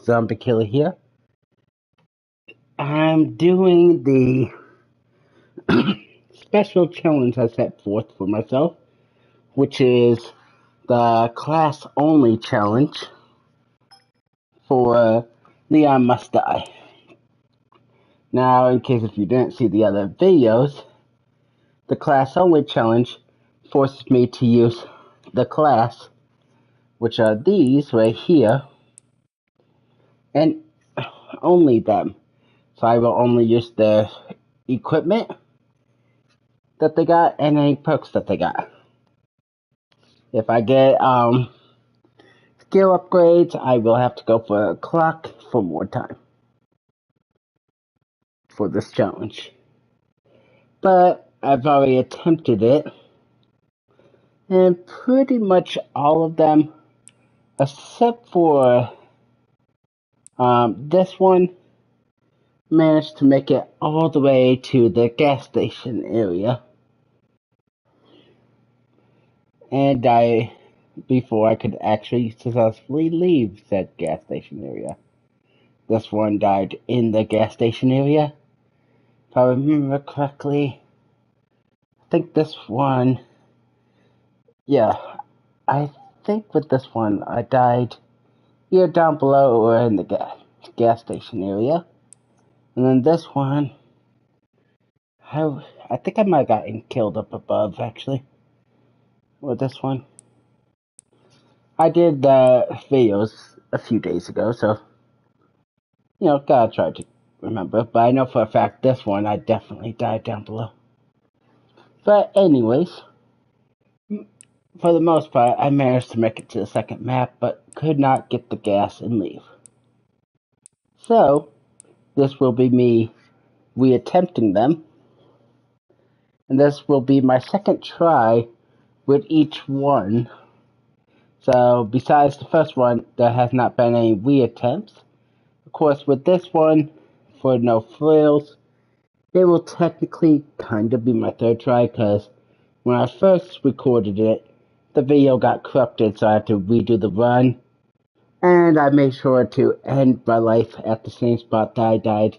Zombie Killer here. I'm doing the special challenge I set forth for myself, which is the class only challenge for Leon Must Die. Now, in case if you didn't see the other videos, the class only challenge forces me to use the class, which are these right here, and only them. So I will only use the equipment that they got and any perks that they got. If I get skill upgrades, I will have to go for a clock for more time for this challenge. But I've already attempted it, and pretty much all of them, except for this one, managed to make it all the way to the gas station area. And die before I could actually successfully leave that gas station area. This one died in the gas station area. If I remember correctly, I think this one, yeah, I think with this one I died either down below or in the gas station area. And then this one, I think I might have gotten killed up above actually. With this one. I did the videos a few days ago, so gotta try to remember. But I know for a fact this one I definitely died down below. But anyways, for the most part, I managed to make it to the second map, but could not get the gas and leave. So, this will be me reattempting them. And this will be my second try with each one. So, besides the first one, there has not been any reattempts. Of course, with this one, for no frills, it will technically kind of be my third try, because when I first recorded it, the video got corrupted, so I had to redo the run. And I made sure to end my life at the same spot that I died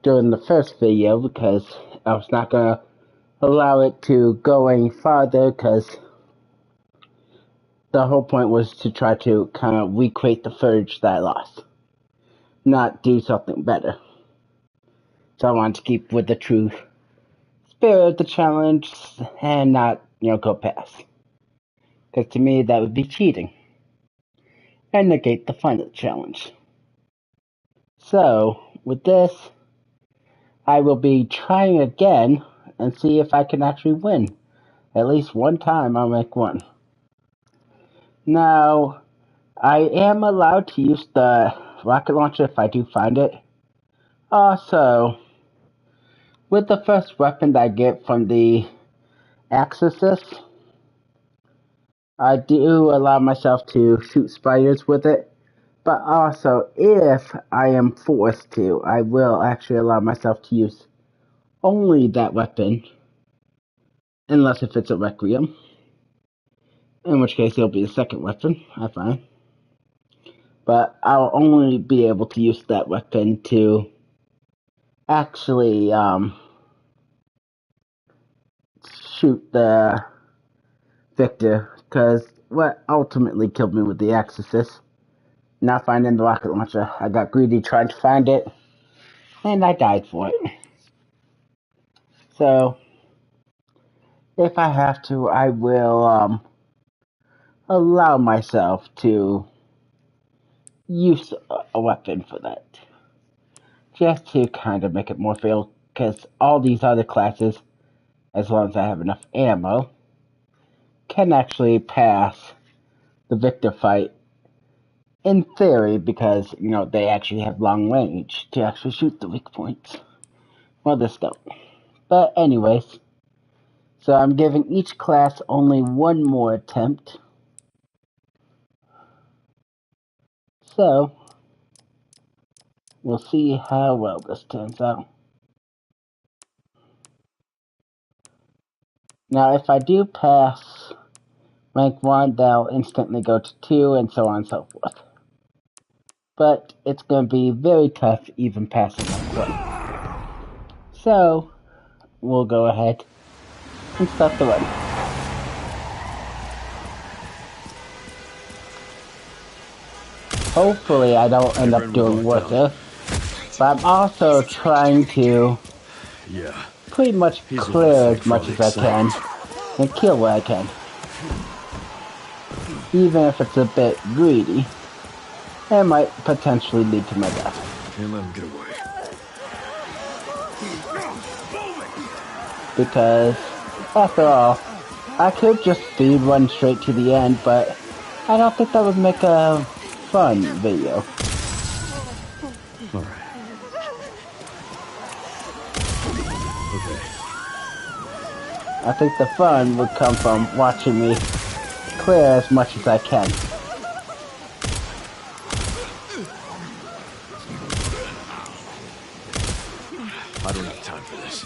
during the first video, because I was not going to allow it to go any farther, because the whole point was to try to kind of recreate the footage that I lost, not do something better. So I wanted to keep with the true spirit of the challenge and not, go past. Because to me, that would be cheating and negate the fun of the challenge. So, with this, I will be trying again and see if I can actually win. At least one time I'll make one. Now, I am allowed to use the rocket launcher if I do find it. Also, with the first weapon that I get from the Exorcist, I do allow myself to shoot spiders with it. But also, if I am forced to, I will actually allow myself to use only that weapon. Unless if it's a requiem. In which case, it'll be the second weapon, I find. But I'll only be able to use that weapon to actually shoot the victor. Because what ultimately killed me with the Exorcist, not finding the rocket launcher. I got greedy trying to find it, and I died for it. So, if I have to, I will allow myself to use a weapon for that. Just to kind of make it more fair, because all these other classes, as long as I have enough ammo, can actually pass the victor fight in theory, because, they actually have long range to actually shoot the weak points. Well, this don't. But anyways, so I'm giving each class only one more attempt. So, we'll see how well this turns out. Now, if I do pass rank 1, they'll instantly go to 2, and so on and so forth. but it's going to be very tough even passing that one. So, we'll go ahead and start the run. Hopefully I don't end up doing worse, but I'm also trying to pretty much clear as much as I can and kill what I can. Even if it's a bit greedy, it might potentially lead to my death. Can't let him get away. Because, after all, I could just speed run straight to the end, but I don't think that would make a fun video. Alright. Okay. I think the fun would come from watching me clear as much as I can. I don't have time for this.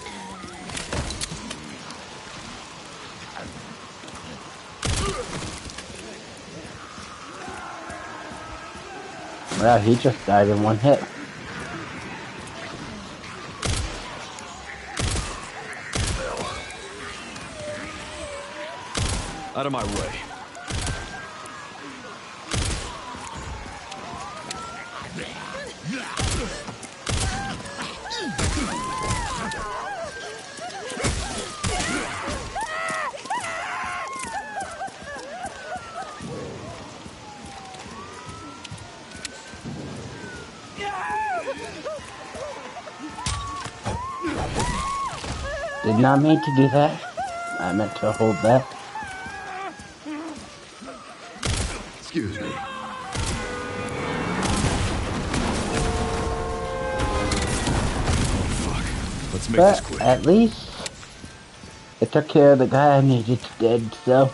Well, he just died in one hit. Out of my way. Did not mean to do that. I meant to hold that. Excuse me. Fuck. Let's make this quick. At least it took care of the guy I needed dead, so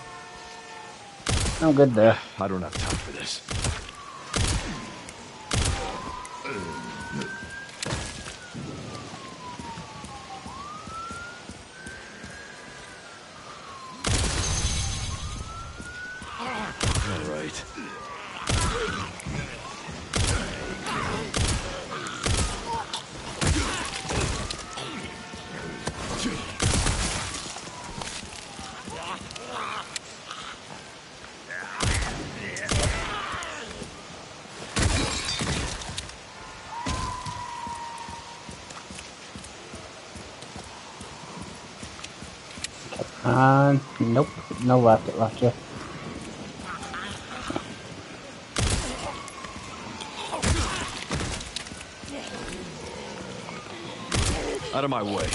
I'm good there. I don't have time for this. Nope, no rocket launcher. Out of my way.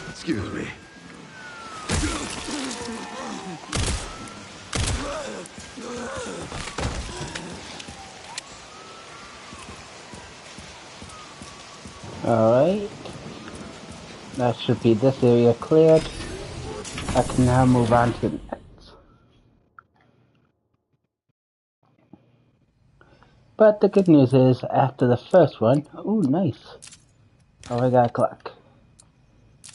Excuse me. Alright. That should be this area cleared. I can now move on to the next. But the good news is, after the first one... Ooh, nice. Oh, I got a clock.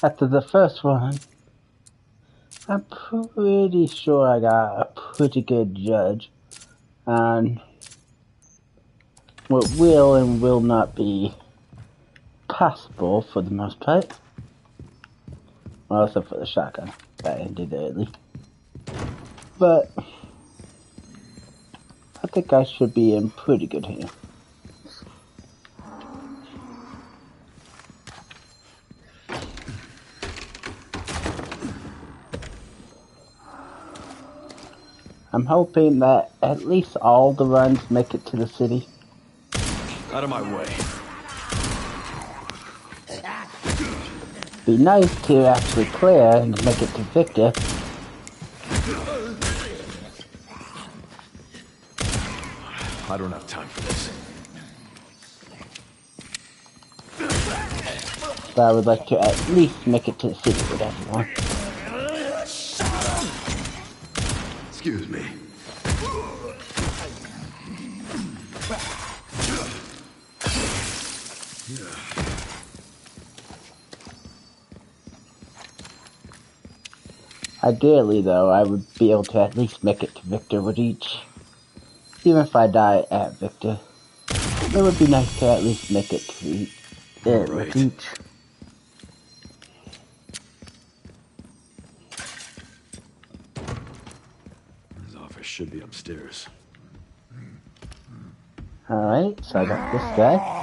After the first one, I'm pretty sure I got a pretty good judge on what will and will not be possible for the most part. Well, except for the shotgun. That ended early. But I think I should be in pretty good hands. I'm hoping that at least all the runs make it to the city. Out of my way. Be nice to actually clear and make it to Victor. I don't have time for this. But I would like to at least make it to the city with everyone. Excuse me. Ideally, though, I would be able to at least make it to Victor with each. Even if I die at Victor, it would be nice to at least make it to it with each. His office should be upstairs. Alright, so I got this guy.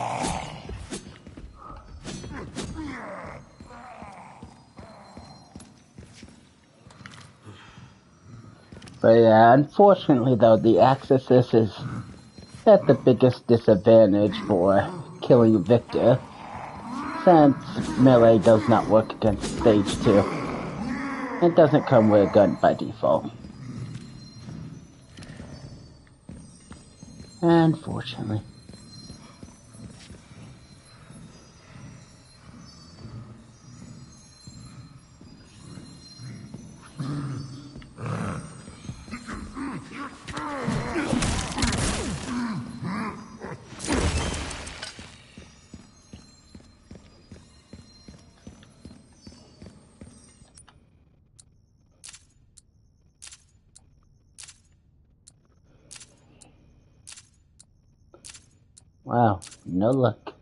But yeah, unfortunately though, the access is at the biggest disadvantage for killing Victor, since melee does not work against stage 2. It doesn't come with a gun by default. Unfortunately. Wow, no luck.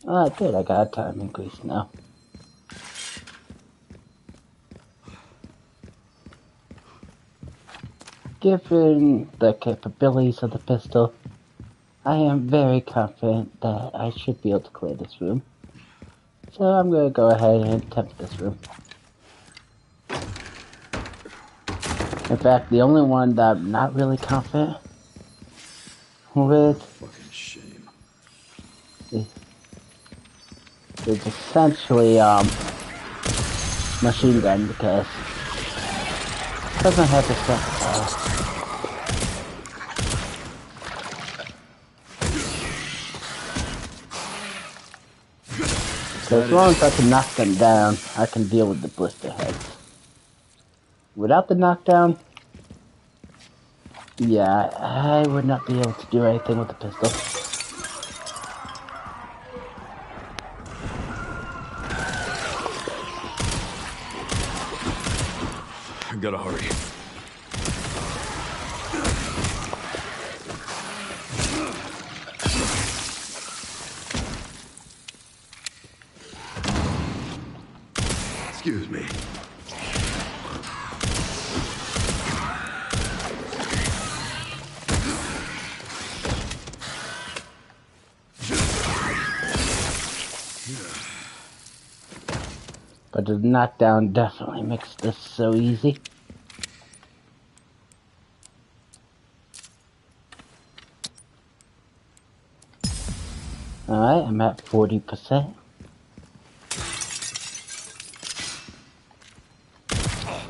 Ah, good, I got a time increase now. Given the capabilities of the pistol, I am very confident that I should be able to clear this room. So I'm going to go ahead and attempt this room. In fact, the only one that I'm not really confident with Fucking shame. is essentially machine gun, because it doesn't have the stuff. So as long as I can knock them down, I can deal with the blister heads. Without the knockdown, yeah, I would not be able to do anything with the pistol. I gotta hurry. Excuse me. But the knockdown definitely makes this so easy. Alright, I'm at 40%.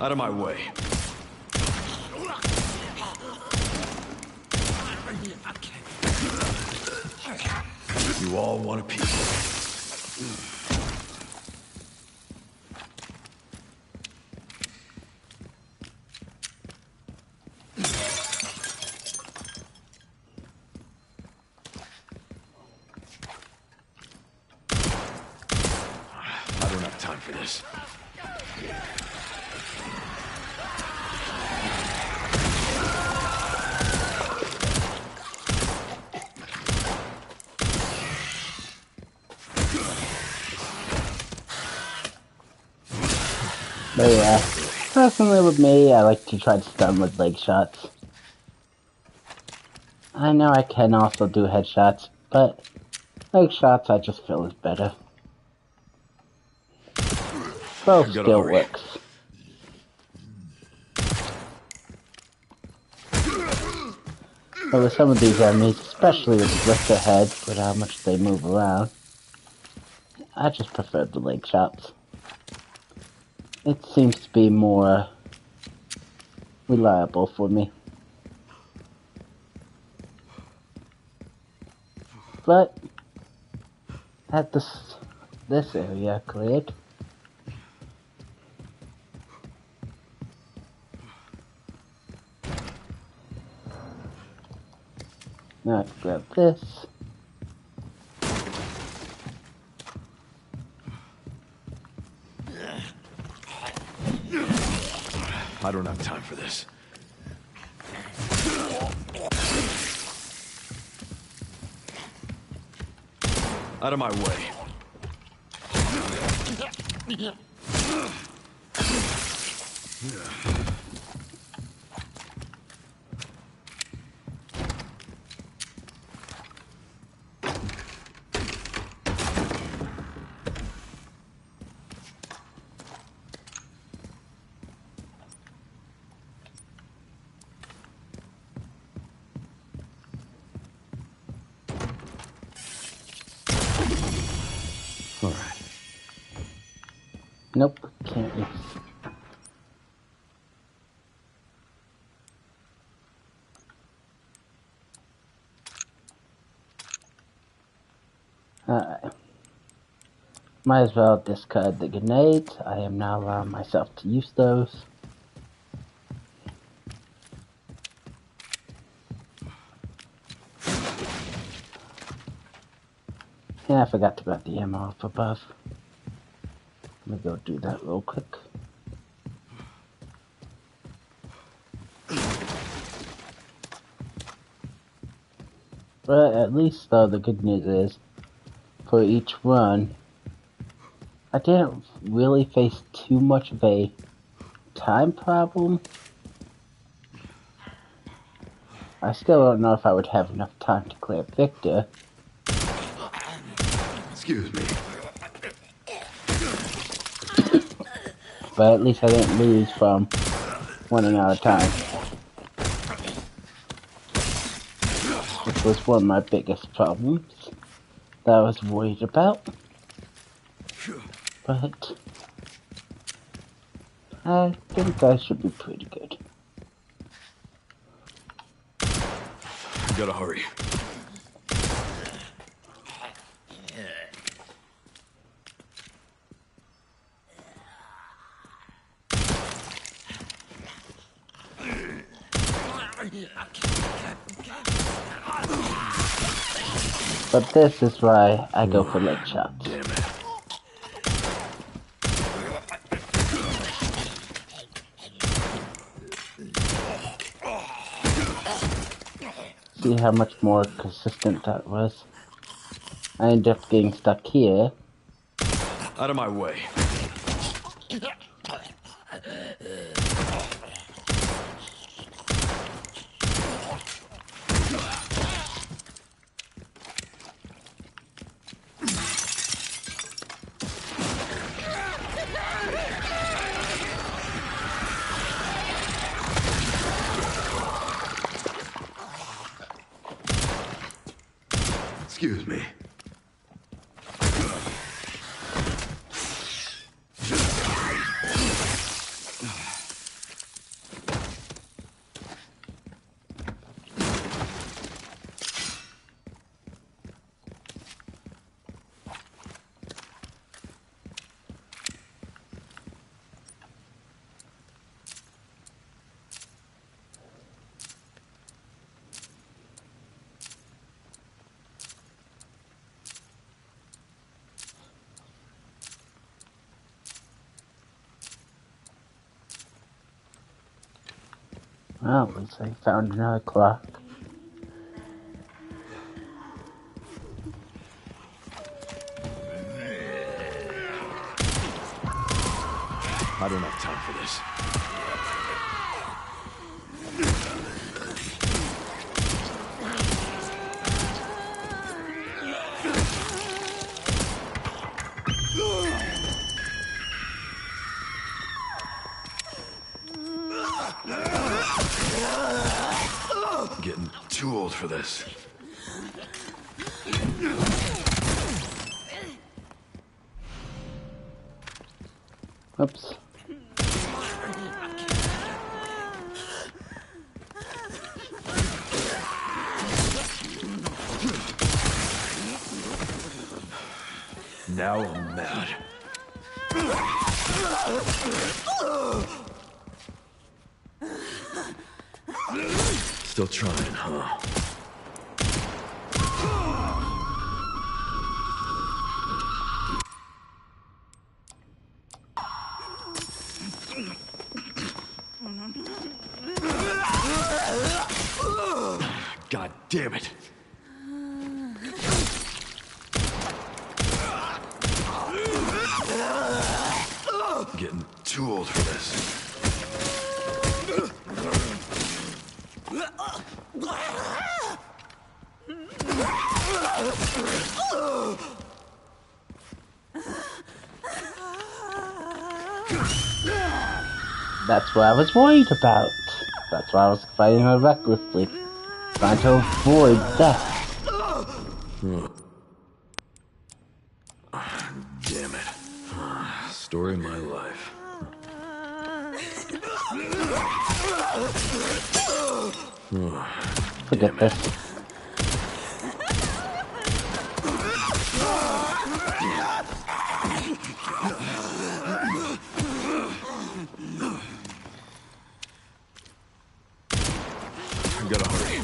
Out of my way. You all want a piece. I don't have time for this. But yeah, personally with me, I like to try to stun with leg shots. I know I can also do headshots, but leg shots I just feel is better. Both still works. But with some of these enemies, especially with the blister heads, with how much they move around, I just prefer the leg shots. It seems to be more reliable for me. But at this area cleared. Now I can grab this. I don't have time for this. Out of my way. Alright. Nope, can't use. Alright. Might as well discard the grenades. I am now allowing myself to use those. Yeah, I forgot to grab the ammo up above. Let me go do that real quick. But at least, though, the good news is, for each run, I didn't really face too much of a time problem. I still don't know if I would have enough time to clear Victor. Excuse me. But at least I didn't lose from running out of time. Which was one of my biggest problems that I was worried about. But I think I should be pretty good. Gotta hurry. But this is why I go for leg shots. Damn it. See how much more consistent that was. I ended up getting stuck here. Out of my way. Excuse me. Well, at least I found another clock. I don't have time for this. Getting too old for this. Oops. Now I'm mad. Still trying, huh? damn it. Getting too old for this. That's what I was worried about. That's why I was fighting her recklessly, trying to avoid death. Damn it. Story of my life. Forget this. I gotta hurry.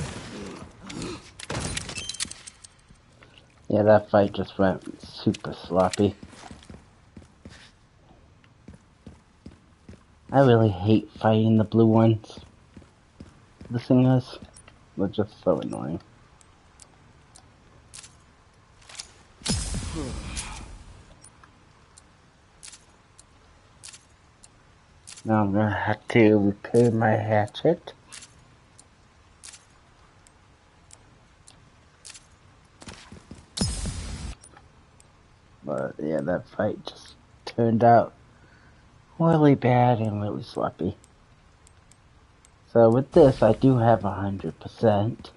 Yeah, that fight just went super sloppy. I really hate fighting the blue ones. The thing is, they're just so annoying. Now I'm gonna have to repair my hatchet. But yeah, that fight just turned out really bad and really sloppy. So with this, I do have 100%.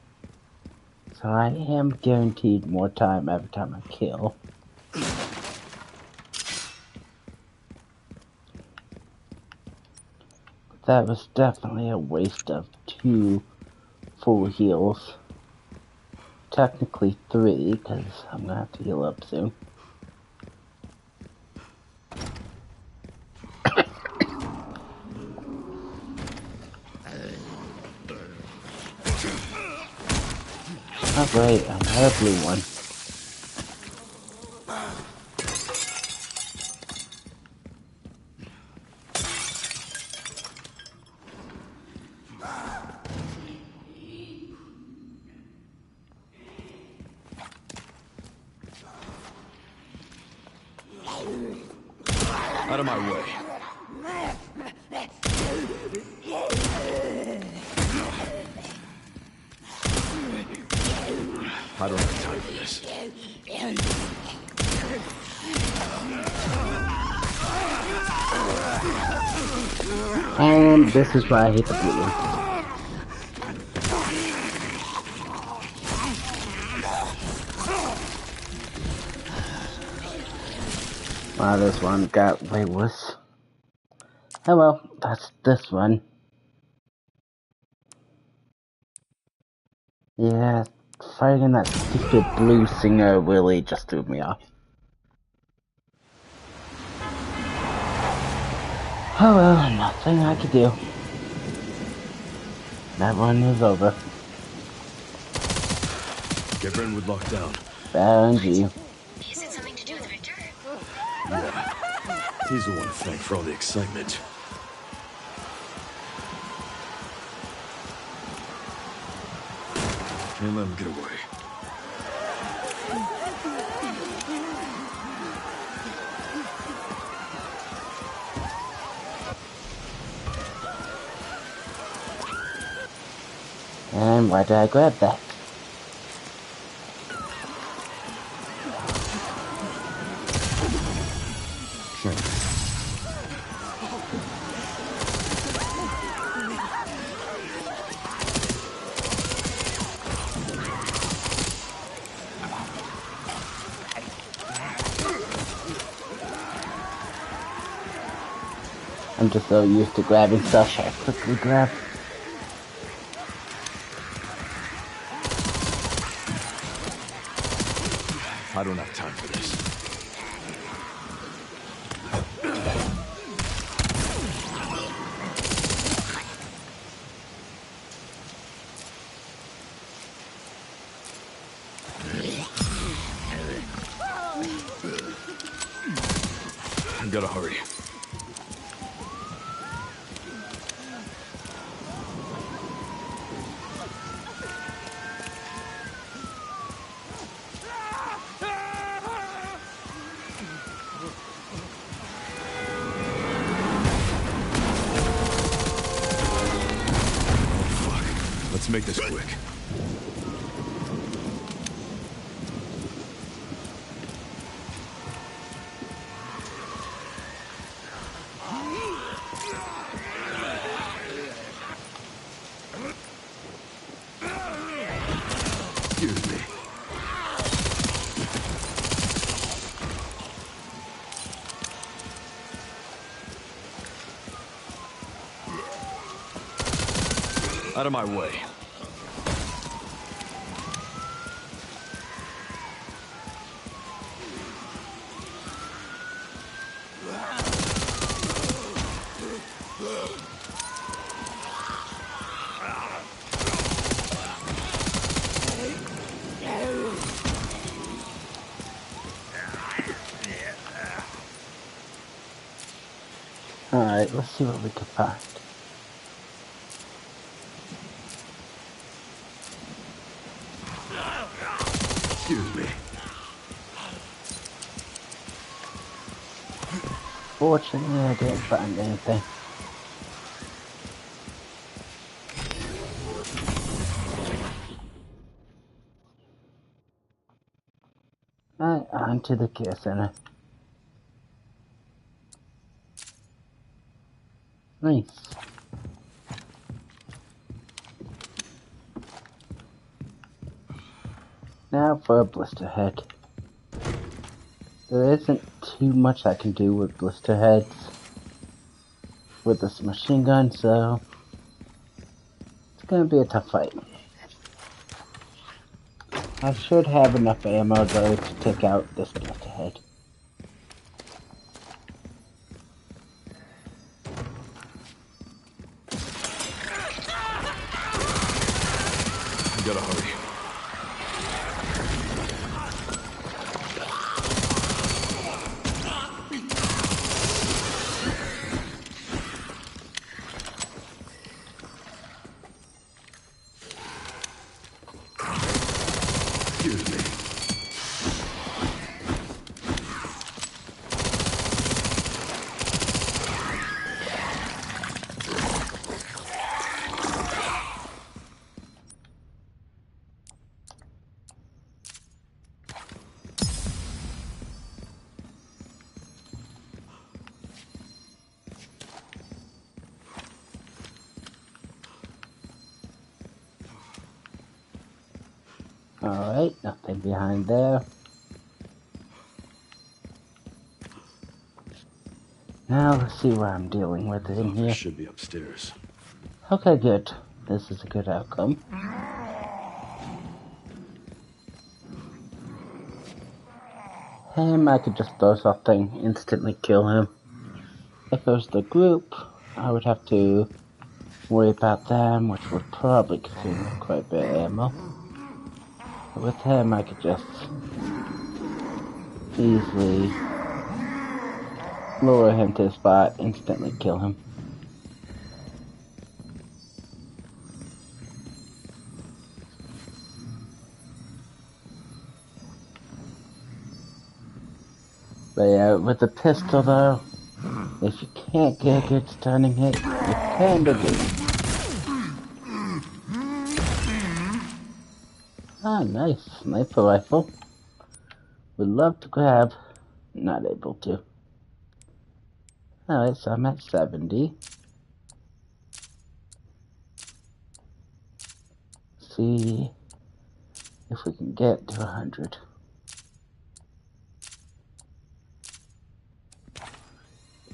So I am guaranteed more time every time I kill. But that was definitely a waste of 2 full heals. Technically 3, because I'm gonna have to heal up soon. Oh great, another blue one. Out of my way. I don't have time for this. And this is why I hate the blue one. Wow, this one got way worse. Oh well, that's this one. Yeah, fighting that stupid blue singer really just threw me off. Oh well, nothing I could do. That one is over. Get Brentwood locked down. Found you. Is it something to do with Victor? Yeah. He's the one to thank for all the excitement. Can't let him get away. And why did I grab that? I'm just so used to grabbing stuff I quickly grab. I don't have time for this. I gotta hurry. make this quick. Excuse me. Out of my way. Alright, let's see what we can find. Excuse me. Fortunately, I didn't find anything. Alright, on to the care center. Nice. Now for a blister head. There isn't too much I can do with blister heads with this machine gun, so it's gonna be a tough fight. I should have enough ammo though to take out this blister head. You gotta hurry. Excuse me. Alright, nothing behind there. Now let's see what I'm dealing with in Doctor here. should be upstairs. Okay, good. This is a good outcome. Him, I could just throw something, instantly kill him. If it was the group, I would have to worry about them, which would probably consume quite a bit of ammo. But with him, I could just easily lure him to the spot, instantly kill him. But yeah, with the pistol though, if you can't get a good stunning hit, you're kinda good. Ah, nice. Sniper rifle. Would love to grab. Not able to. Alright, so I'm at 70. See if we can get to 100.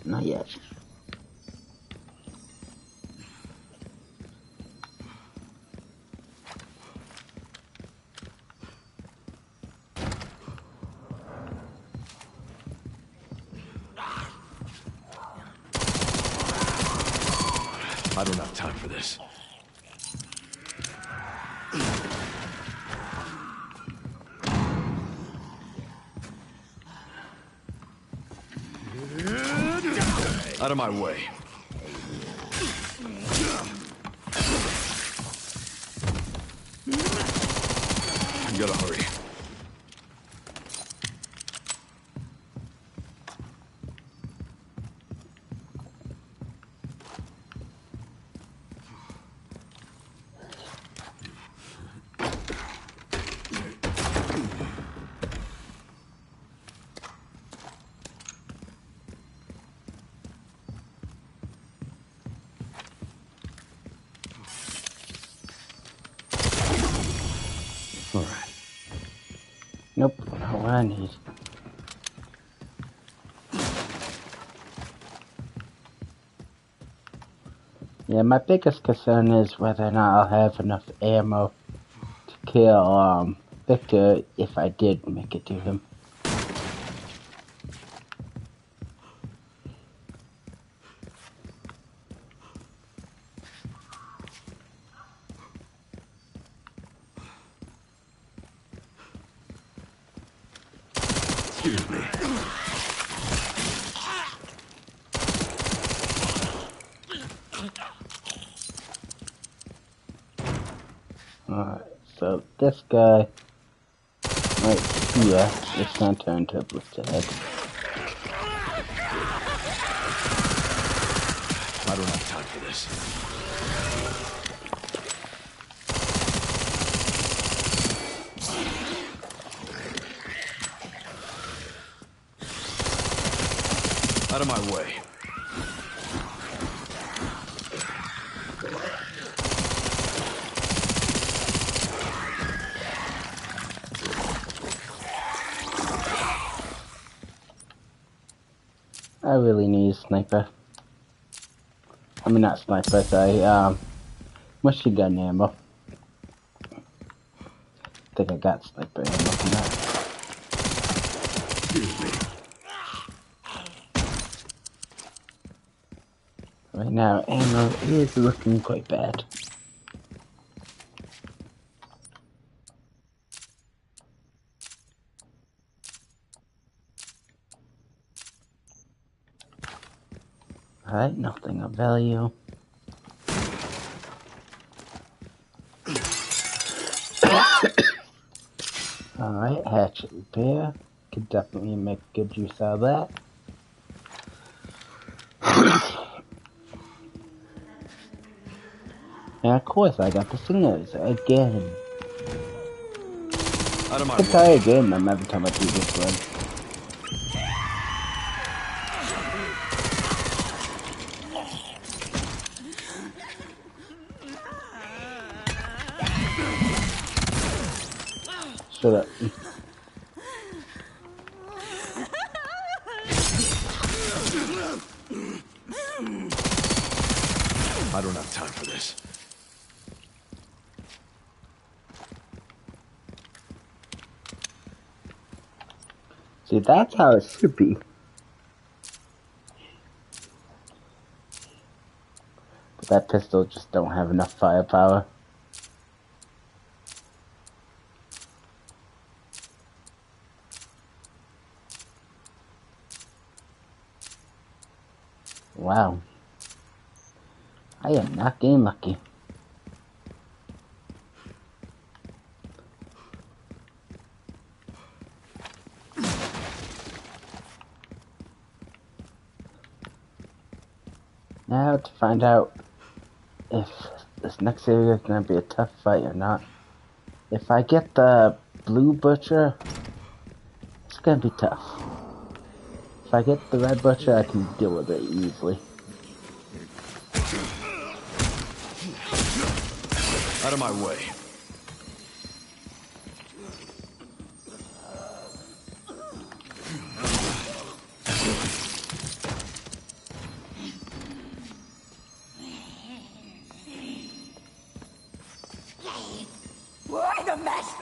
Not yet. I don't have time for this. Out of my way. You gotta hurry. Nope, not what I need. Yeah, my biggest concern is whether or not I'll have enough ammo to kill Victor if I did make it to him. Excuse me. Alright, so this guy right here is gonna turn into a blister head. I don't have time for this. Out of my way. I really need a sniper. I mean, not sniper, sorry, machine gun ammo. I think I got sniper ammo from that. Excuse me. Right now, ammo is looking quite bad. Alright, nothing of value. Alright, hatchet repair. Could definitely make good use out of that. And of course, I got the singers again. Out of my I die way. again every time I do this run. Shut up. I don't have time for this. See, that's how it should be. But that pistol just don't have enough firepower. Wow. I am not getting lucky. Now to find out if this next area is going to be a tough fight or not. If I get the blue butcher, it's going to be tough. If I get the red butcher, I can deal with it easily. Out of my way. What a mess!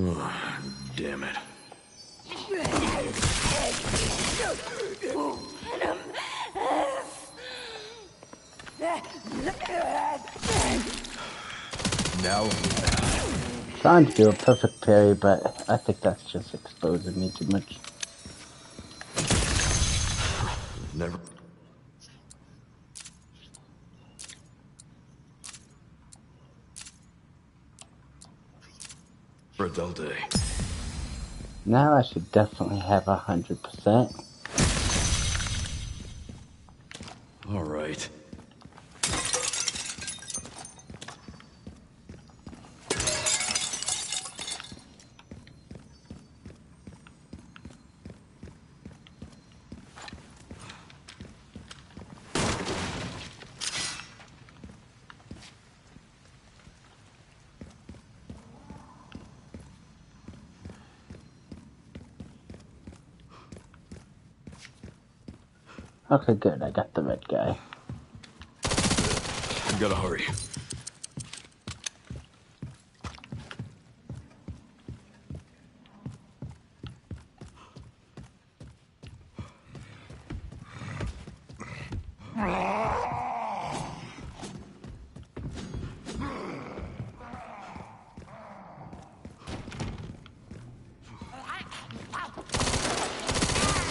Oh, damn it. Now, Trying to do a perfect parry, but I think that's just exposing me too much. never. For a dull day. Now I should definitely have 100%. All right. Okay, good. I got the red guy. We gotta hurry.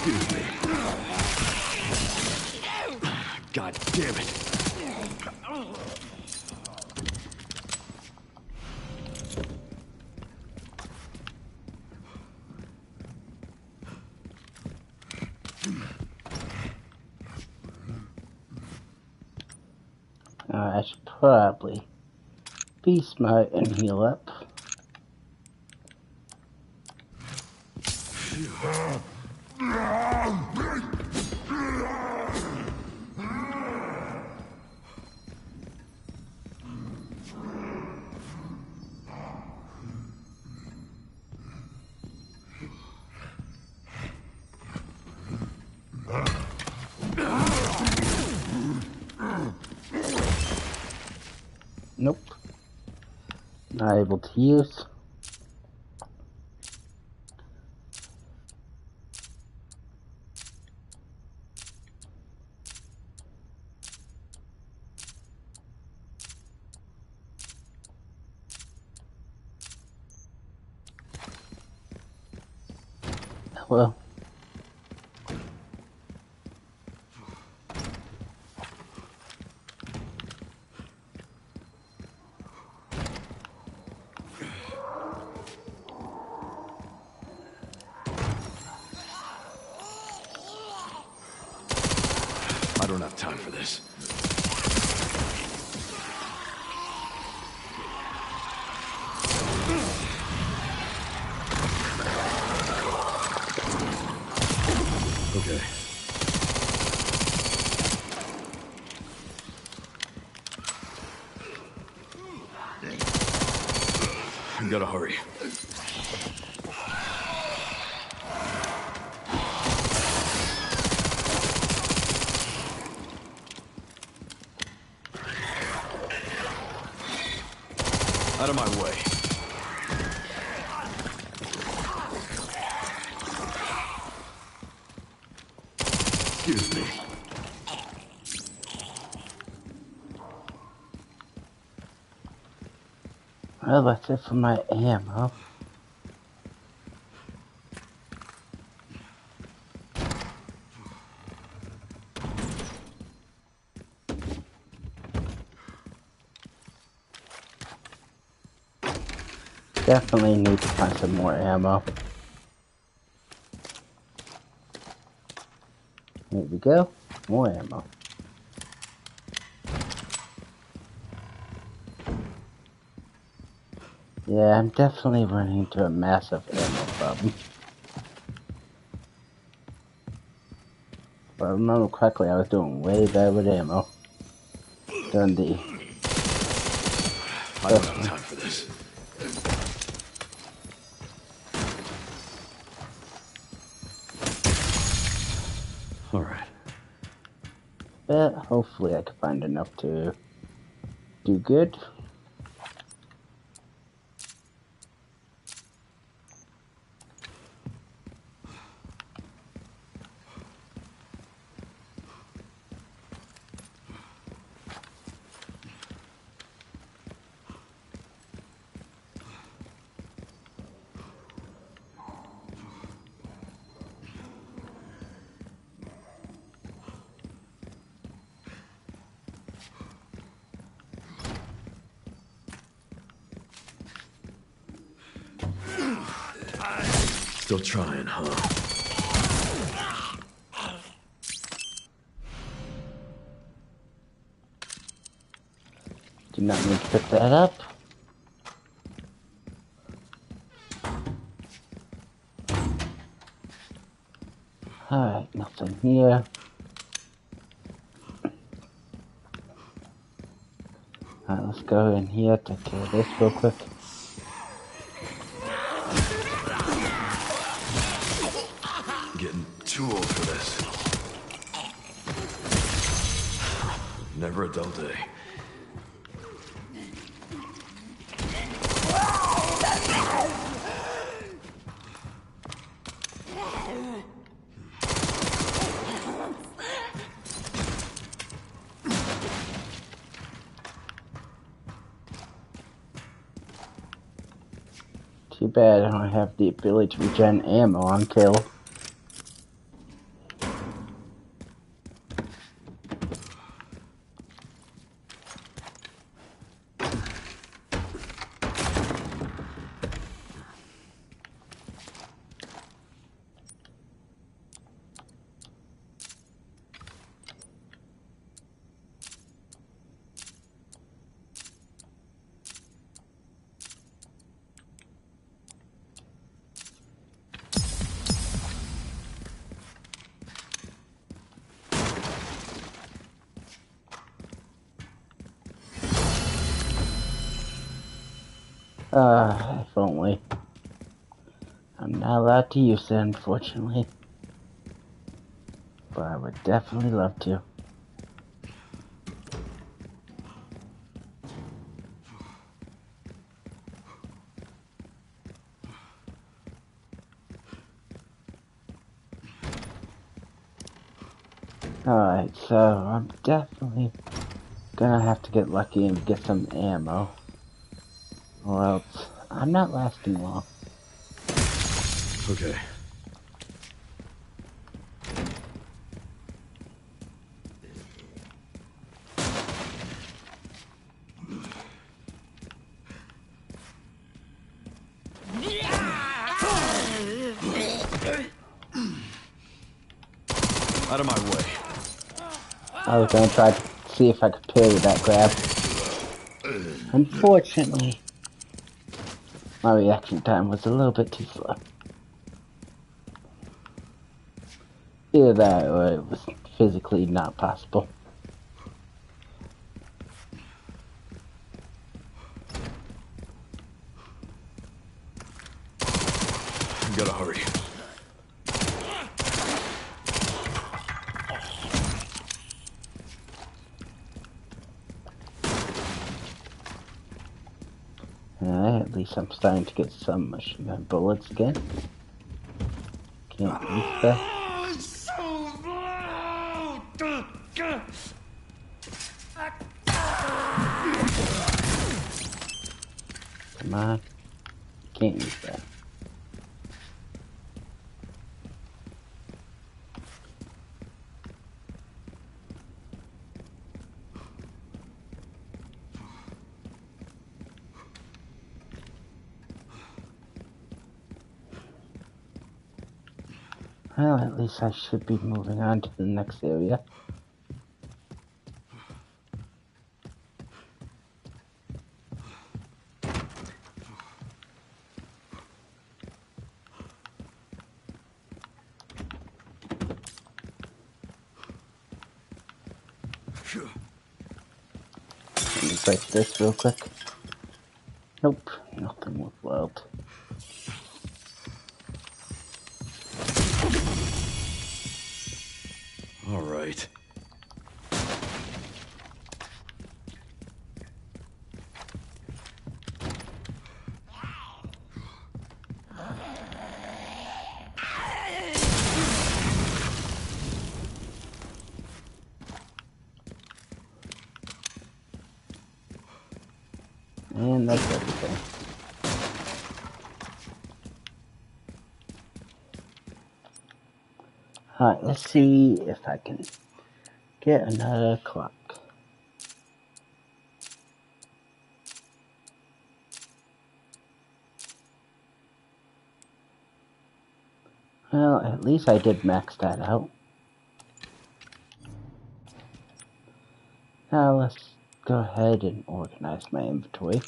Excuse me. God damn it. I should probably be smart and heal up. Nope. Not able to use. Well. I don't have time for this. Okay. We gotta hurry. Out of my way. Excuse me. Well, that's it for my ammo. Definitely need to find some more ammo. Here we go. More ammo. Yeah, I'm definitely running into a massive ammo problem. If I remember correctly, I was doing way better with ammo than the I don't have time for this. All right. But hopefully I can find enough to do good. Still trying, huh? Do not need to pick that up. Alright, nothing here. Alright, let's go in here, take care of this real quick. Getting too old for this. day. Too bad I don't have the ability to regen ammo on kill. If only. I'm not allowed to use it, unfortunately. But I would definitely love to. Alright, so I'm definitely gonna have to get lucky and get some ammo. Or else I'm not lasting long. Okay. Out of my way. I was gonna try to see if I could parry that grab. Unfortunately, my reaction time was a little bit too slow. Either that or it was physically not possible. Gotta hurry. Alright, at least I'm starting to get some machine gun bullets again. Can't use that. Come on. Can't use that. Well, at least I should be moving on to the next area. Let me break this real quick. Nope, nothing with weld. All right. And that's everything. Alright, let's see if I can get another clock. Well, at least I did max that out. Now let's go ahead and organize my inventory.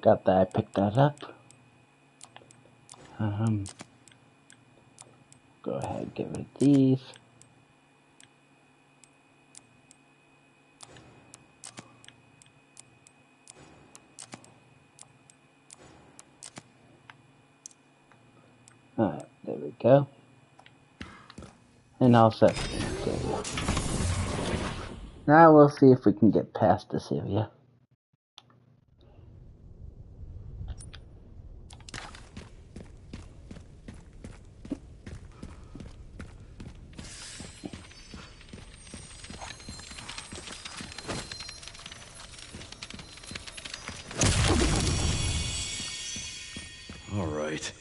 forgot that I picked that up. Go ahead and get rid of these. Alright, there we go. And all set. Now we'll see if we can get past this area. All right.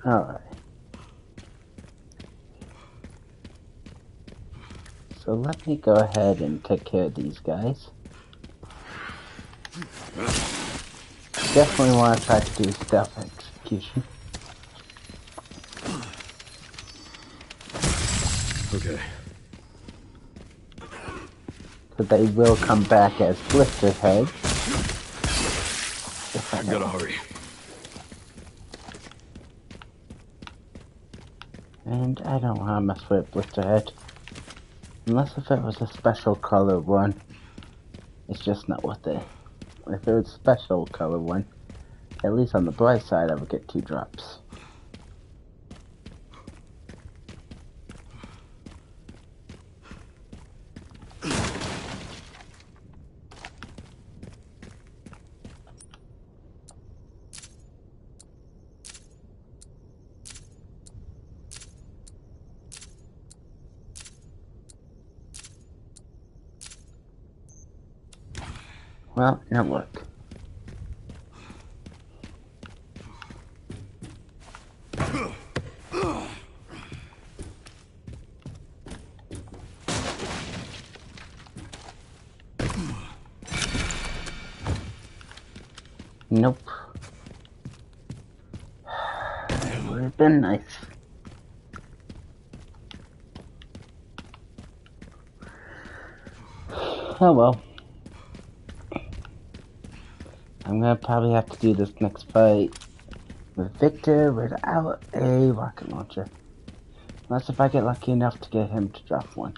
Alright. So let me go ahead and take care of these guys. Definitely want to try to do stealth execution. Okay. So they will come back as blister heads. I gotta hurry. And I don't want to mess with blister head. Unless if it was a special color one. It's just not worth it. If it was a special color one, at least on the bright side I would get 2 drops. Well, now look. Nope. It would have been nice. Oh well. I'm gonna probably have to do this next fight with Victor without a rocket launcher. Unless if I get lucky enough to get him to drop one.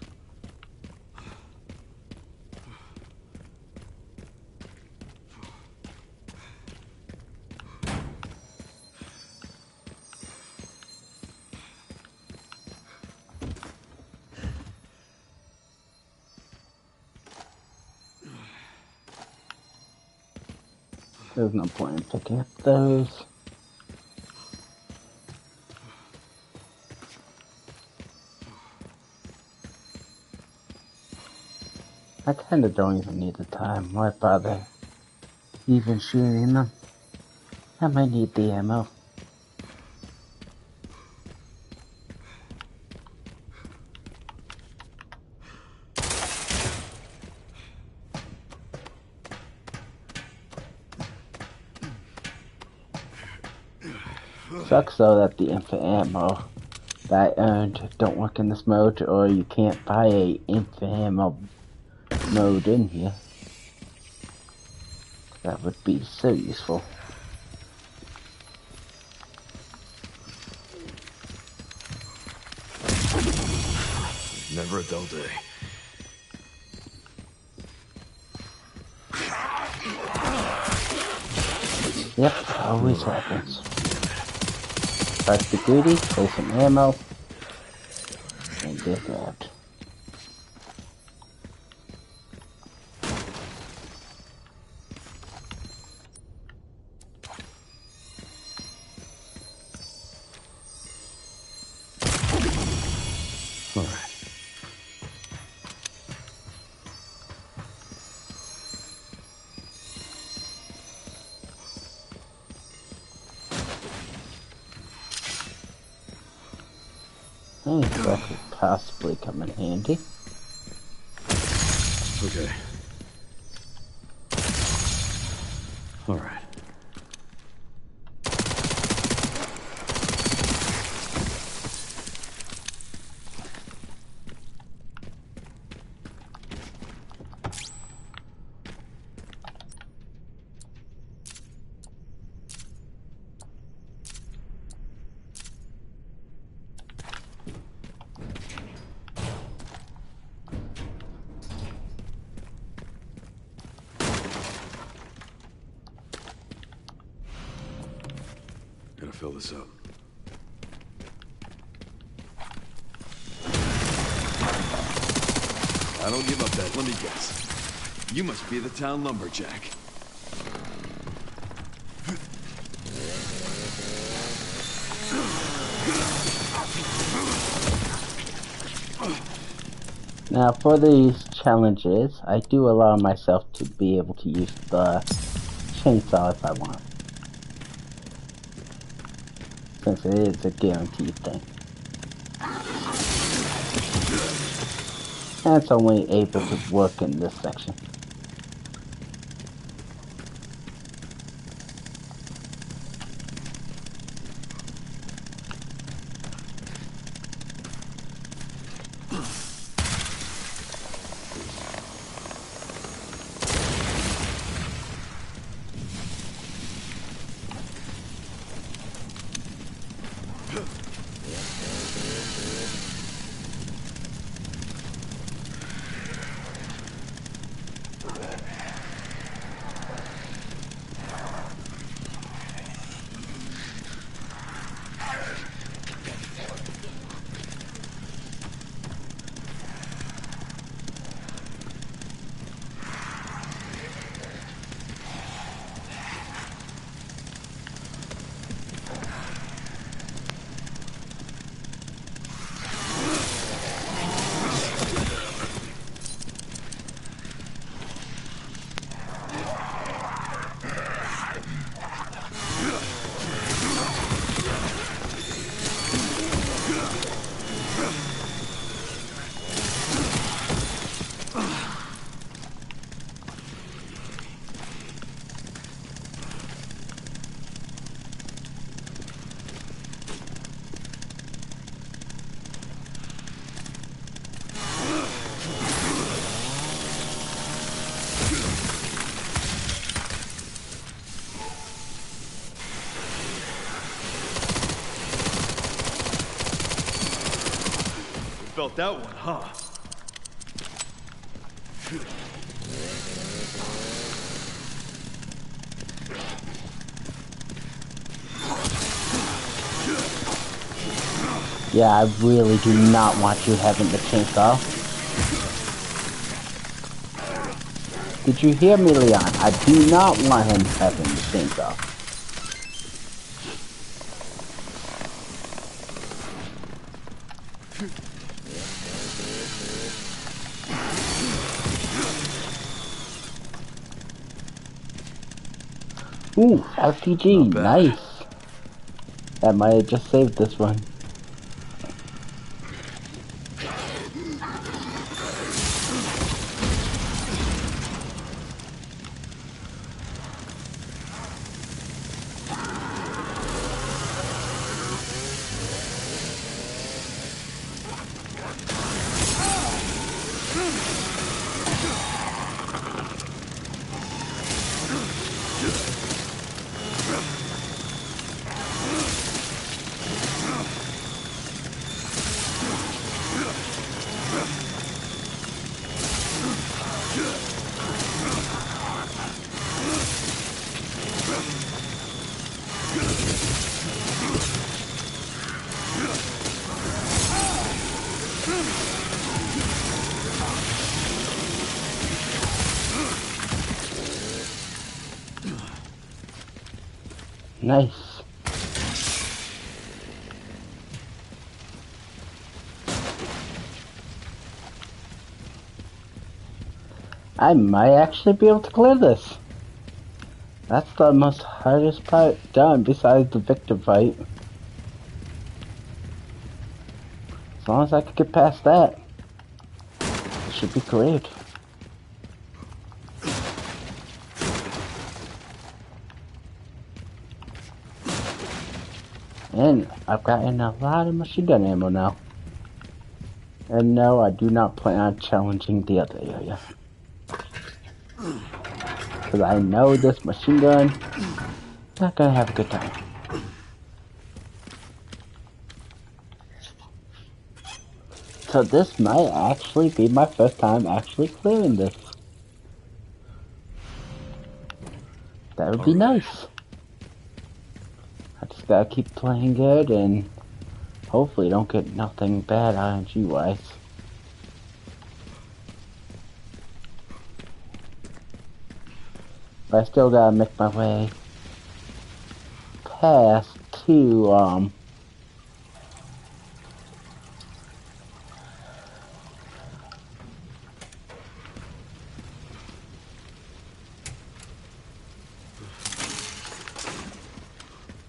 There's no point in picking up those. I kinda don't even need the time. Why bother even shooting them? I might need the ammo. Sucks though that the infinite ammo that I earned don't work in this mode, or you can't buy a infinite ammo mode in here. That would be so useful. Never a dull day. Yep, always happens. Try to be greedy, play some ammo, and get grabbed. Alright. I think that could possibly come in handy. Okay. All right. Gotta fill this up. I don't give up that. Let me guess. You must be the town lumberjack. Now, for these challenges, I do allow myself to be able to use the chainsaw if I want, since it is a guaranteed thing. And it's only able to work in this section. Felt that one, huh? Yeah, I really do not want you having the chainsaw. Did you hear me, Leon? I do not want him having the chainsaw. Ooh, RPG, nice. That might have just saved this one. Nice. I might actually be able to clear this. That's the most hardest part done besides the Victor fight. As long as I can get past that, it should be cleared. And I've gotten a lot of machine gun ammo now. And no, I do not plan on challenging the other area. Because I know this machine gun is not going to have a good time. So this might actually be my first time actually clearing this. That would be nice. I just gotta keep playing good and hopefully don't get nothing bad RNG wise. But I still gotta make my way past to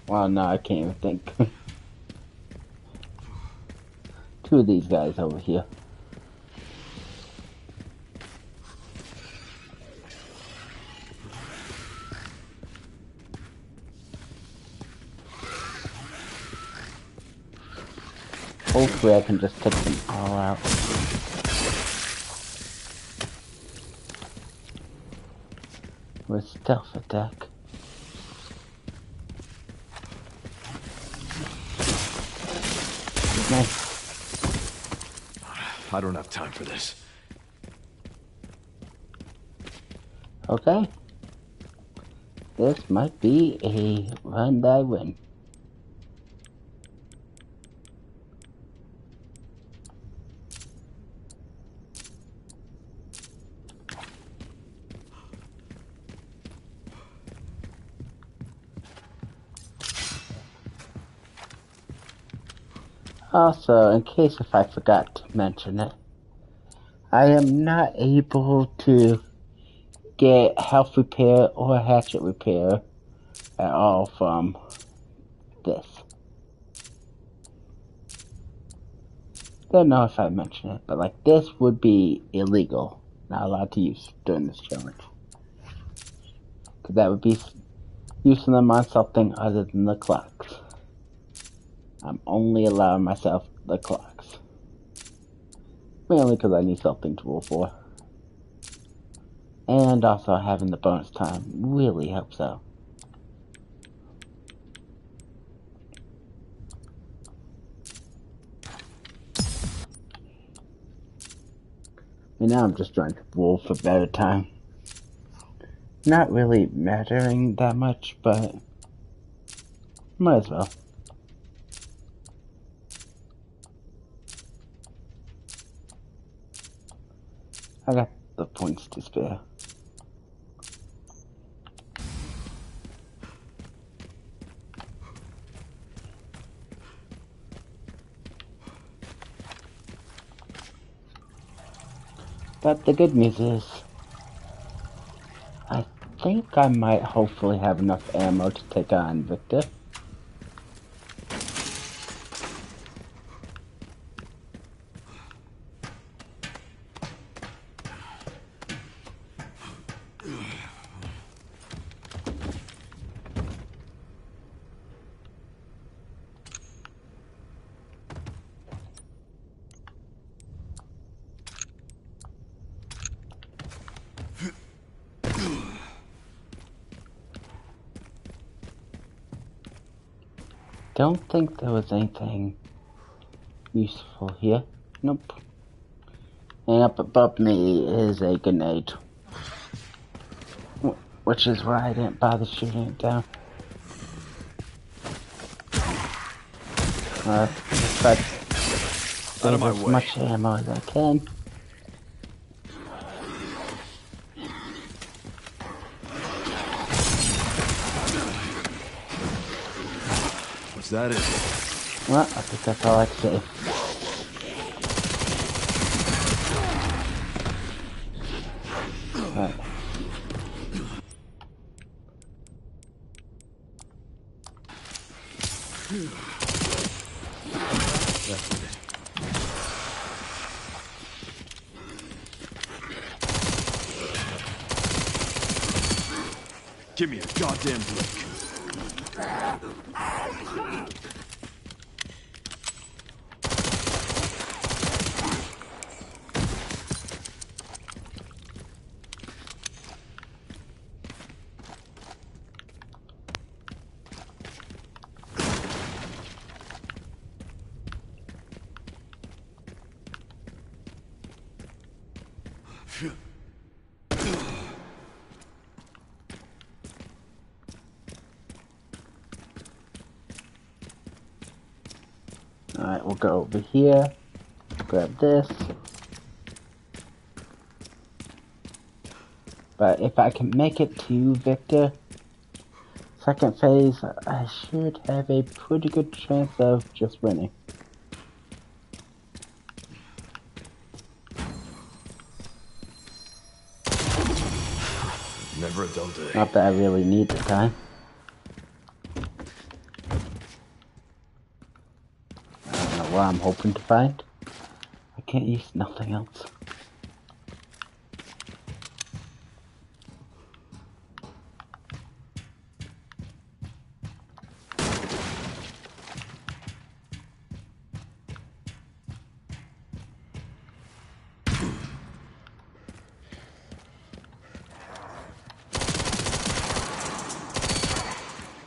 well, no, I can't even think. Two of these guys over here. Hopefully I can just take them all out. With stealth attack. Nice. I don't have time for this. Okay. This might be a run that I win. Also, in case if I forgot to mention it, I am not able to get health repair or hatchet repair at all from this. Don't know if I mentioned it, but like this would be illegal, not allowed to use during this challenge. Because that would be using them on something other than the clocks. I'm only allowing myself the clocks. Mainly because I need something to roll for. And also having the bonus time really helps out. And now I'm just trying to roll for better time. Not really mattering that much, but might as well. I got the points to spare. But the good news is, I think I might hopefully have enough ammo to take on Victor. Don't think there was anything useful here. Nope. And up above me is a grenade. Which is why I didn't bother shooting it down. Just try to save as much ammo as I can. Is that it? Well, I think that's all I can say. Alright. Give me a goddamn break. Alright, we'll go over here, grab this. But if I can make it to Victor, second phase, I should have a pretty good chance of just winning. Never a dull day. Not that I really need the time. I don't know what I'm hoping to find. I can't use nothing else.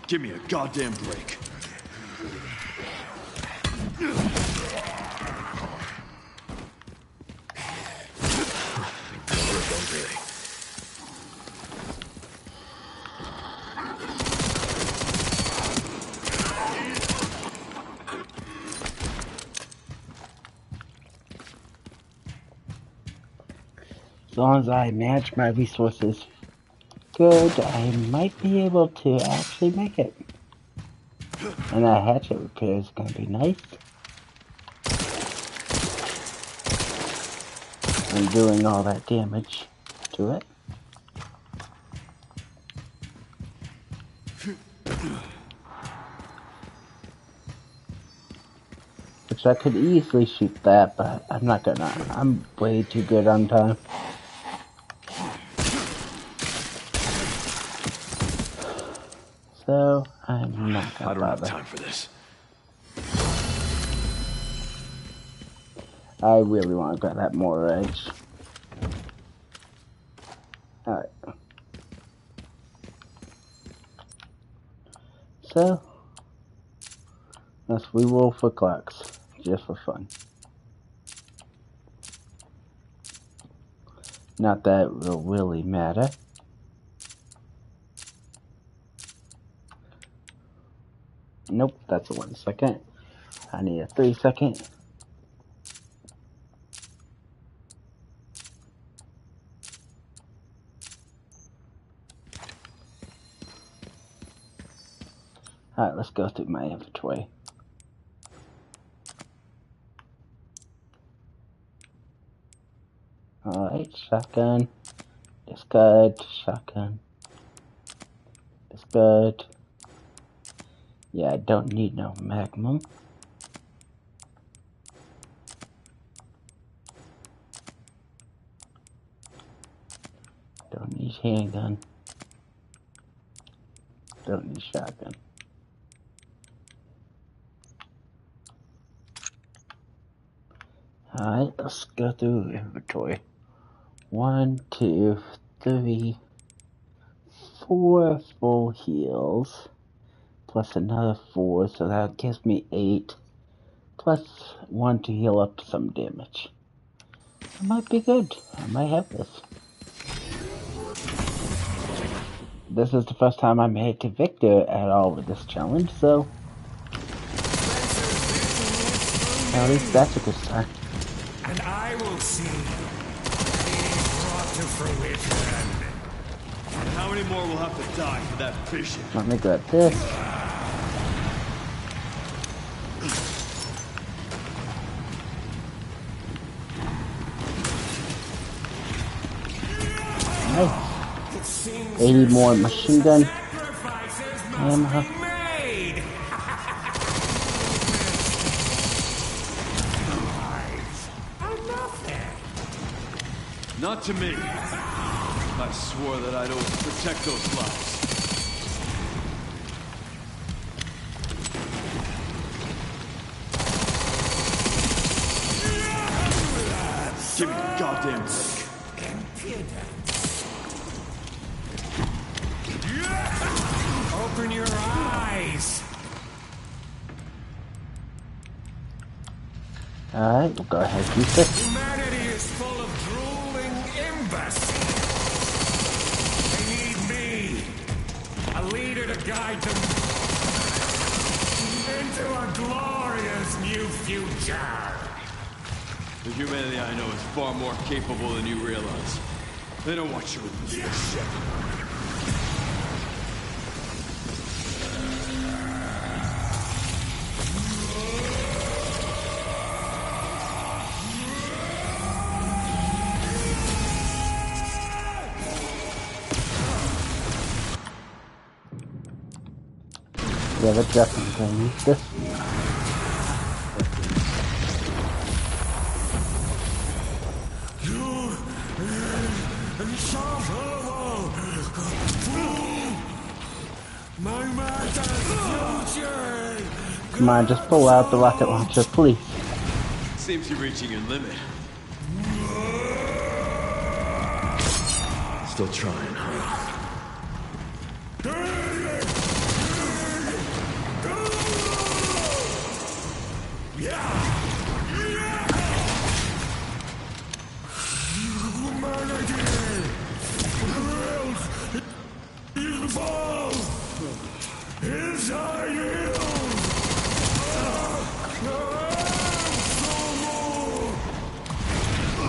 Give me a goddamn break. As long as I manage my resources good, I might be able to actually make it. And that hatchet repair is going to be nice. And doing all that damage to it. Which I could easily shoot that, but I'm not gonna. I'm way too good on time. So I'm not gonna I don't bother. have time for this. I really want to grab that more edge. Alright. So let's reroll for clocks, just for fun. Not that it will really matter. Nope, that's a 1 second. I need a 3 second. Alright, let's go through my inventory. Alright, shotgun. It's good. Shotgun. It's good. Yeah, I don't need no magnum. Don't need handgun. Don't need shotgun. Alright, let's go through inventory. 1, 2, 3, 4 full heals. Plus another 4, so that gives me 8. Plus 1 to heal up some damage. I might be good. I might have this. This is the first time I made it to Victor at all with this challenge, so at least that's a good sign. And I will see being brought to fruition. And how many more will have to die for that vision? Let me grab this. Nice. 80 more machine gun ammo. Not to me. I swore that I'd always protect those lives. goddamn break. Impudence. Open your eyes. Alright, we'll go ahead and keep this. Humanity is full of drooling imbeciles. They need me, a leader to guide them into a glorious new future. The humanity I know is far more capable than you realize. They don't want you with this shit. Yeah, that's definitely going to use this. Come on, just pull out the rocket launcher, please. Seems you're reaching your limit. Still trying, huh?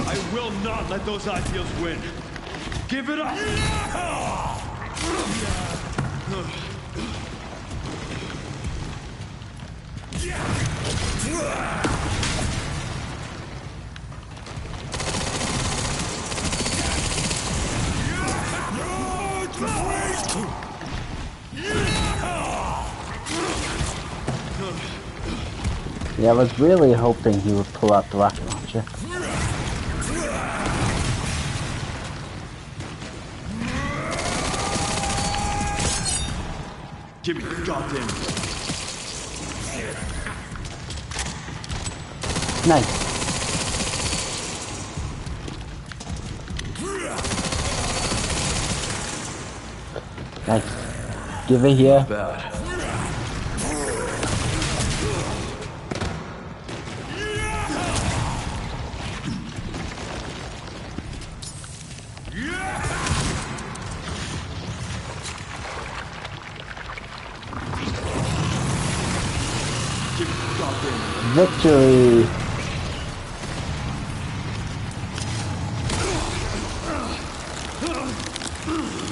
I will not let those ideals win. Give it up! Yeah, I was really hoping he would pull out the rocket launcher. Give me the goddamn... Nice. Nice. Give it here. Bad. Victory!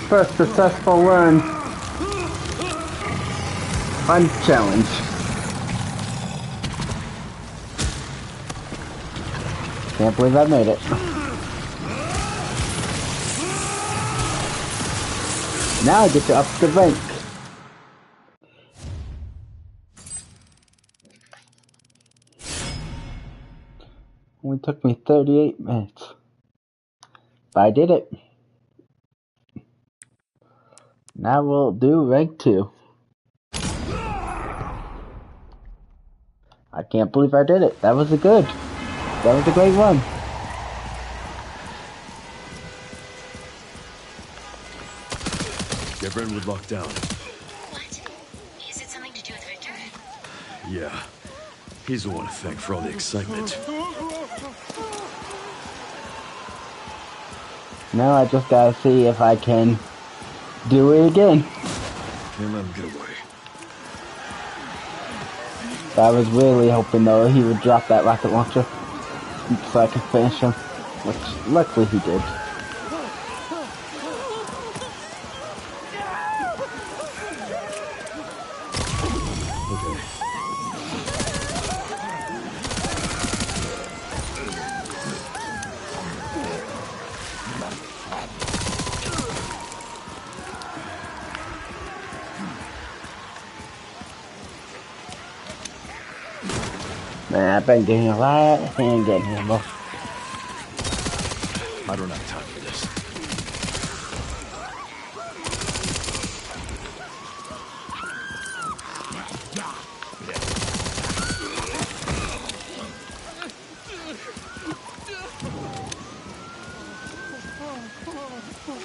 First successful run. Fun challenge. Can't believe I made it. Now I get to up the rank. Only took me 38 minutes. But I did it. Now we'll do rank 2. I can't believe I did it. That was a great run. Get Brentwood locked down. What? Is it something to do with Victor? Yeah. He's the one to thank for all the excitement. Now I just gotta see if I can do it again. Can't let him get away. I was really hoping though he would drop that rocket launcher so I could finish him, which luckily he did. Man, I've been getting a lot and getting ammo. I don't have time for this. Let's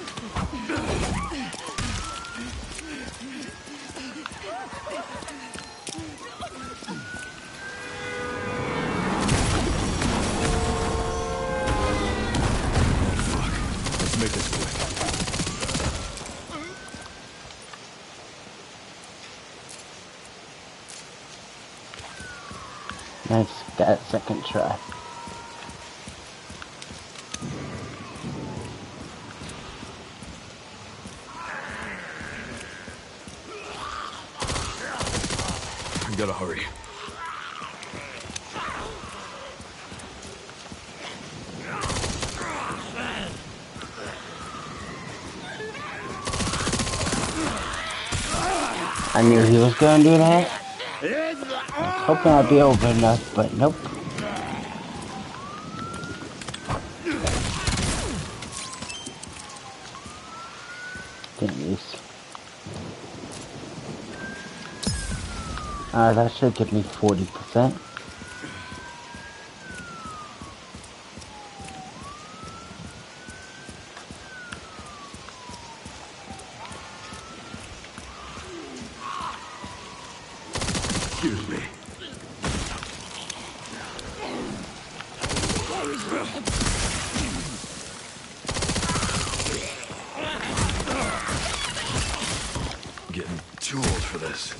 make this quick. Nice, got a second try. We gotta hurry. I knew he was going to do that. I was hoping I'd be over enough, but nope. Didn't use. That should give me 40%. Excuse me. Getting too old for this.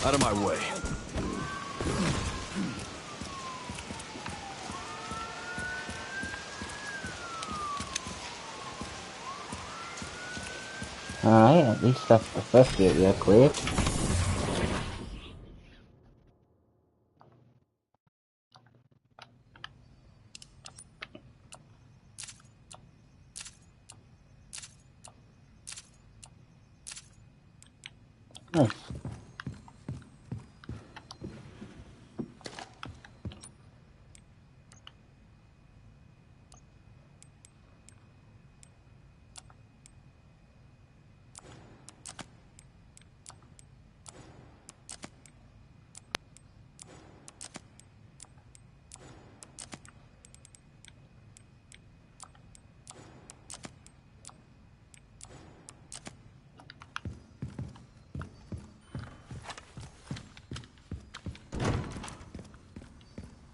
Out of my way. Alright, at least that's the first area cleared. Nice.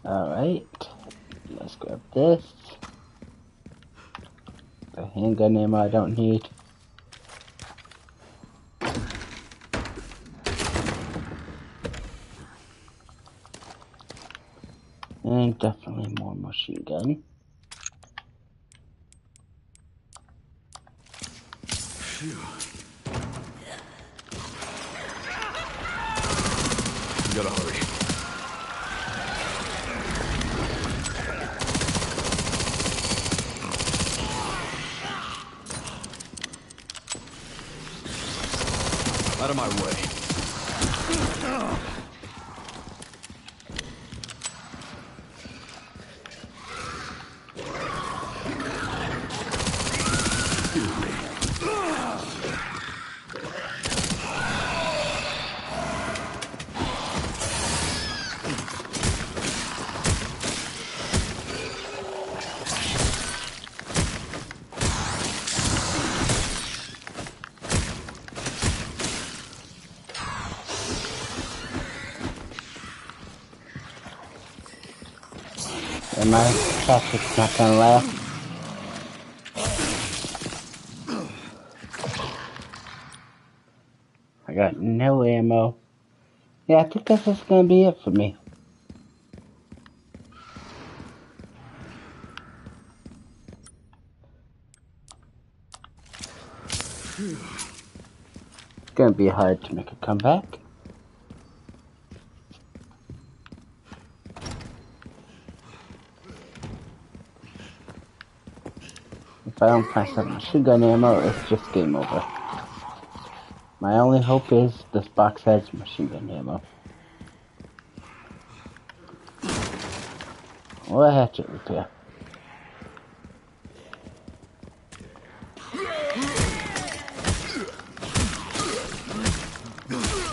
Alright, let's grab this. The handgun ammo I don't need. And definitely more machine gun. Phew. We gotta hurry. Out of my way. Excuse me. And my tactic's not gonna last. I got no ammo. Yeah, I think that's just gonna be it for me. It's gonna be hard to make a comeback. If I don't find some machine gun ammo, it's just game over. My only hope is this box has machine gun ammo. Or a hatchet repair.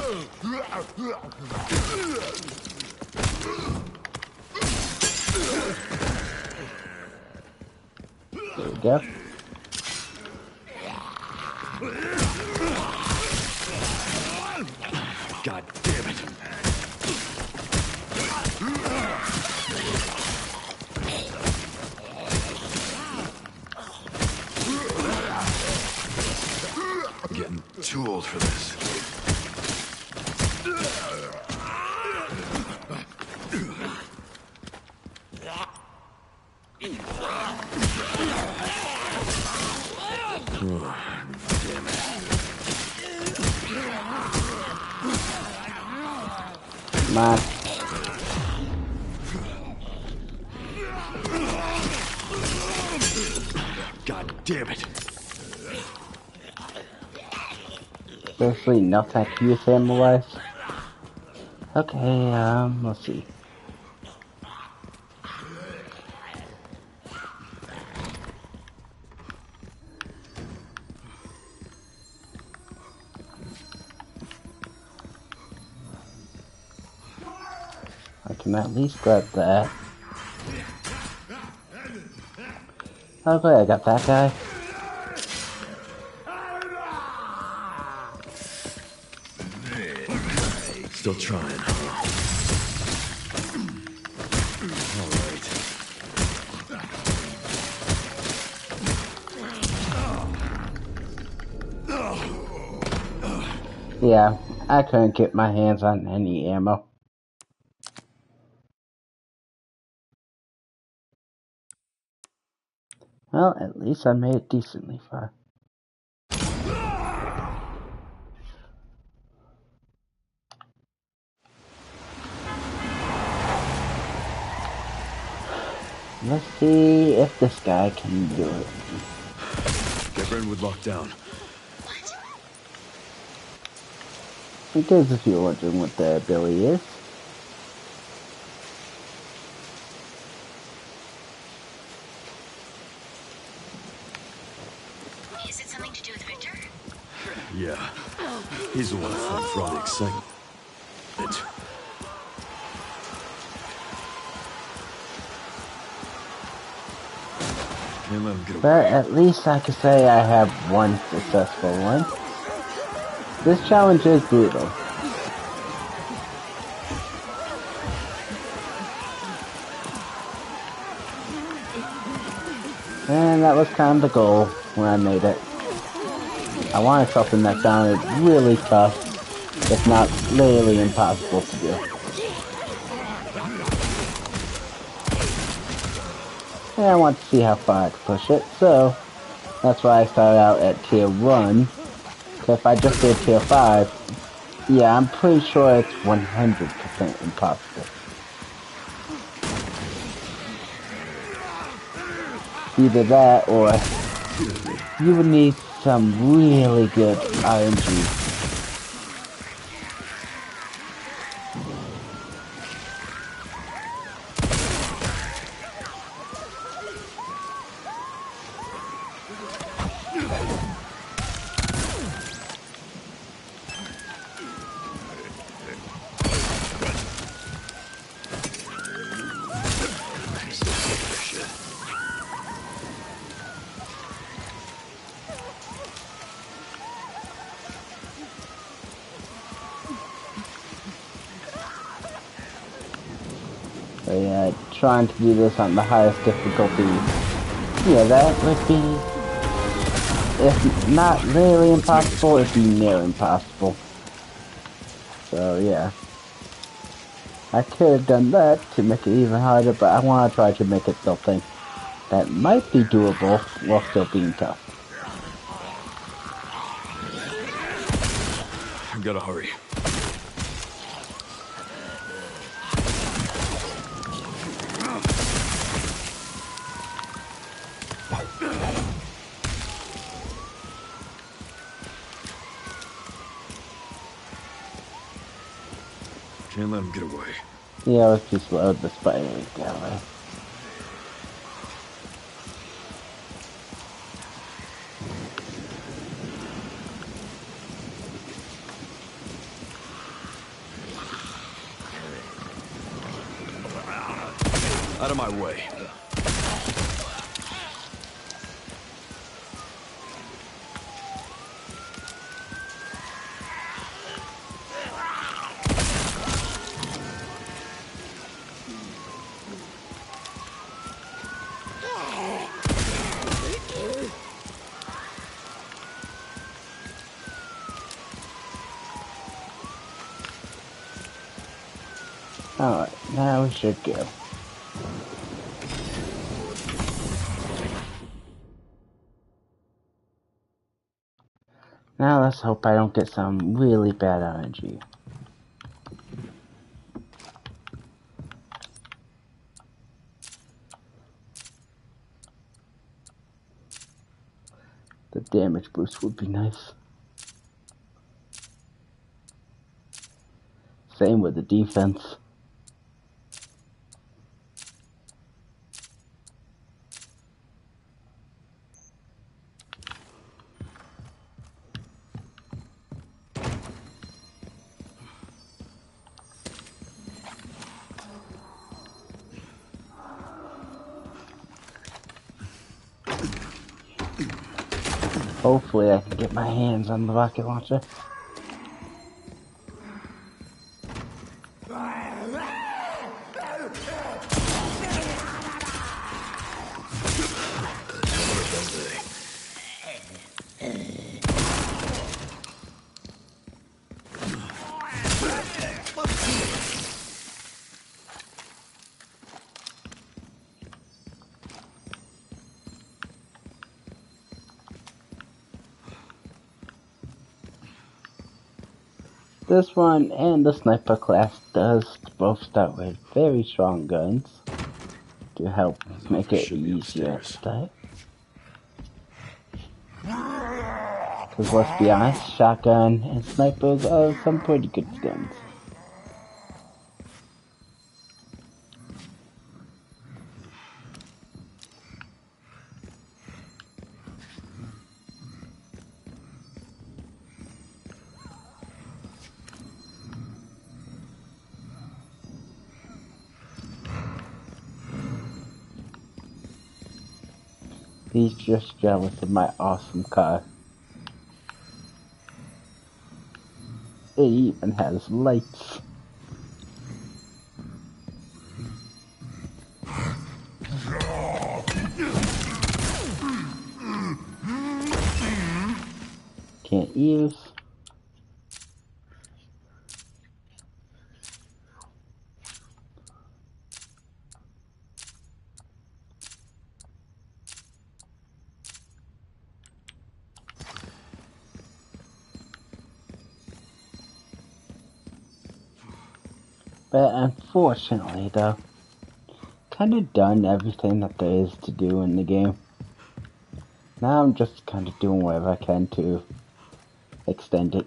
There we go. God damn it. I'm getting too old for this. Come on. God damn it. Seriously, nothing I can use ammo-wise. Okay, let's see. I can at least grab that. Okay, I got that guy. Still trying. All right. Yeah, I couldn't get my hands on any ammo. Well, at least I made it decently far. Let's see if this guy can do it. Get Brentwood locked down. What? In case if you're wondering what the ability is. Is it something to do with Victor? Yeah. He's the one fighting for all the excitement. Can't let him get away. But at least I can say I have one successful one. This challenge is brutal. And that was kind of the goal when I made it. I wanted something that sounded really tough, if not literally impossible to do. And I want to see how far I can push it, so that's why I started out at tier 1. If I just did tier 5, yeah, I'm pretty sure it's 100% impossible. Either that or you would need some really good RNG. So yeah, trying to do this on the highest difficulty, yeah, that would be, if not really impossible, it'd be near impossible. So yeah, I could have done that to make it even harder, but I want to try to make it something that might be doable while still being tough. I gotta hurry. Can't let him get away. Yeah, let's just load the spider that way. Out of my way. Alright, now we should go. Now let's hope I don't get some really bad energy. The damage boost would be nice. Same with the defense. Hopefully I can get my hands on the rocket launcher. This one and the sniper class does both start with very strong guns to help make it easier at start. Because let's be honest, shotgun and snipers are some pretty good guns. He's just jealous of my awesome car. It even has lights. Can't use. But unfortunately though, kinda done everything that there is to do in the game. Now I'm just kinda doing whatever I can to extend it.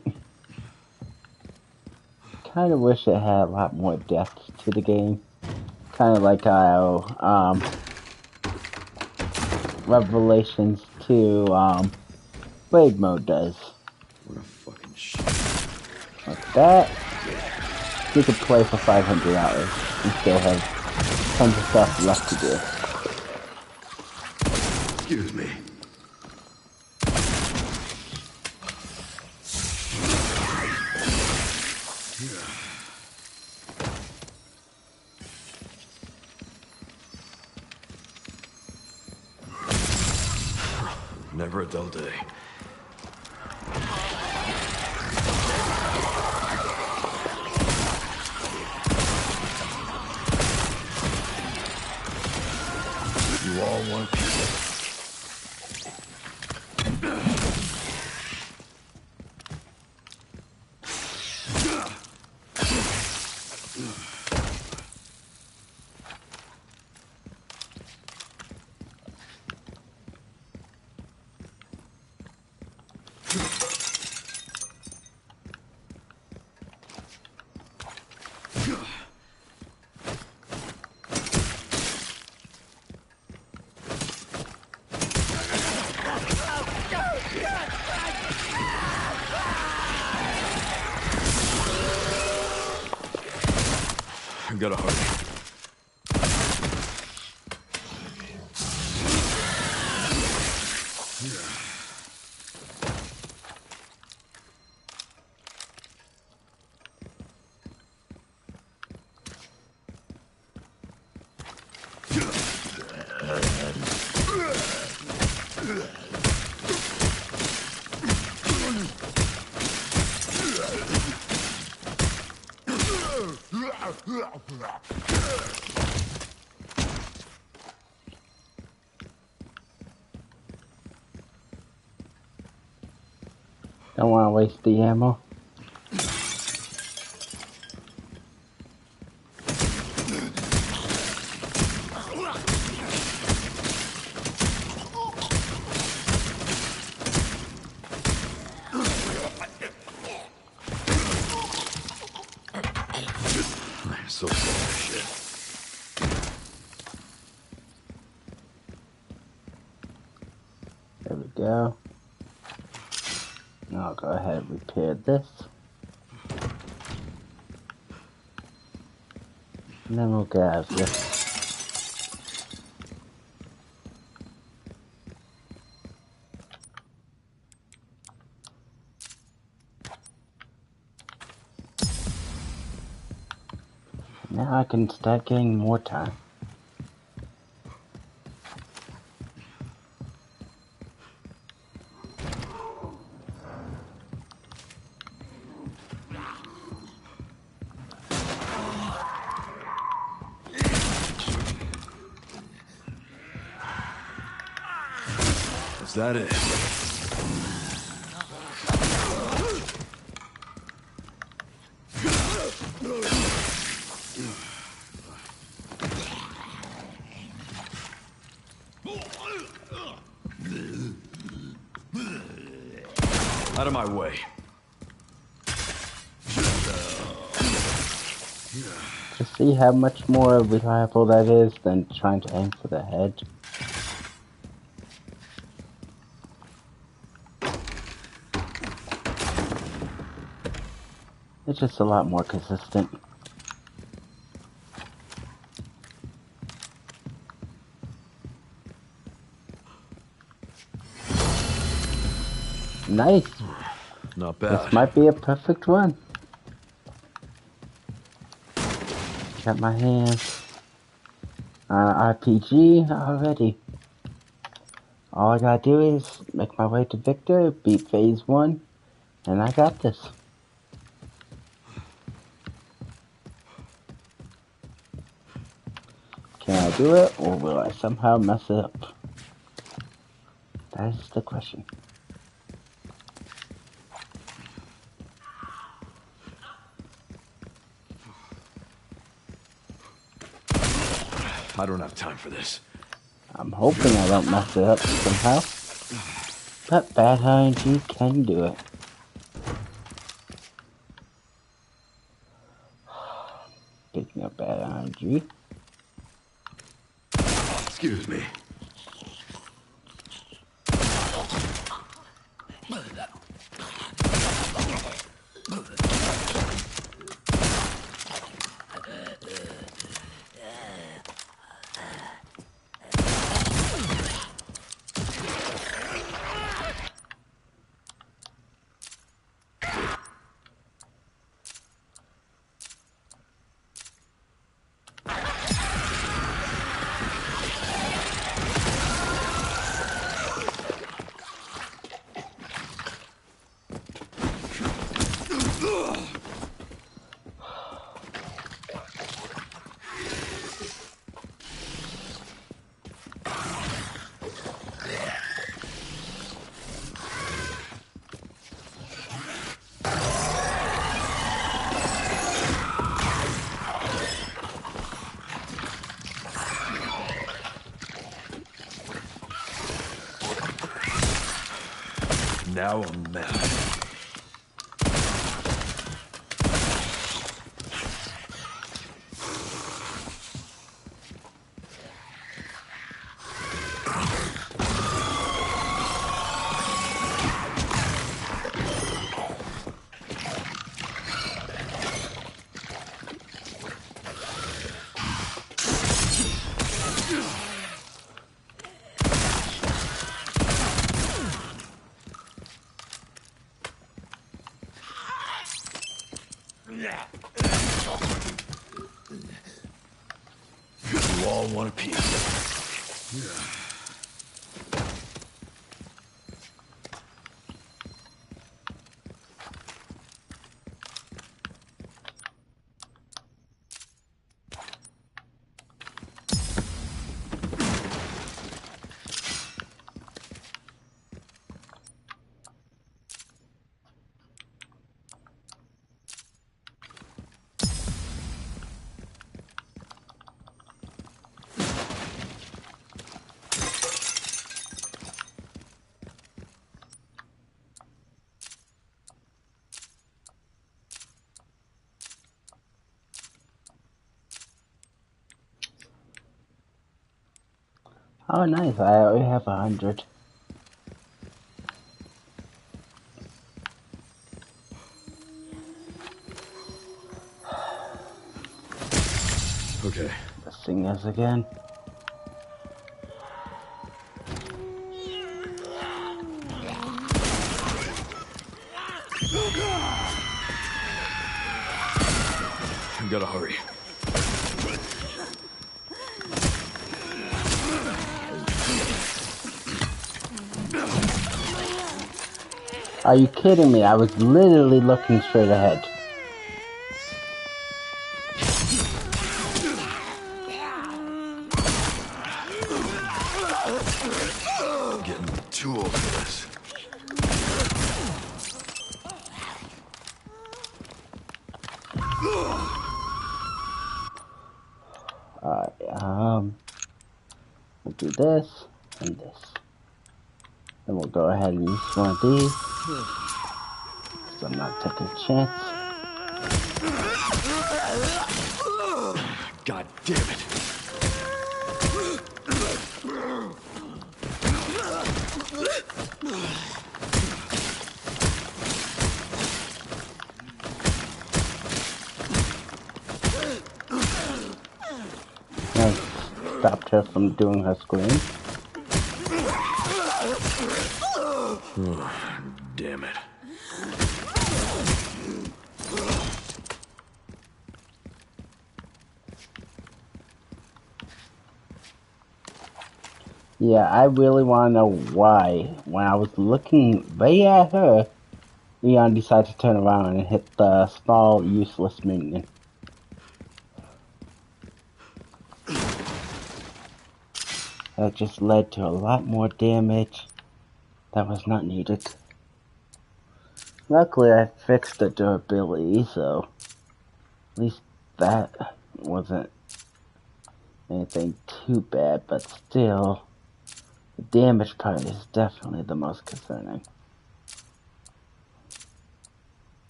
Kinda wish it had a lot more depth to the game. Kinda like how Revelations 2 raid mode does. What a fucking shit. Like that. You could play for 500 hours and still have tons of stuff left to do. Excuse me. Never a dull day. You all want peace. Gotta hurry. Don't want to waste the ammo. So shit. There we go. Now I'll go ahead and repair this. And then we'll get out of here. Now I can start getting more time. Is that it? Out of my way. To see how much more reliable that is than trying to aim for the head. It's just a lot more consistent. Nice. Not bad. This might be a perfect one. Got my hands on an RPG already. All I gotta do is make my way to Victor, beat phase 1, and I got this. Can I do it, or will I somehow mess it up? That is the question. I don't have time for this. I'm hoping I don't mess it up somehow. But Bad RNG can do it. Speaking of Bad RNG. Excuse me. Now I'm mad. You all want a piece. Oh, nice. I already have 100. Okay. The singers again. I gotta hurry. Are you kidding me? I was literally looking straight ahead. Getting too old for this. Alright, we'll do this and this. Then we'll go ahead and use one of these. So I'm not taking a chance. God damn it. I stopped her from doing her scream. Damn it. Yeah, I really want to know why, when I was looking right at her, Leon decided to turn around and hit the small, useless minion. That just led to a lot more damage that was not needed. Luckily, I fixed the durability, so at least that wasn't anything too bad, but still, the damage part is definitely the most concerning.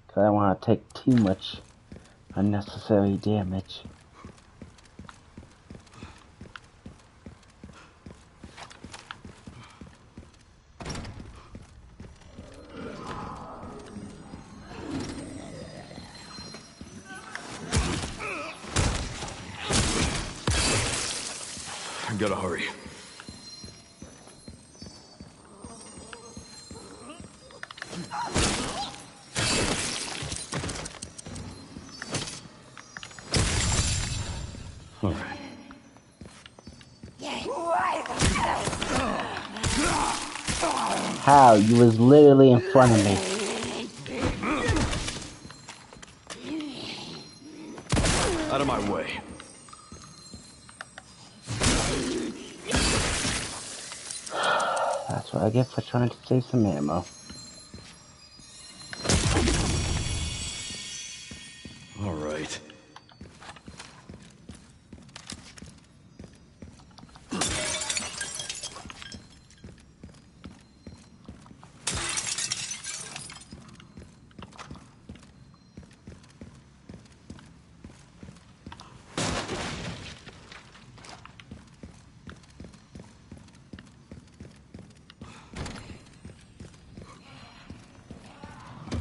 Because I don't want to take too much unnecessary damage. I gotta hurry. Okay. How? You was literally in front of me. Out of my way. That's what I get for trying to save some ammo. All right.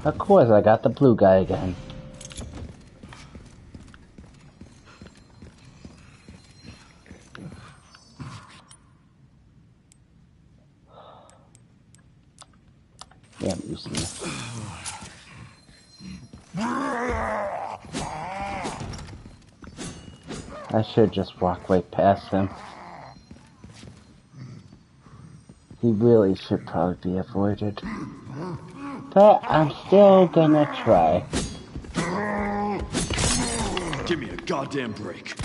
Of course, I got the blue guy again. Yeah, I'm using this. I should just walk right past him. He really should probably be avoided. But I'm still gonna try. Give me a goddamn break.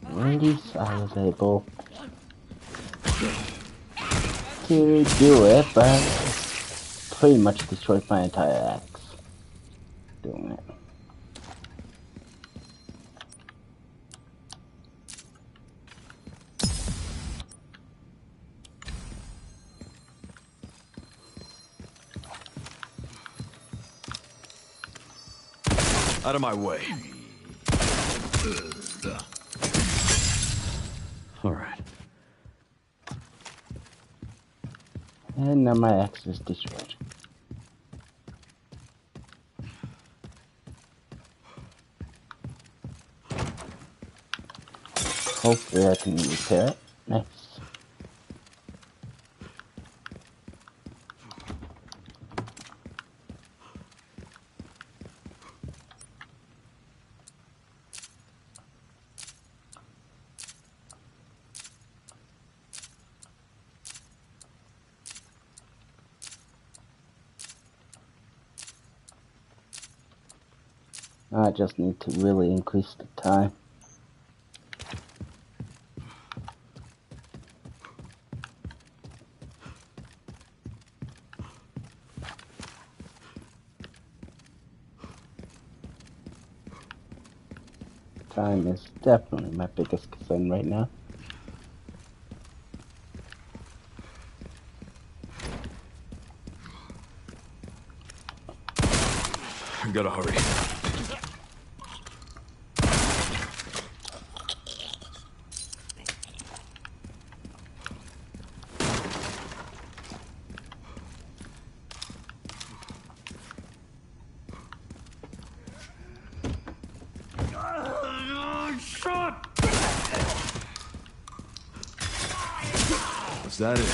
At least I was able to do it, but pretty much destroyed my entire axe doing it. Out of my way. All right. And now my axe is destroyed. Hopefully I can repair it. Nice. I just need to really increase the time. Time is definitely my biggest concern right now. I gotta hurry. Was that it?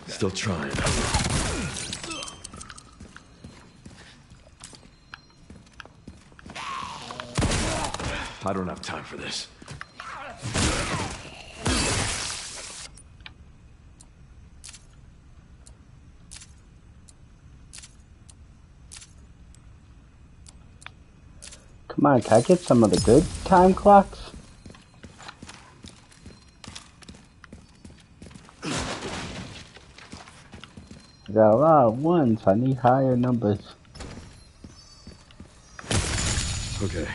Still trying. I don't have time for this. Come on, can I get some of the good time clocks? I got a lot of ones, I need higher numbers. Okay.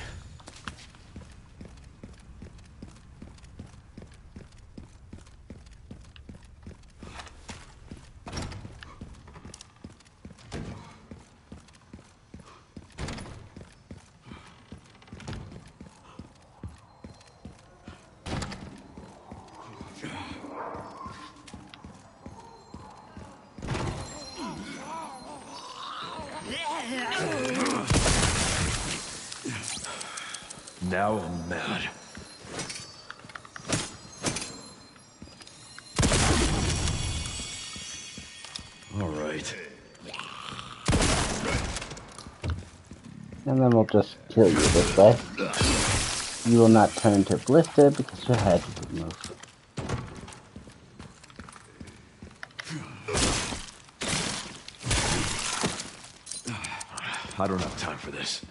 Now I'm mad. All right. And then we'll just kill you this way. You will not turn to blister because your head is removed. I don't have time for this.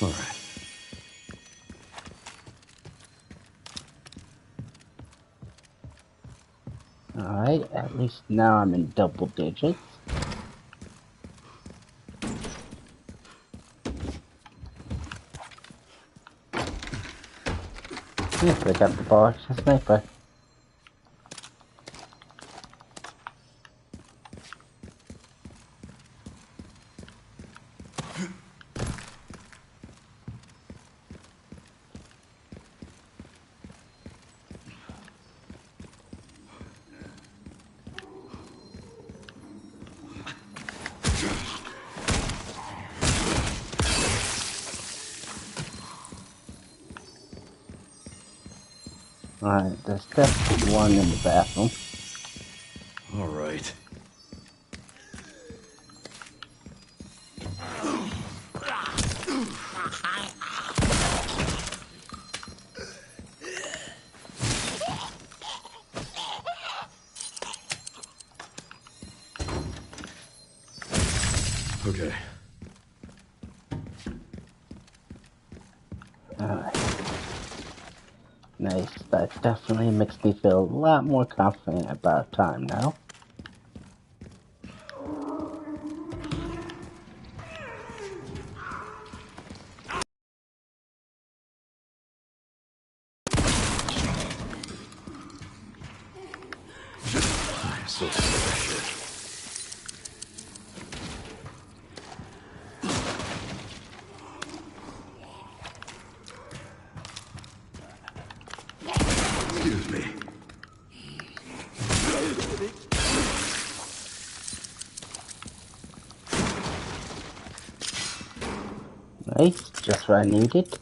All right. Alright, at least now I'm in double digits. Yes, I got the ball action sniper. Alright, there's definitely one in the bathroom. All right. Okay. Alright. Nice. That definitely makes me feel a lot more confident about time now. So sick. Excuse me. Nice. Just what I needed.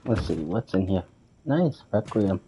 Let's see, what's in here? Nice, requiem.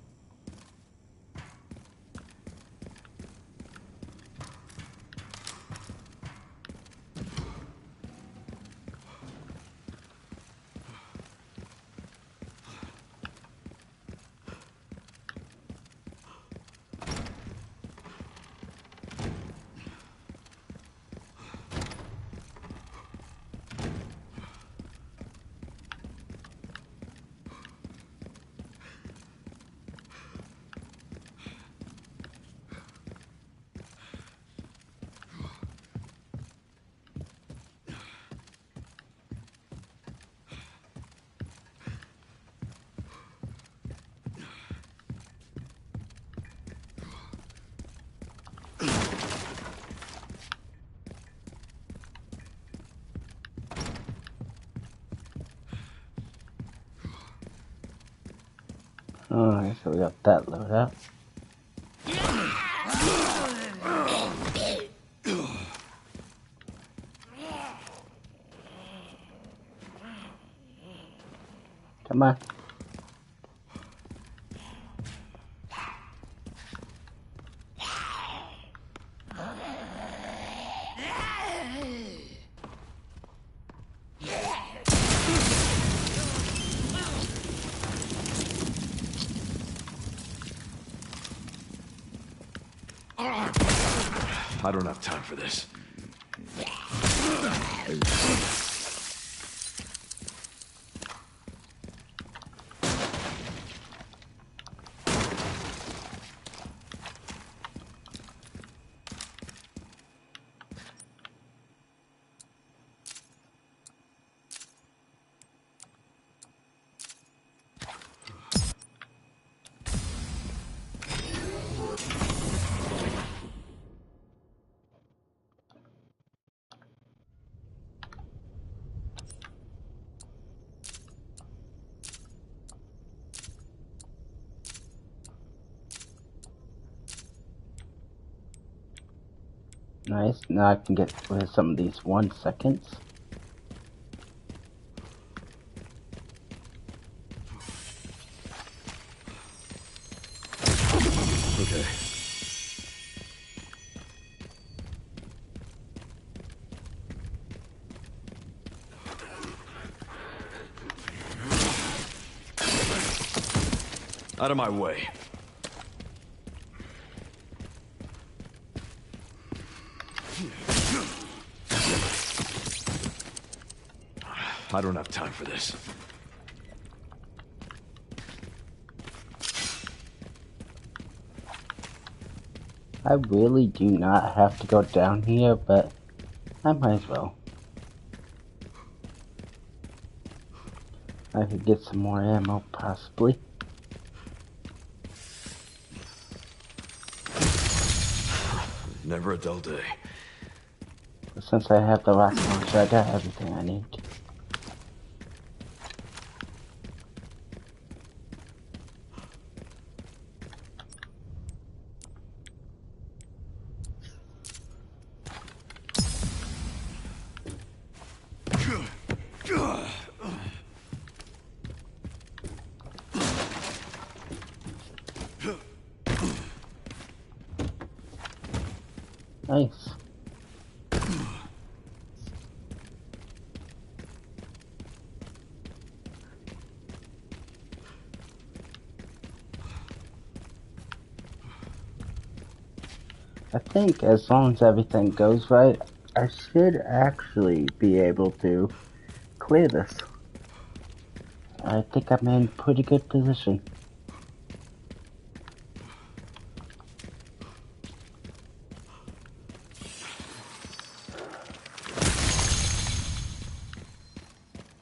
Alright, so we got that load up. Come on. I don't have time for this. Nice, now I can get rid of some of these 1 seconds. Okay. Out of my way. I don't have time for this. I really do not have to go down here, but I might as well. I could get some more ammo, possibly. Never a dull day. But since I have the rocket launcher, I got everything I need. I think as long as everything goes right, I should actually be able to clear this. I think I'm in pretty good position.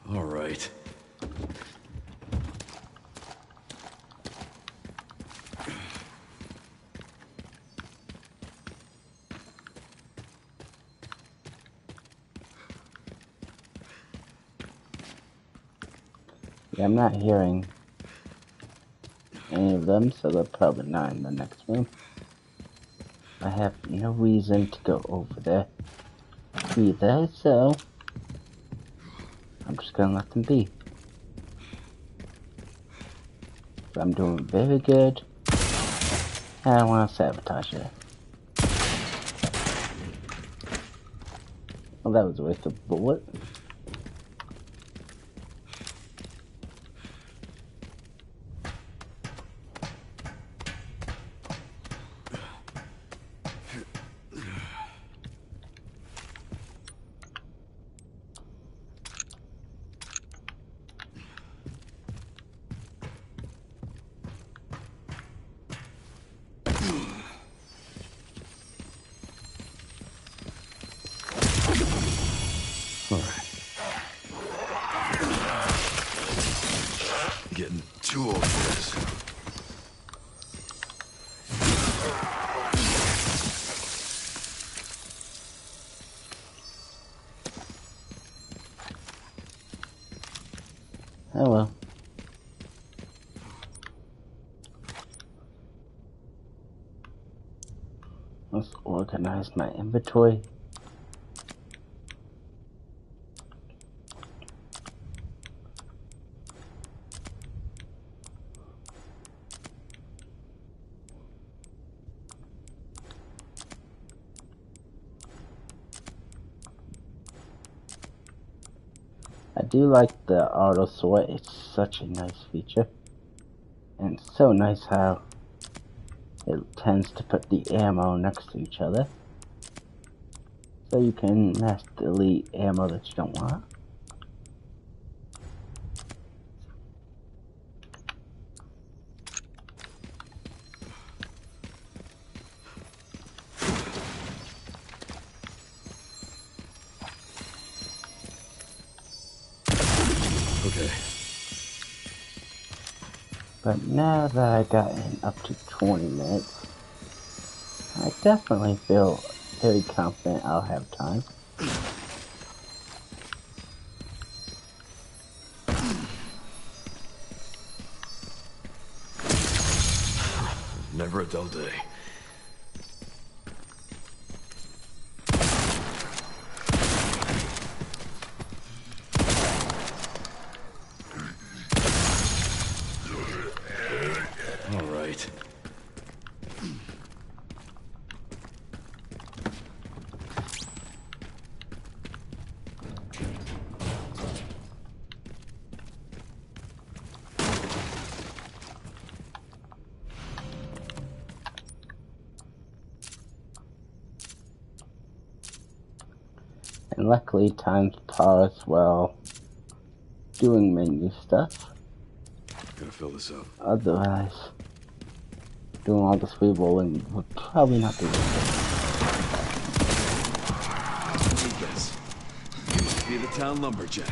All right. Yeah, I'm not hearing any of them, so they're probably not in the next room. I have no reason to go over there either, so I'm just gonna let them be. So I'm doing very good. And I want to sabotage it. Well, that was a waste of a bullet. All right. Getting too old for this. Oh well. Let's organize my inventory. I do like the auto sort. It's such a nice feature. And it's so nice how it tends to put the ammo next to each other. So you can mass delete ammo that you don't want. Okay. But now that I got in up to 20 minutes, I definitely feel very confident I'll have time. Never a dull day. All right. And luckily time's paused while doing menu stuff. Gotta fill this up. Otherwise, doing all this re-rolling would probably not be worth Let me guess. You must be the town lumberjack.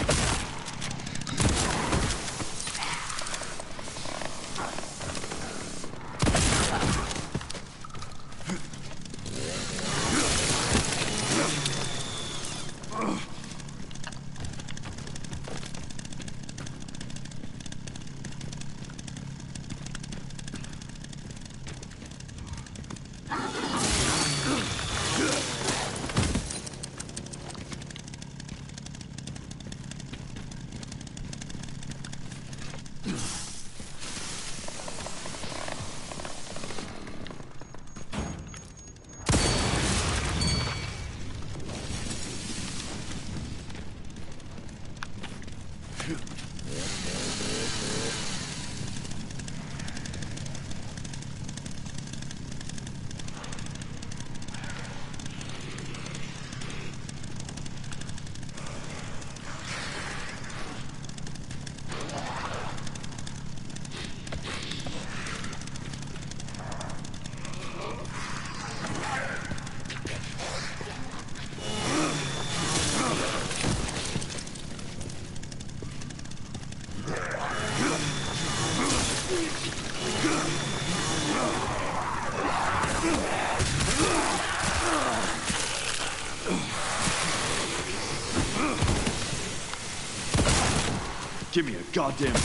Give me a goddamn break.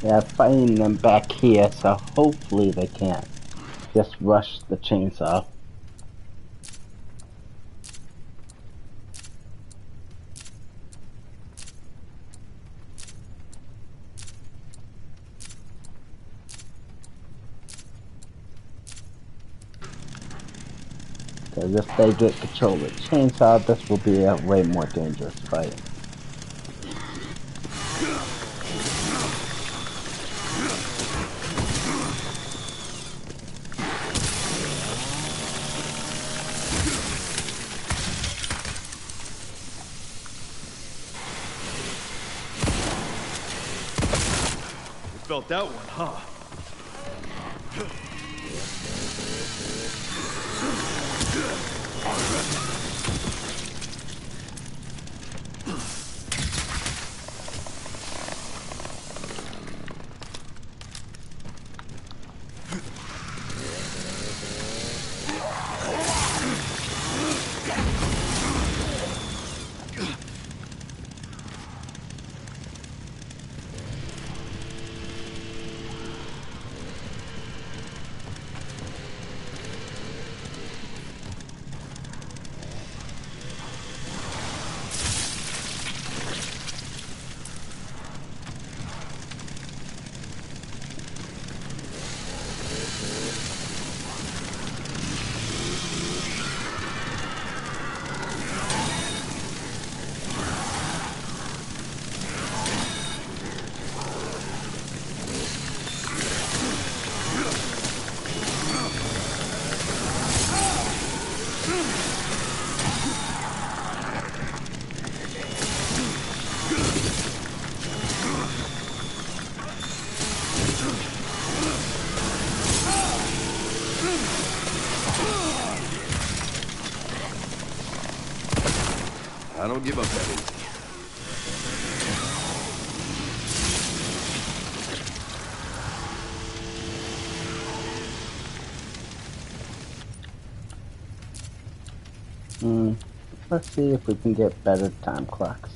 Yeah, fighting them back here, so hopefully they can't just rush the chainsaw. Because if they get control of the chainsaw, this will be a way more dangerous fight. Felt that one, huh? I don't give up that easy. Let's see if we can get better time clocks.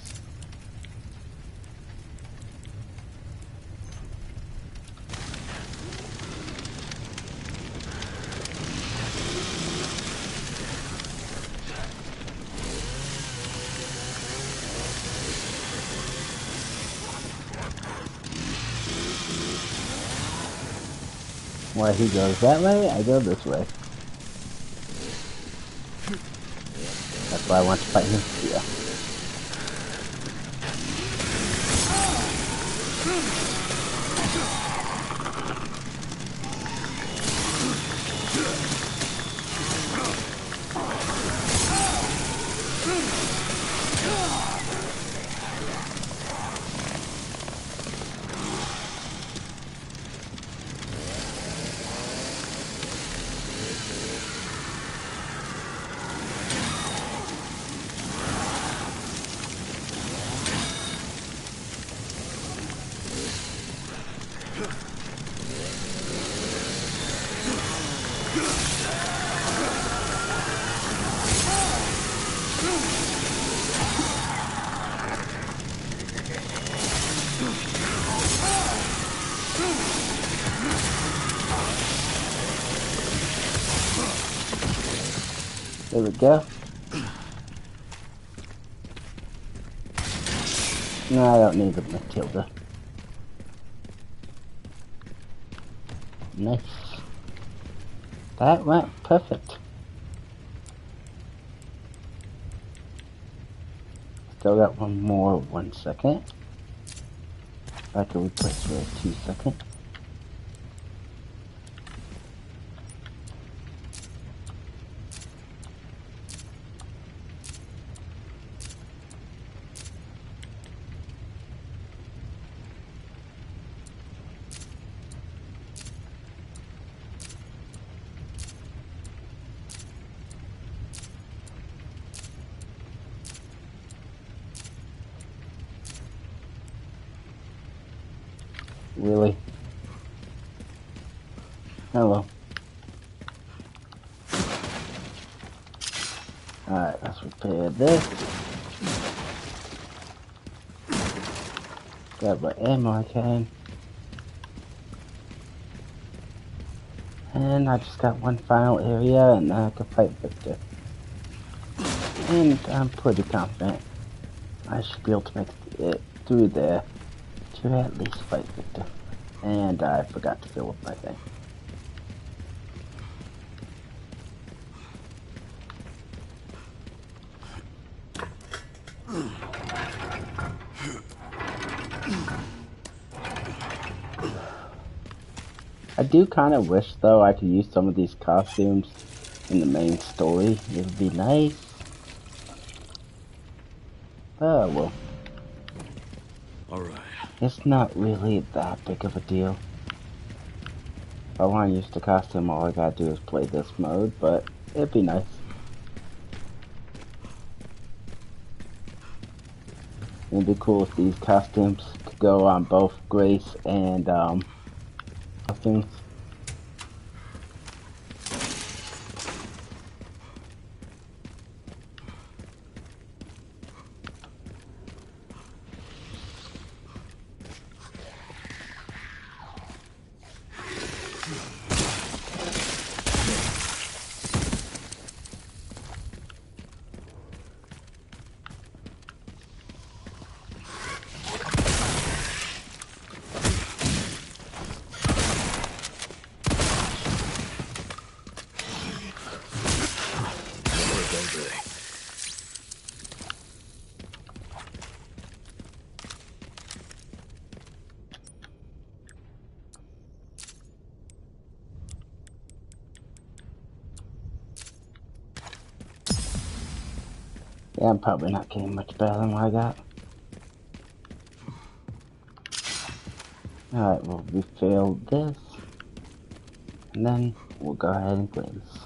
Why he goes that way, I go this way. That's why I want to fight him here. There we go. No, I don't need the Matilda. Nice. That went perfect. Still got one more, 1 second. I can replace for a 2 second. Really? Hello. Alright, let's repair this. Grab what ammo I can. And I just got one final area and then I can fight Victor. And I'm pretty confident I should be able to make it through there to at least fight Victor. And I forgot to fill up my thing. I do kind of wish, though, I could use some of these costumes in the main story. It would be nice. Oh, well. Alright. It's not really that big of a deal. If I want to use the costume, all I gotta do is play this mode, but it'd be nice. It'd be cool if these costumes could go on both Grace and, costumes. Yeah, I'm probably not getting much better than what I got. Alright, well, we failed this. And then we'll go ahead and play this.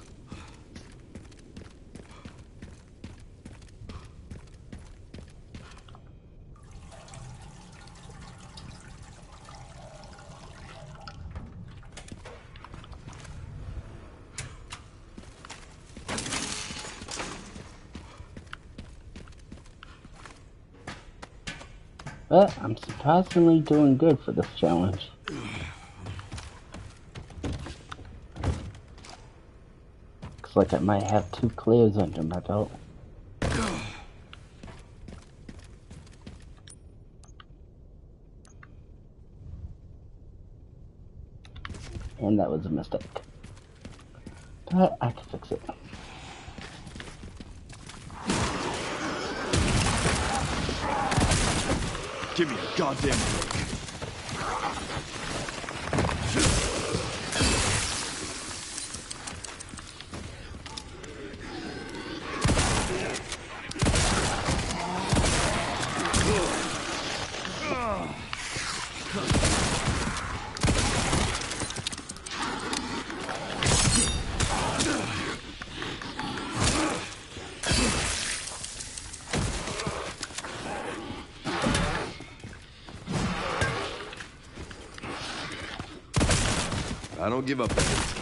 But I'm surprisingly doing good for this challenge. Looks like I might have 2 clears under my belt. And that was a mistake. But I can fix it. Give me a goddamn break. I don't give up that easy.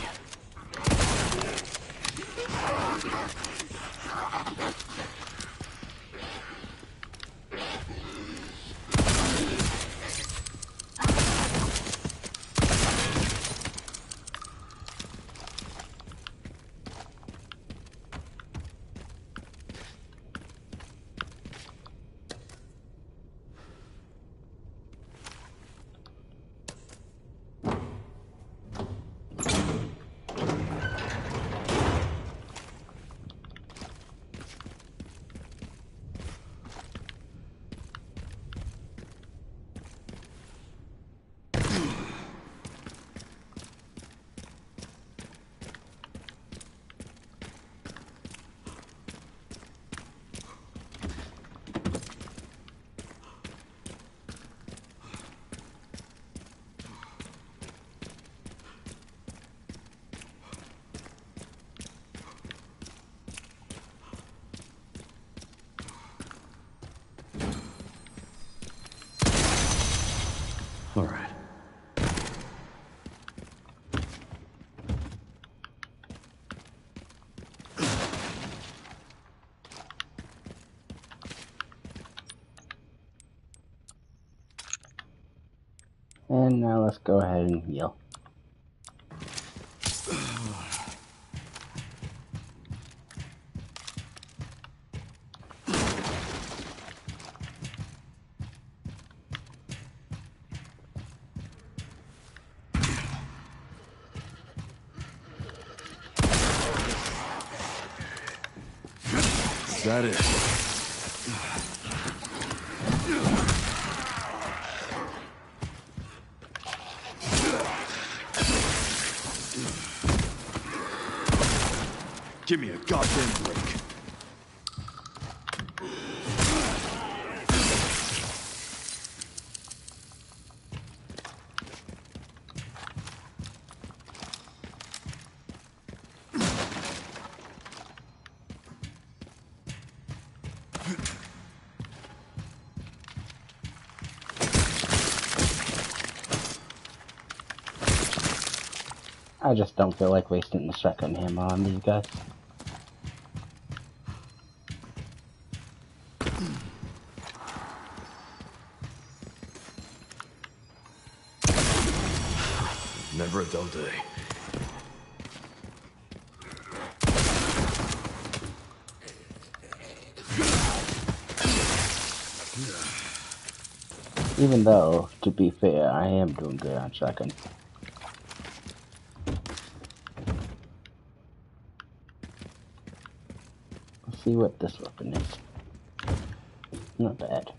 And now let's go ahead and heal. Is that it? Give me a goddamn break. I just don't feel like wasting the shotgun hammer on these guys. Never a dull day. Even though, to be fair, I am doing good on shotgun. Let's see what this weapon is. Not bad.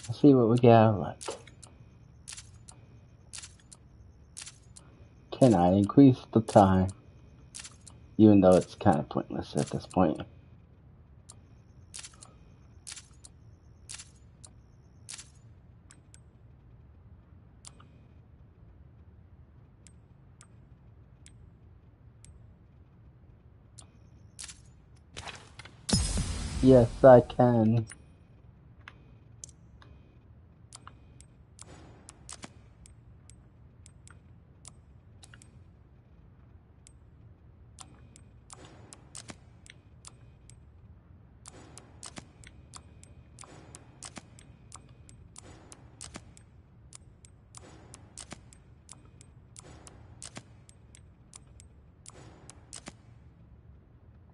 Let's see what we got left. Can I increase the time? Even though it's kind of pointless at this point. Yes, I can.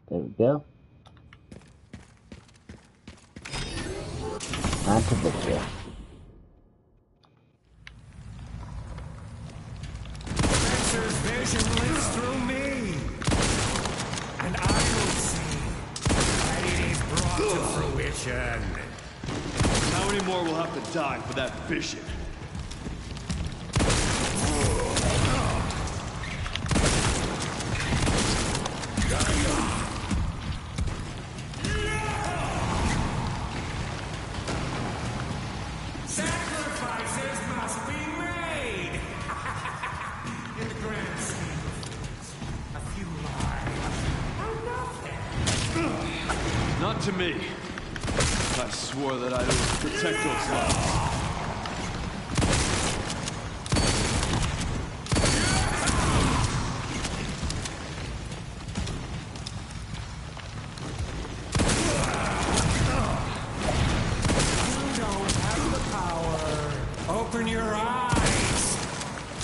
There we go. On to victory. Spencer's vision lives through me, and I will see that it is brought to fruition. How many more will have to die for that vision? Sacrifices must be made! In the grand scheme of things, a few lives are nothing. Not to me. I swore that I'd always protect those lives. Open your eyes!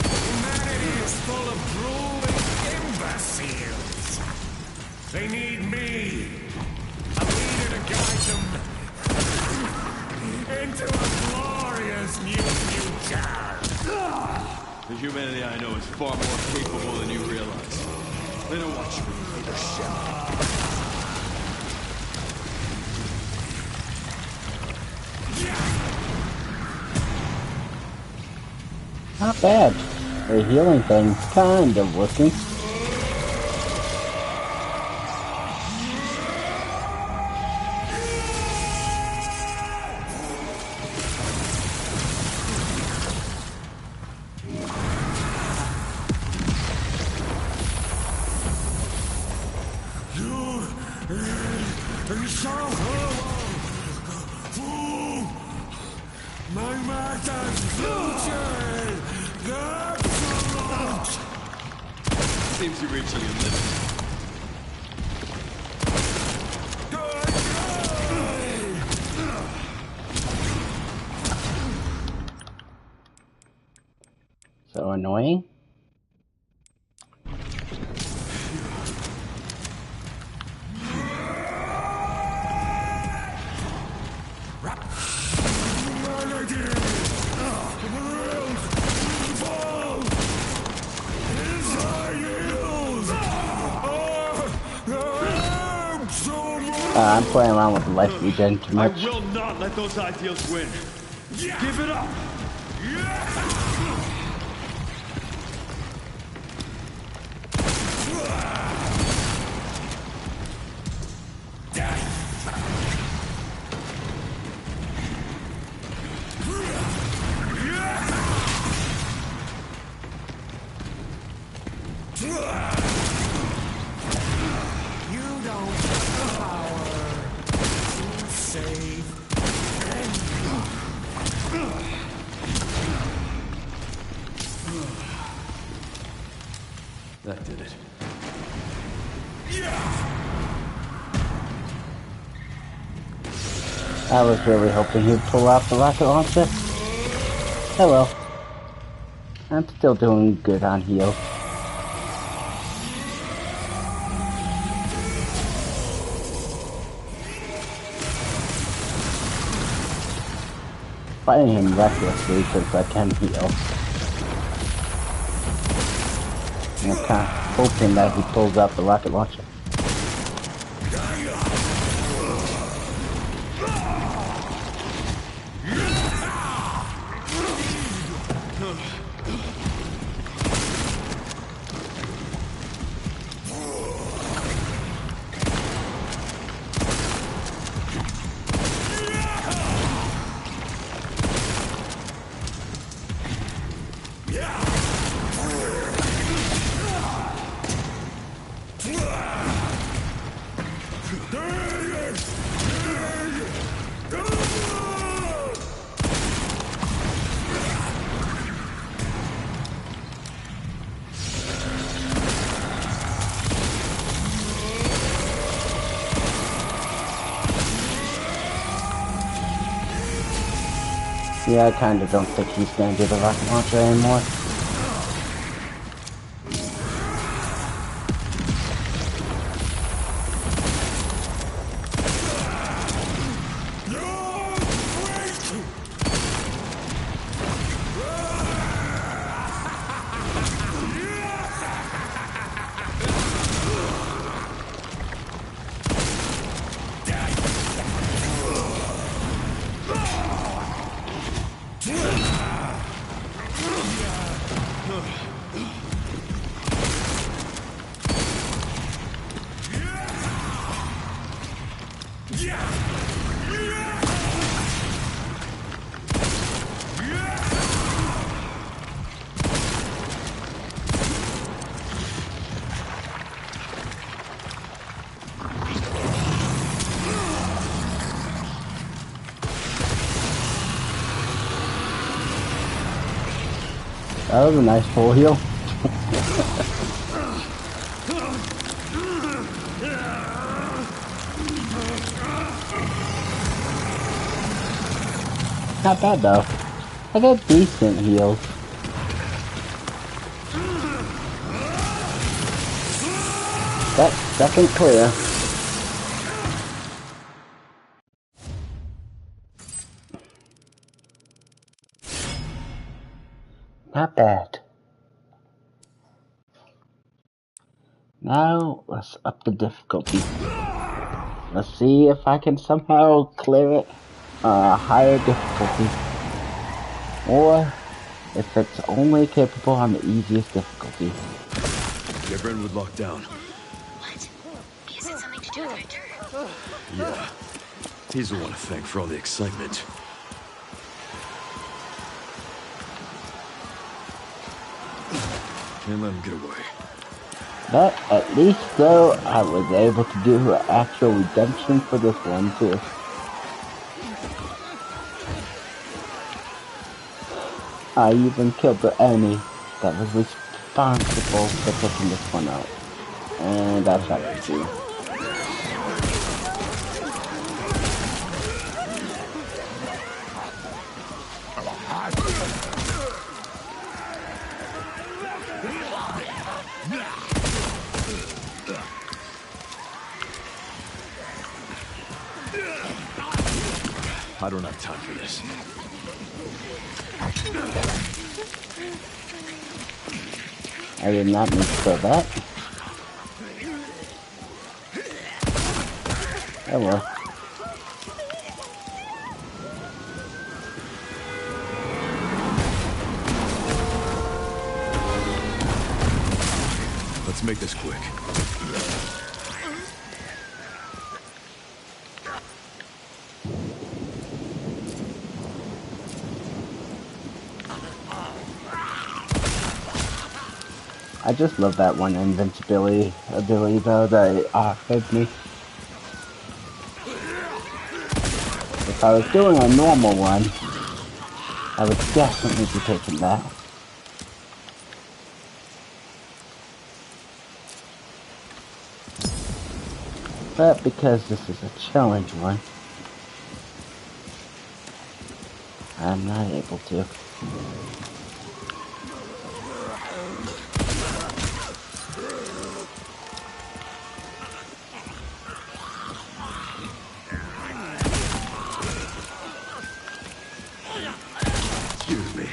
Humanity is full of drooling imbeciles! They need me! A leader to guide them into a glorious new future! The humanity I know is far more capable than you realize. They don't want you to be the shell. Not bad. The healing thing's kind of working. My master's future! Seems you're reaching your limit. So annoying. I'm playing around with the life regen too much. I will not let those ideals win. Give it up. That did it. I was really hoping he'd pull out the rocket launcher. Oh well. I'm still doing good on heal. Fighting him recklessly because I can heal. And I'm kind of hoping that he pulls out the rocket launcher. Yeah, I kinda don't think he's gonna do the rocket launcher anymore. That was a nice full heal. Not bad though. I got decent heals. That second clear. Not bad. Now let's up the difficulty. Let's see if I can somehow clear it on a higher difficulty. Or if it's only capable on the easiest difficulty. Get Brentwood locked down. What? Is it something to do with Victor? Yeah. He's the one to thank for all the excitement. Can't let him get away. But at least though, I was able to do an actual redemption for this one too. I even killed the enemy that was responsible for taking this one out. And I shot it too. I don't have time for this. I did not mean to throw that. Oh well. Let's make this quick. I just love that one invincibility ability though that it offered me. If I was doing a normal one, I would definitely be taking that. But because this is a challenge one, I'm not able to. Excuse me.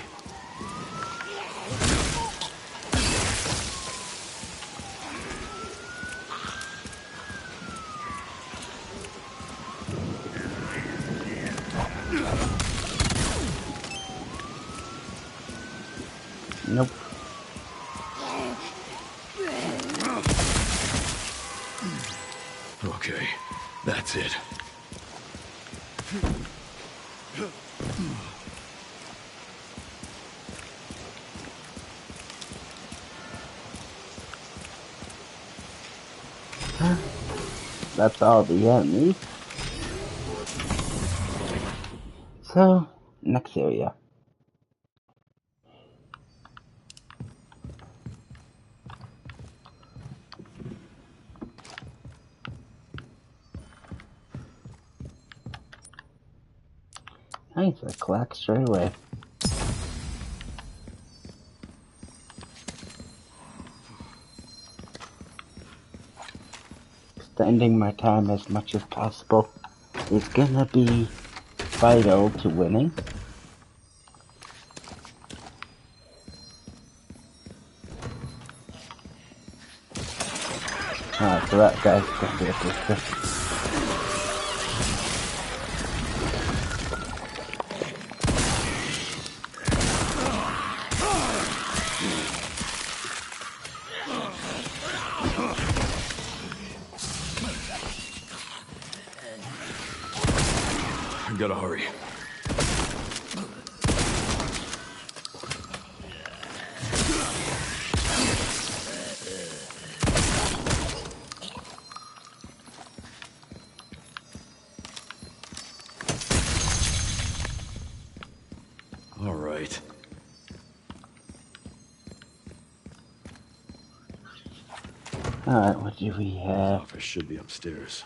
Nope. Okay, that's it. That's all the enemies. So, next area. Nice, I collect straight away. Extending my time as much as possible is gonna be vital to winning. Alright, so that guy's gonna be a booster. Gotta hurry. All right. Alright, what do we have? Office should be upstairs.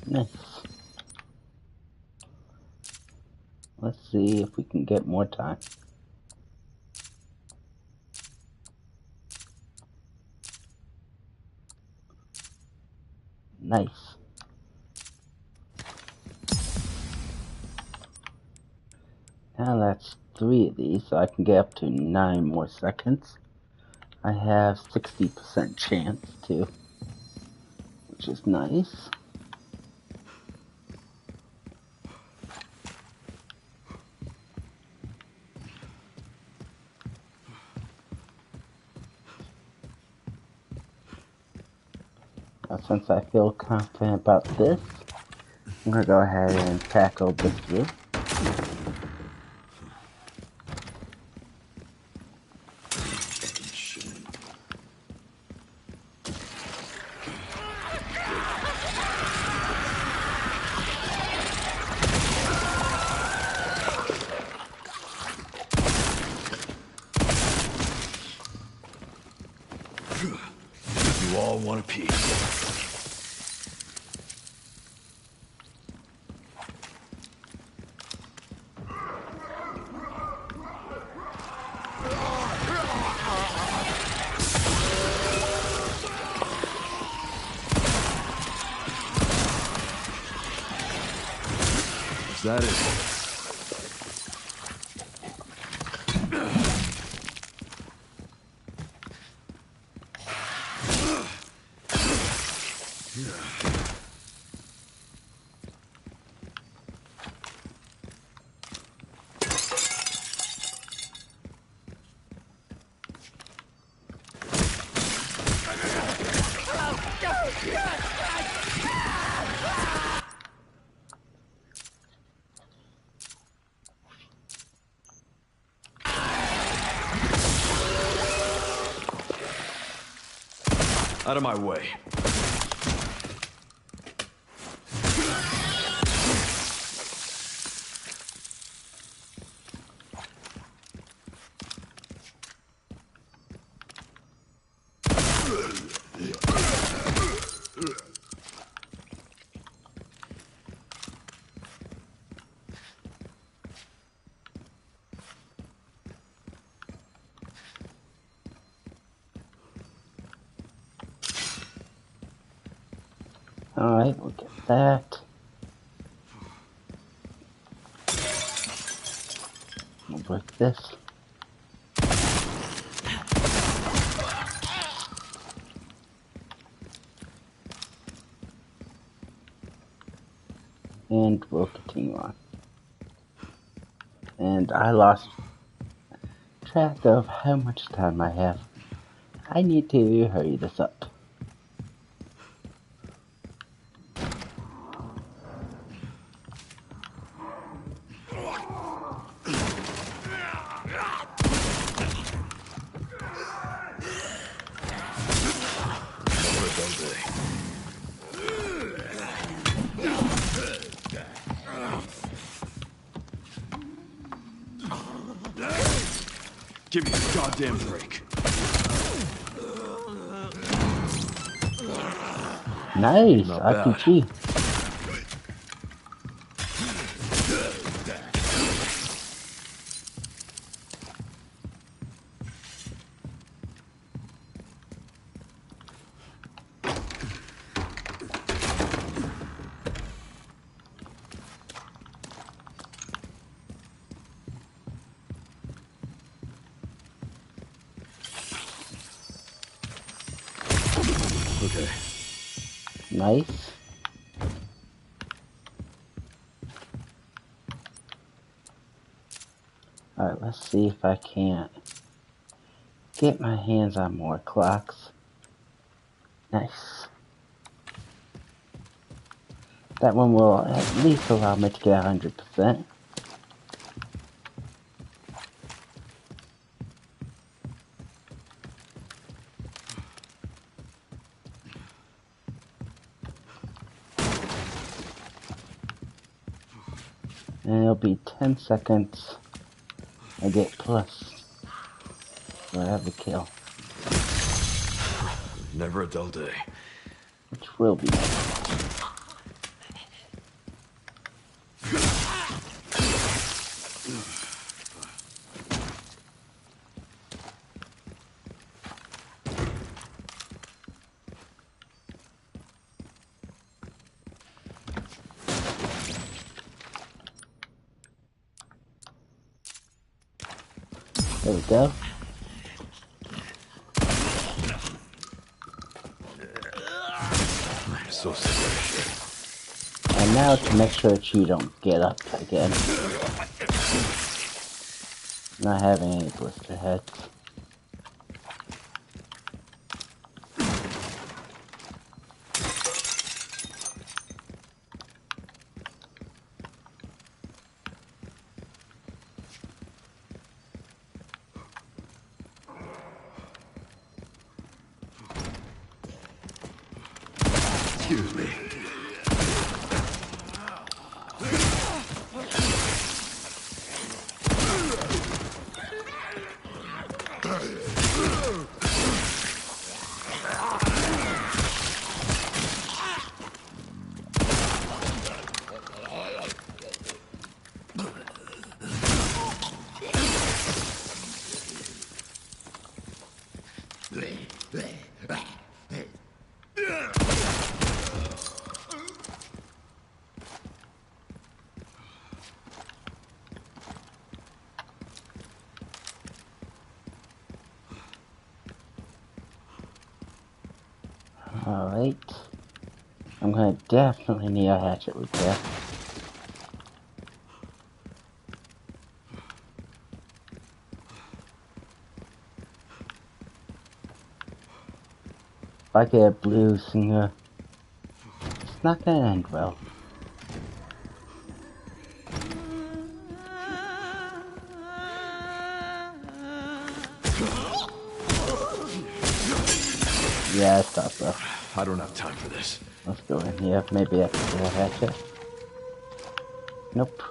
Nice. Let's see if we can get more time. Nice. Now that's 3 of these, so I can get up to 9 more seconds. I have 60% chance too, which is nice. since I feel confident about this, I'm gonna go ahead and tackle this roof. You all want a piece. Is that it? Out of my way. Alright, we'll get that. We'll break this. And we'll continue on. And I lost track of how much time I have. I need to hurry this up. Give me a goddamn break. Nice, Not bad. RPG. Okay. Nice. Alright, let's see if I can't get my hands on more clocks. Nice. That one will at least allow me to get 100%. And it'll be 10 seconds. I get plus for every kill, Never a dull day. which will be nice. There we go. I'm so sick of this shit. And now to make sure that you don't get up again. Not having any blister heads. Excuse me. Alright. I'm gonna definitely need a hatchet repair. If I get a blue singer, it's not gonna end well. Yeah, stop though. I don't have time for this. Let's go in here. Maybe I can get a hatchet. Nope.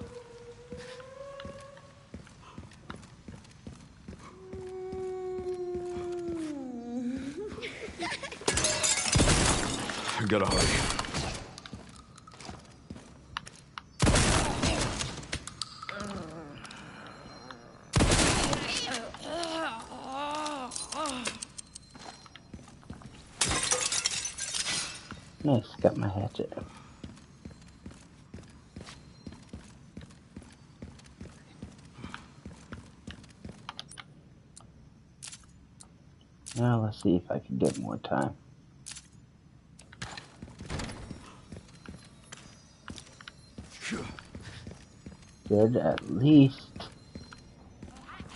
I gotta hurry. Nice, got my hatchet. Now let's see if I can get more time. Good, at least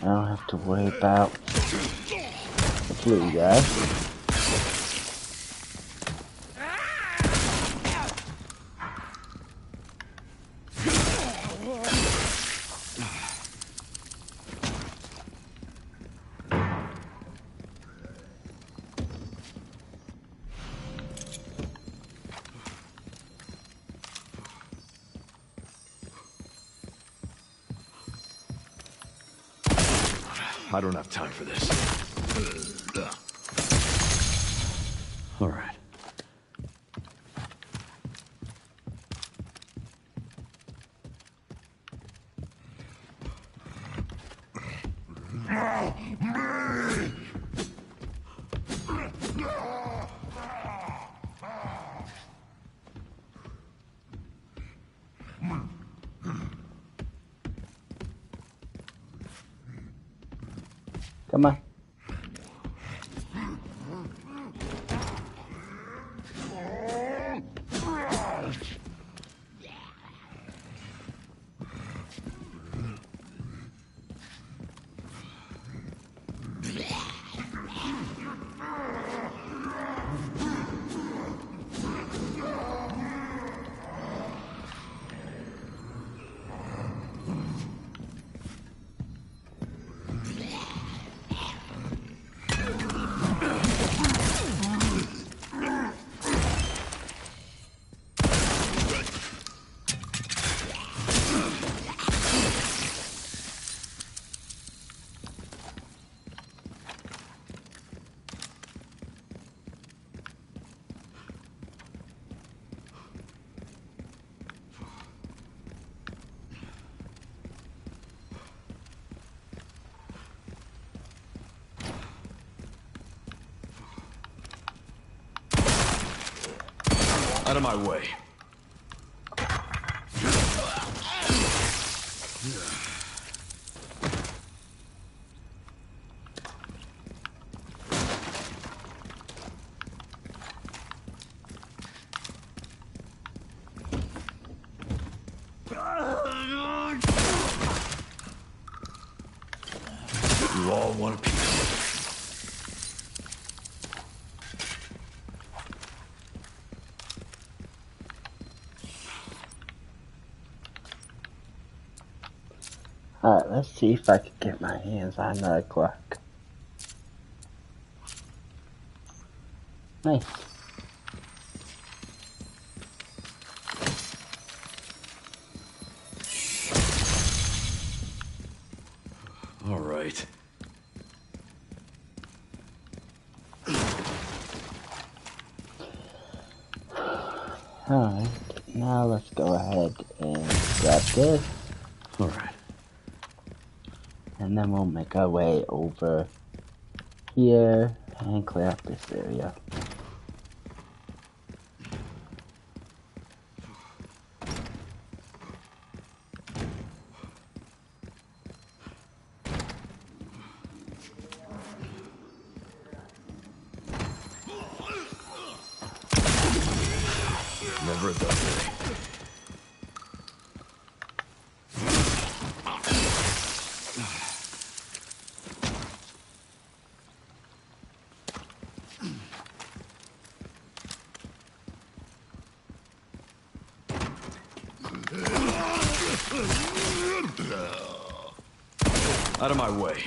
I don't have to worry about the blue guy. I don't have time for this. All right. Come on. Out of my way. You all want a piece. Alright, let's see if I can get my hands on the clock. Nice. All right. Alright, now let's go ahead and grab this, All right. and then we'll make our way over here and clear up this area. Never a dull day. Out of my way.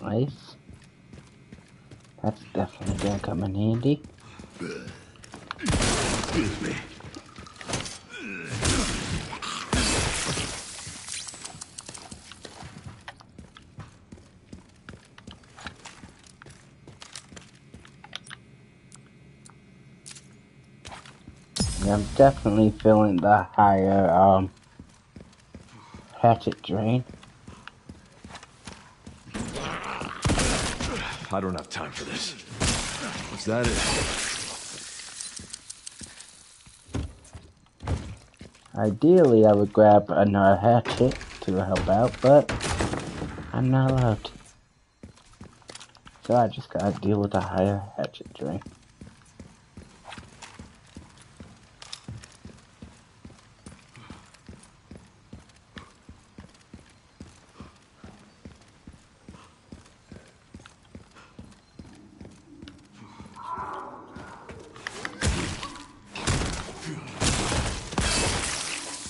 Nice. That's definitely gonna come in handy. Excuse me. Yeah, I'm definitely feeling the higher hatchet drain. I don't have time for this. What's that? Ideally, I would grab another hatchet to help out, but I'm not allowed to. So I just gotta deal with the higher hatchet drain.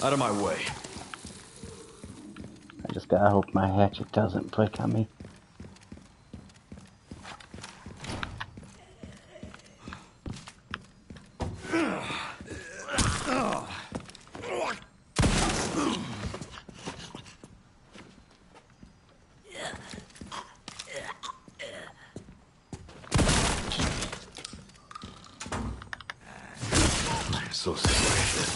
Out of my way. I just gotta hope my hatchet doesn't break on me. So situated.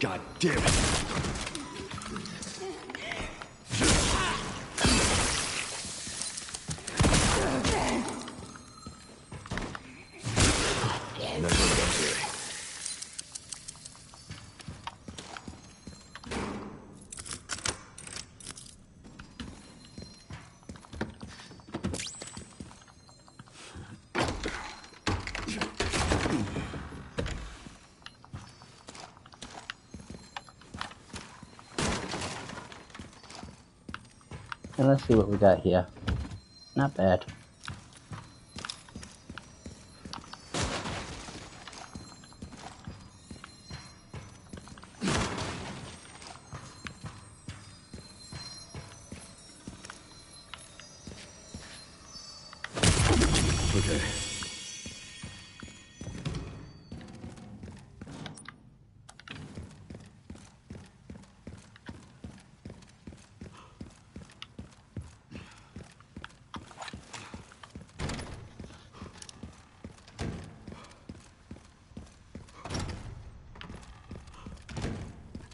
God damn it. Never a dull day. And let's see what we got here. Not bad. Okay.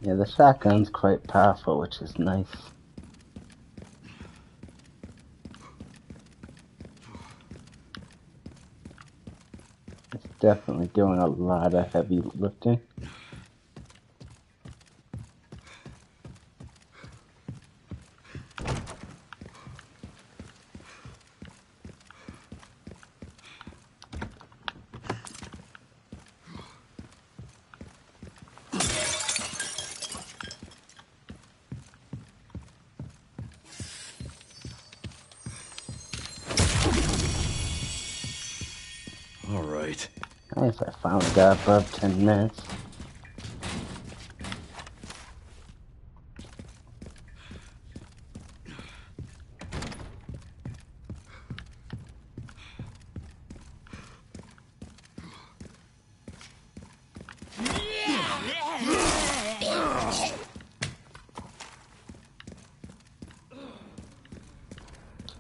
Yeah, the shotgun's quite powerful, which is nice. It's definitely doing a lot of heavy lifting. Nice, I finally got above 10 minutes.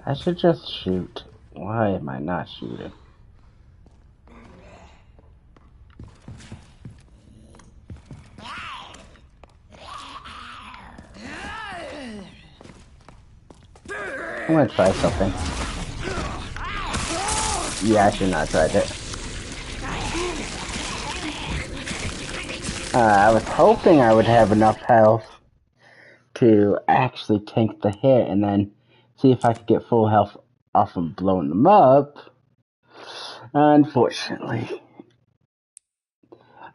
I should just shoot. Why am I not shooting? I'm gonna try something. Yeah, I should not try it. I was hoping I would have enough health to actually tank the hit and then see if I could get full health off of blowing them up. Unfortunately,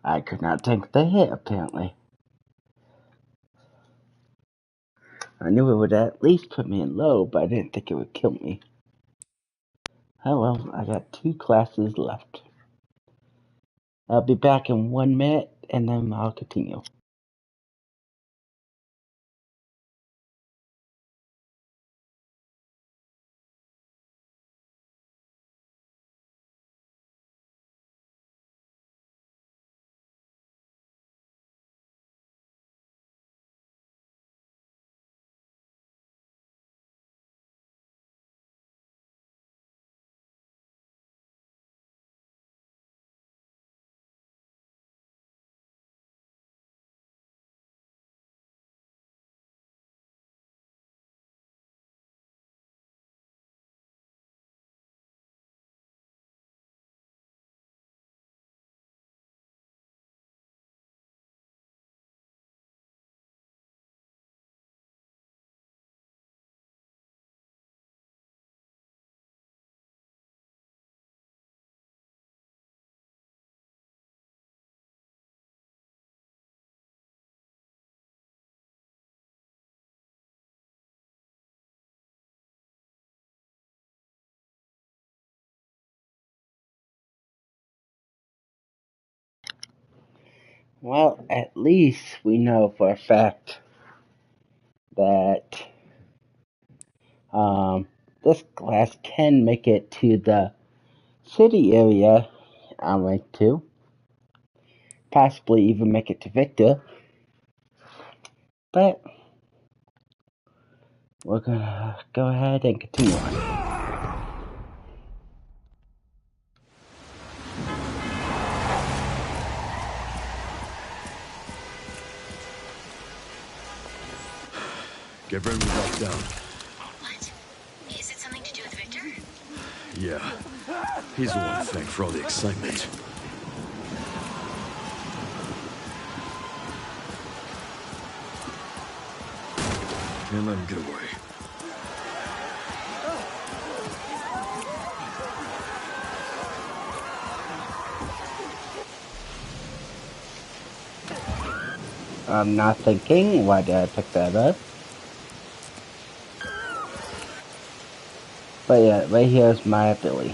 I could not tank the hit, apparently. I knew it would at least put me in low, but I didn't think it would kill me. Oh well, I got 2 classes left. I'll be back in 1 minute, and then I'll continue. Well, at least we know for a fact that this class can make it to the city area I went to. Possibly even make it to Victor. But we're gonna go ahead and continue on. Get ready to back down. What? Is it something to do with Victor? Yeah. He's the one to thank for all the excitement. Can't let him get away. I'm not thinking, why did I pick that up? But yeah, right here is my ability.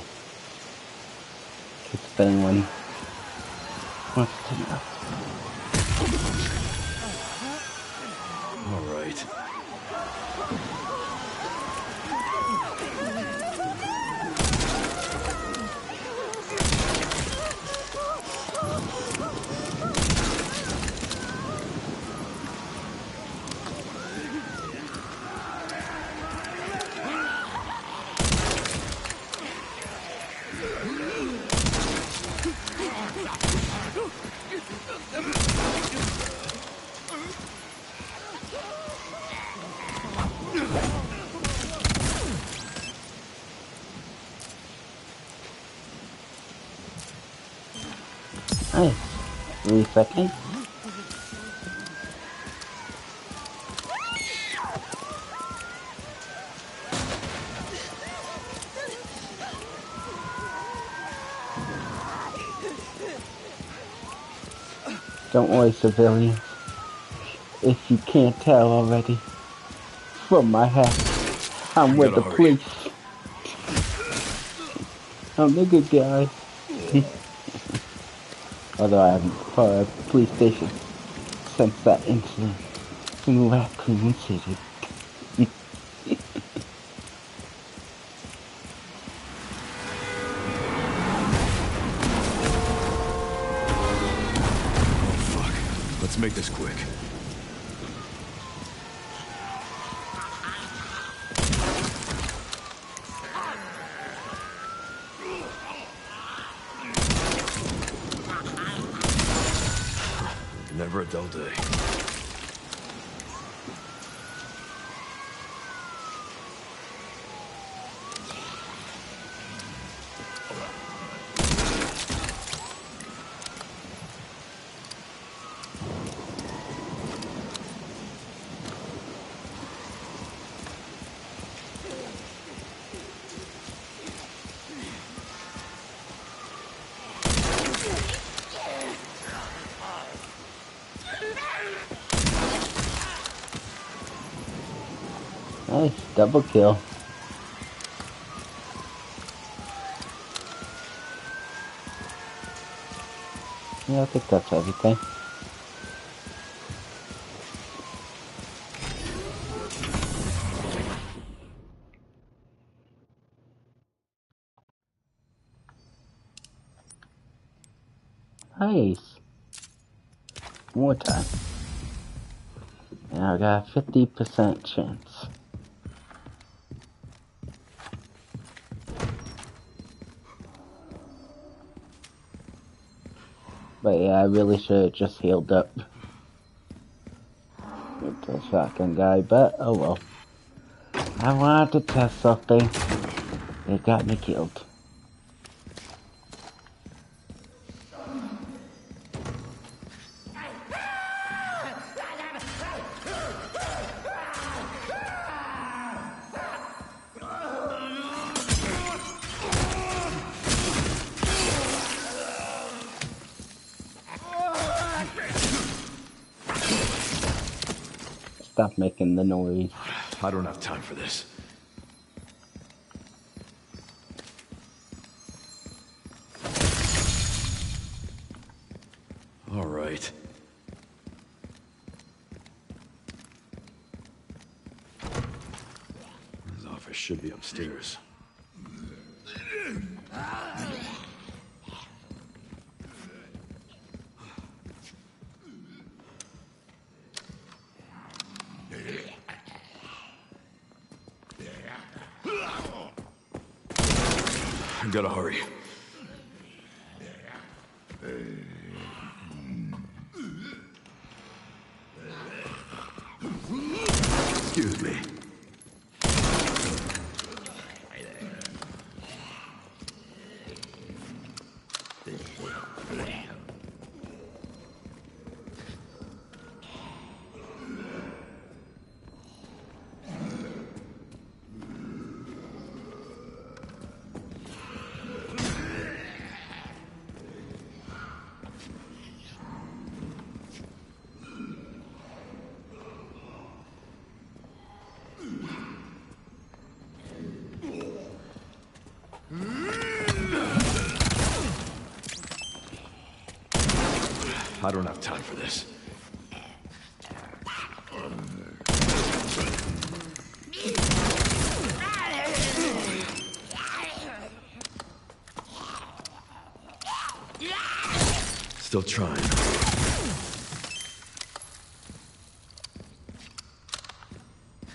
If anyone wants to know. All right. Nice. 3 seconds. Don't worry, civilians. If you can't tell already from my hat, I'm with the police. I'm the good guy. Although I haven't for a police station since that incident in Raccoon City. Fuck. Let's make this quick. Never a dull day. Nice, double kill. Yeah, I think that's everything. Nice. More time. Now I got a 50% chance. But yeah, I really should have just healed up with the shotgun guy, but oh well. I wanted to test something. It got me killed. Stop making the noise. I don't have time for this. All right. His office should be upstairs. I gotta hurry. Excuse me. I don't have time for this. Still trying.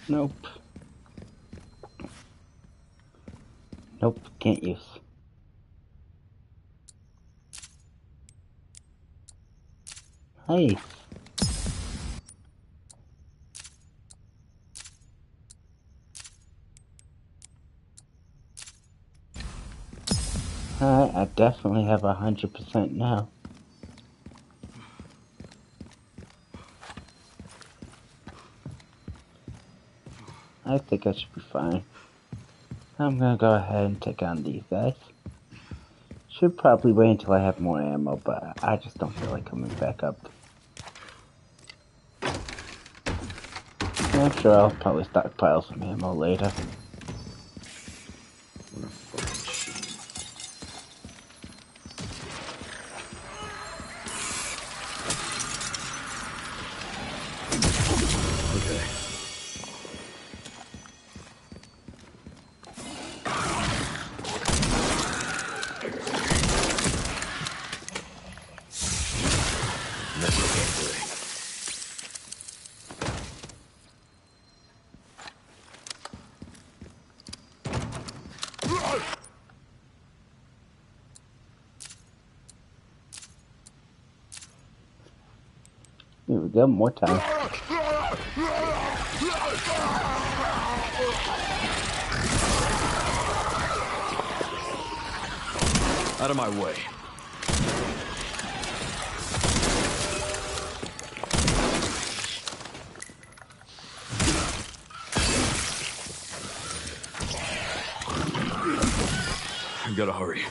Nope. Nope, can't use. Hey. Alright, I definitely have 100% now. I think I should be fine. I'm gonna go ahead and take on these guys. Should probably wait until I have more ammo, but I just don't feel like coming back up. I'm sure I'll probably stockpile some ammo later. Give him more time. Out of my way. I gotta hurry.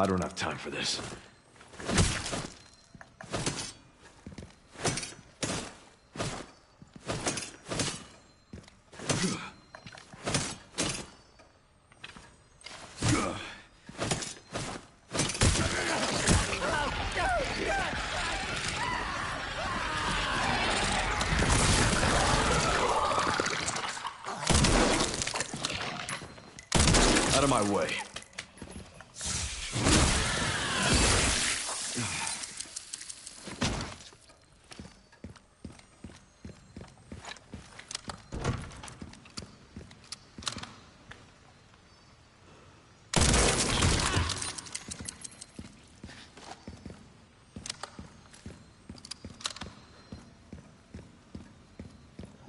I don't have time for this. Out of my way.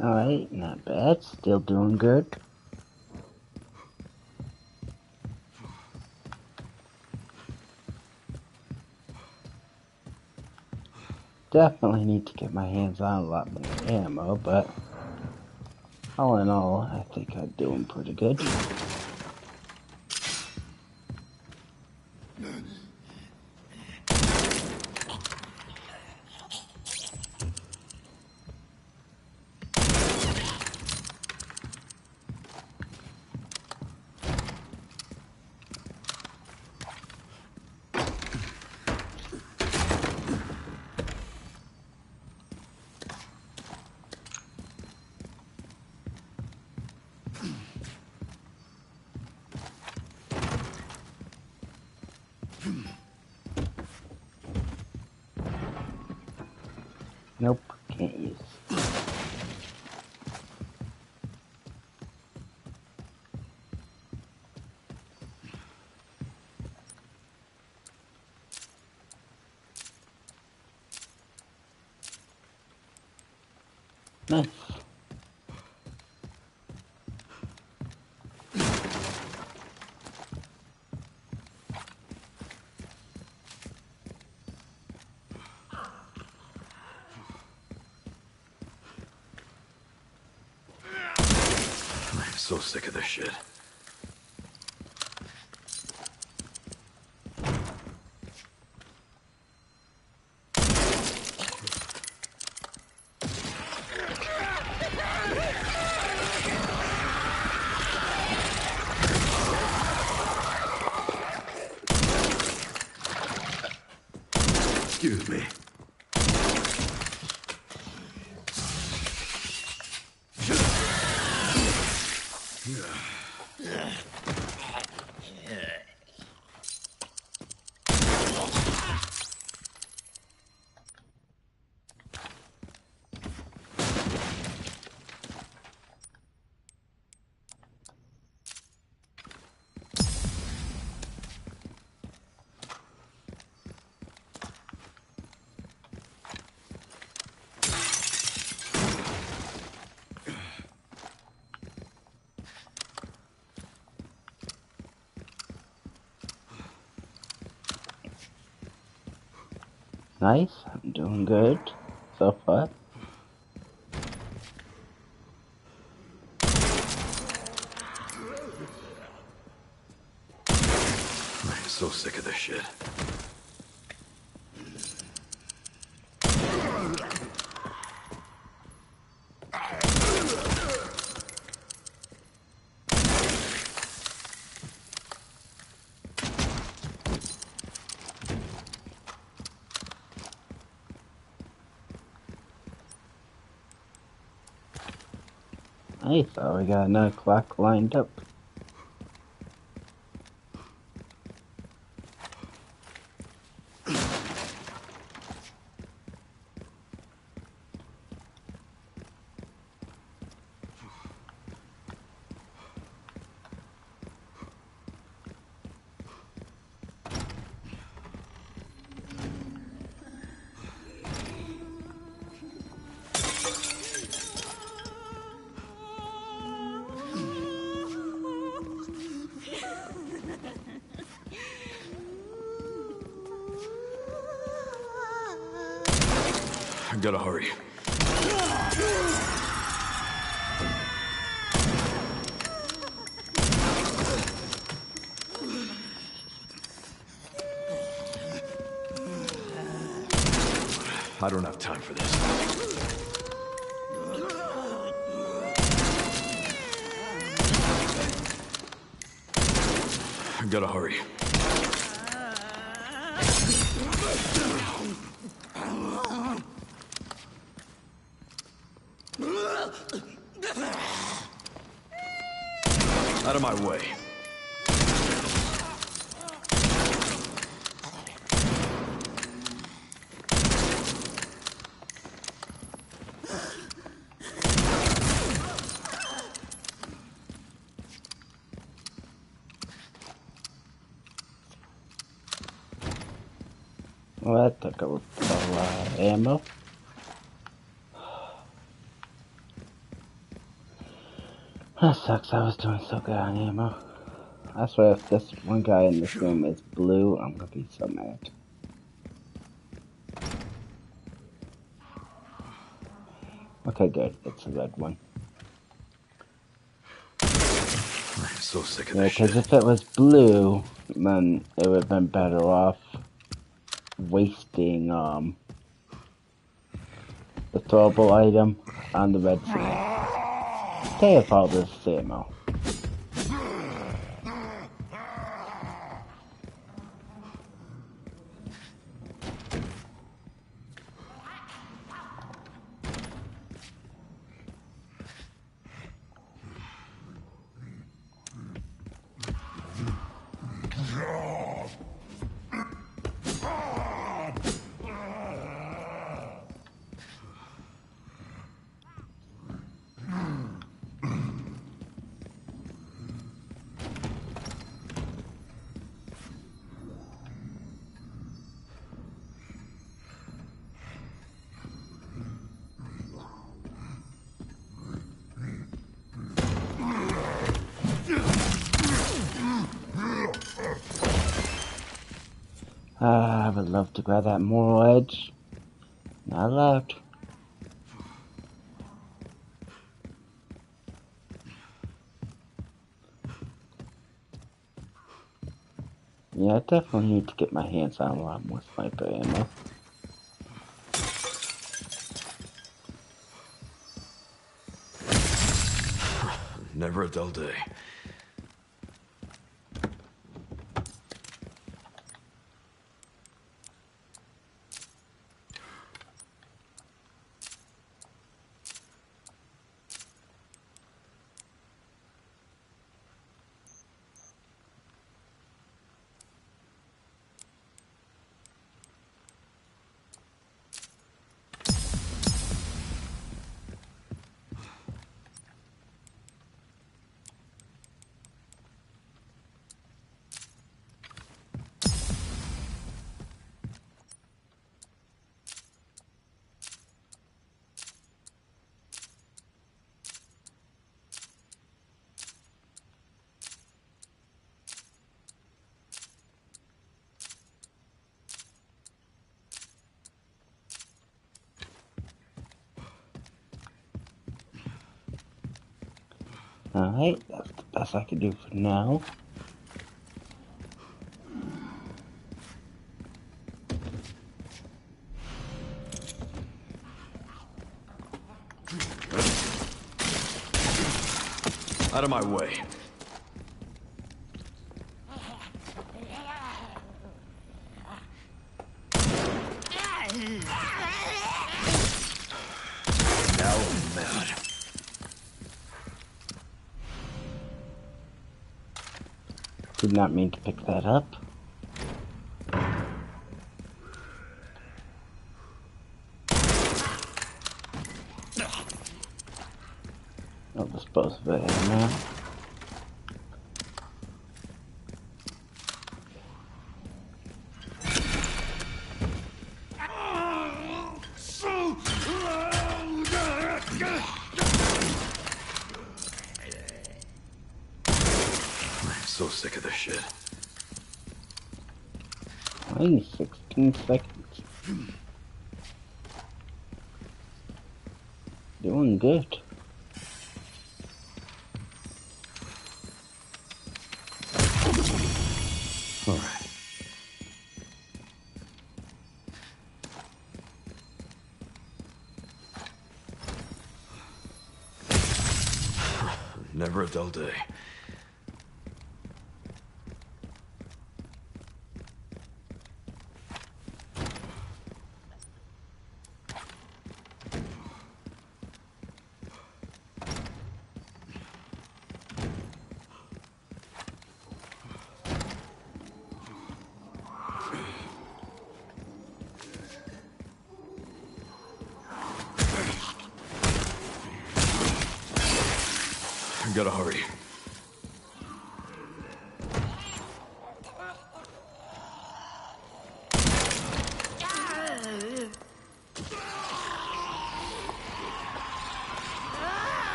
Alright, not bad. Still doing good. Definitely need to get my hands on a lot more ammo, but all in all, I think I'm doing pretty good. Nope, can't use. Nice. I'm so sick of this shit. Excuse me. Nice, I'm doing good so far. I'm so sick of this shit. I thought we got another clock lined up. I gotta hurry. I don't have time for this. I gotta hurry. Out of my way. Well, that took a lot of ammo. That sucks, I was doing so good on ammo. I swear if this one guy in this room is blue, I'm gonna be so mad. Okay, good. It's a red one. I'm so sick of Yeah, this because shit. if it was blue, then it would have been better off wasting the throwable item on the red thing. Stay with all this ammo. I would love to grab that moral edge. Not allowed. Yeah, I definitely need to get my hands on a lot more sniper ammo. Never a dull day. Alright, that's the best I can do for now. Out of my way. Now I'm mad. did not mean to pick that up. I'll dispose of it now. I'm so sick of this shit. Only 16 seconds. Doing good. All right. Never a dull day. Gotta hurry.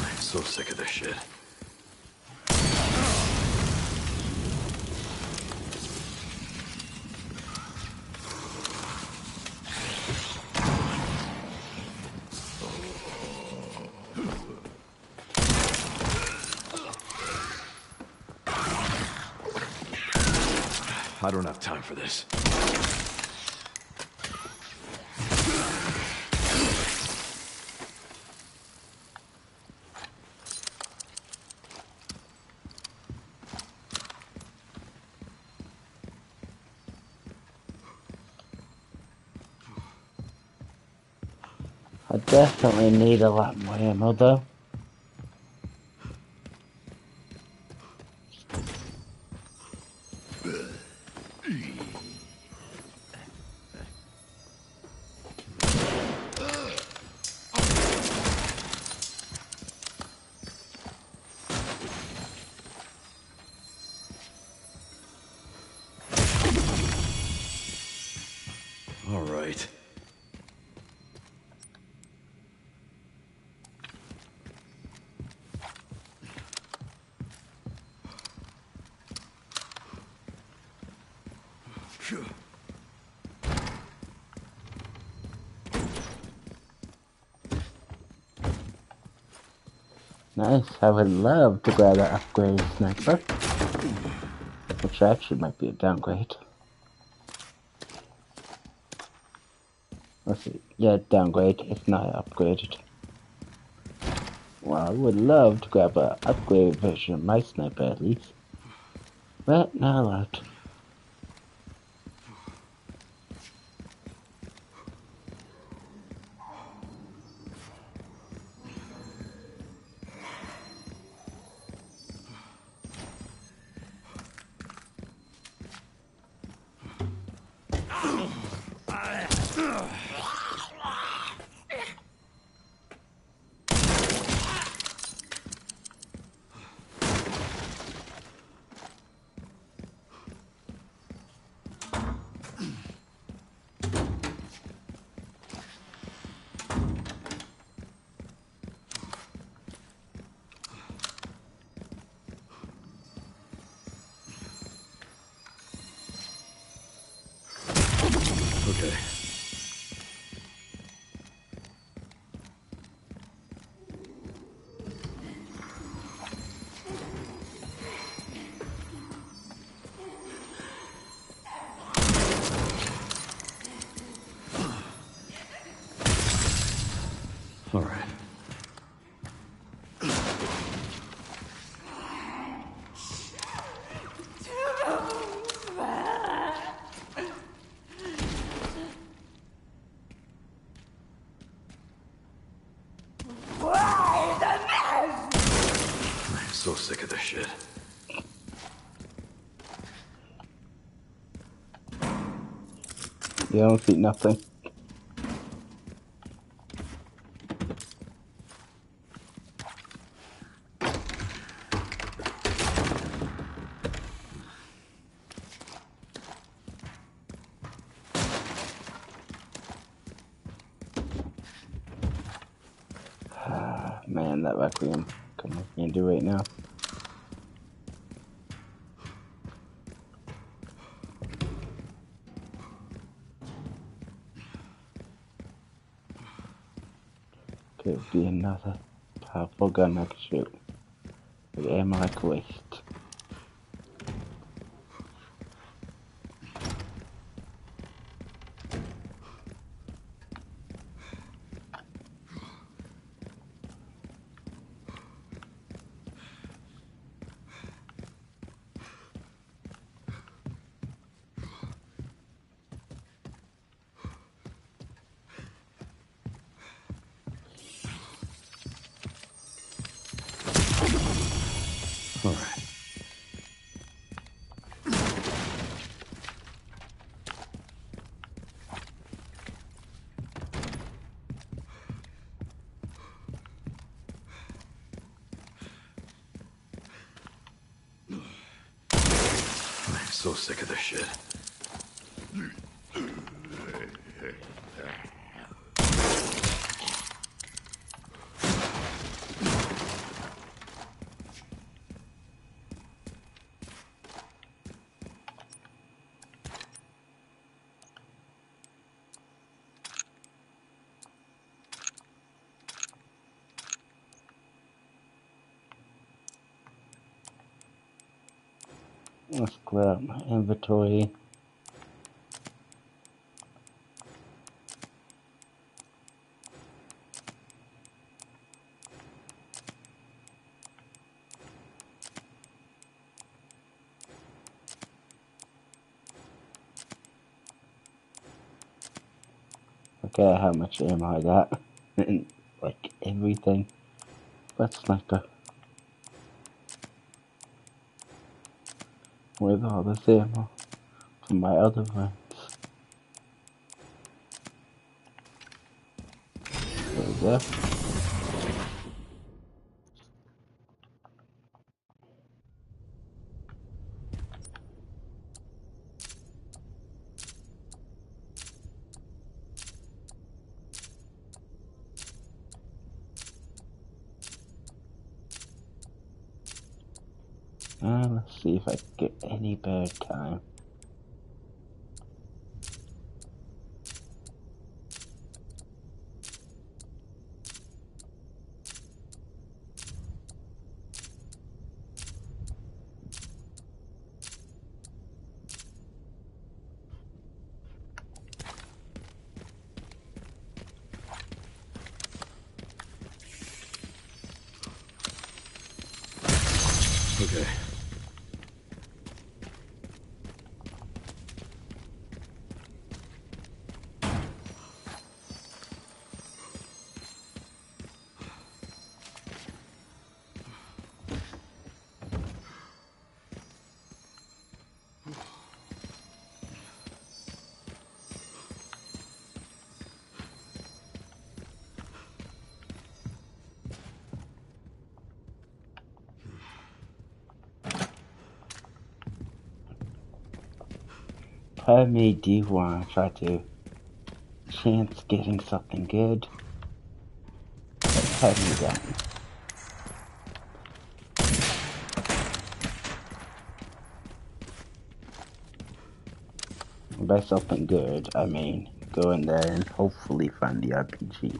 I'm so sick of this shit. I don't have time for this. I definitely need a lot more ammo though. All right. Nice, I would love to grab an upgraded sniper. Which actually might be a downgrade. Let's see. Yeah, downgrade, if not upgraded. Well, I would love to grab an upgraded version of my sniper at least. But not allowed. Okay. All right. You don't see nothing. Man, that requiem. Come on, can't do right now. Could be another powerful gun I could shoot. With ammo I could waste. Alright. I'm so sick of this shit. Let's clear out my inventory. Look at how much ammo I got. And like everything but sniper. Where's all this ammo from my other runs? There we go. Let's see if I can get any better time. Okay. Part of me do want to try to chance getting something good. But part of me don't. By something good, I mean go in there and hopefully find the RPG.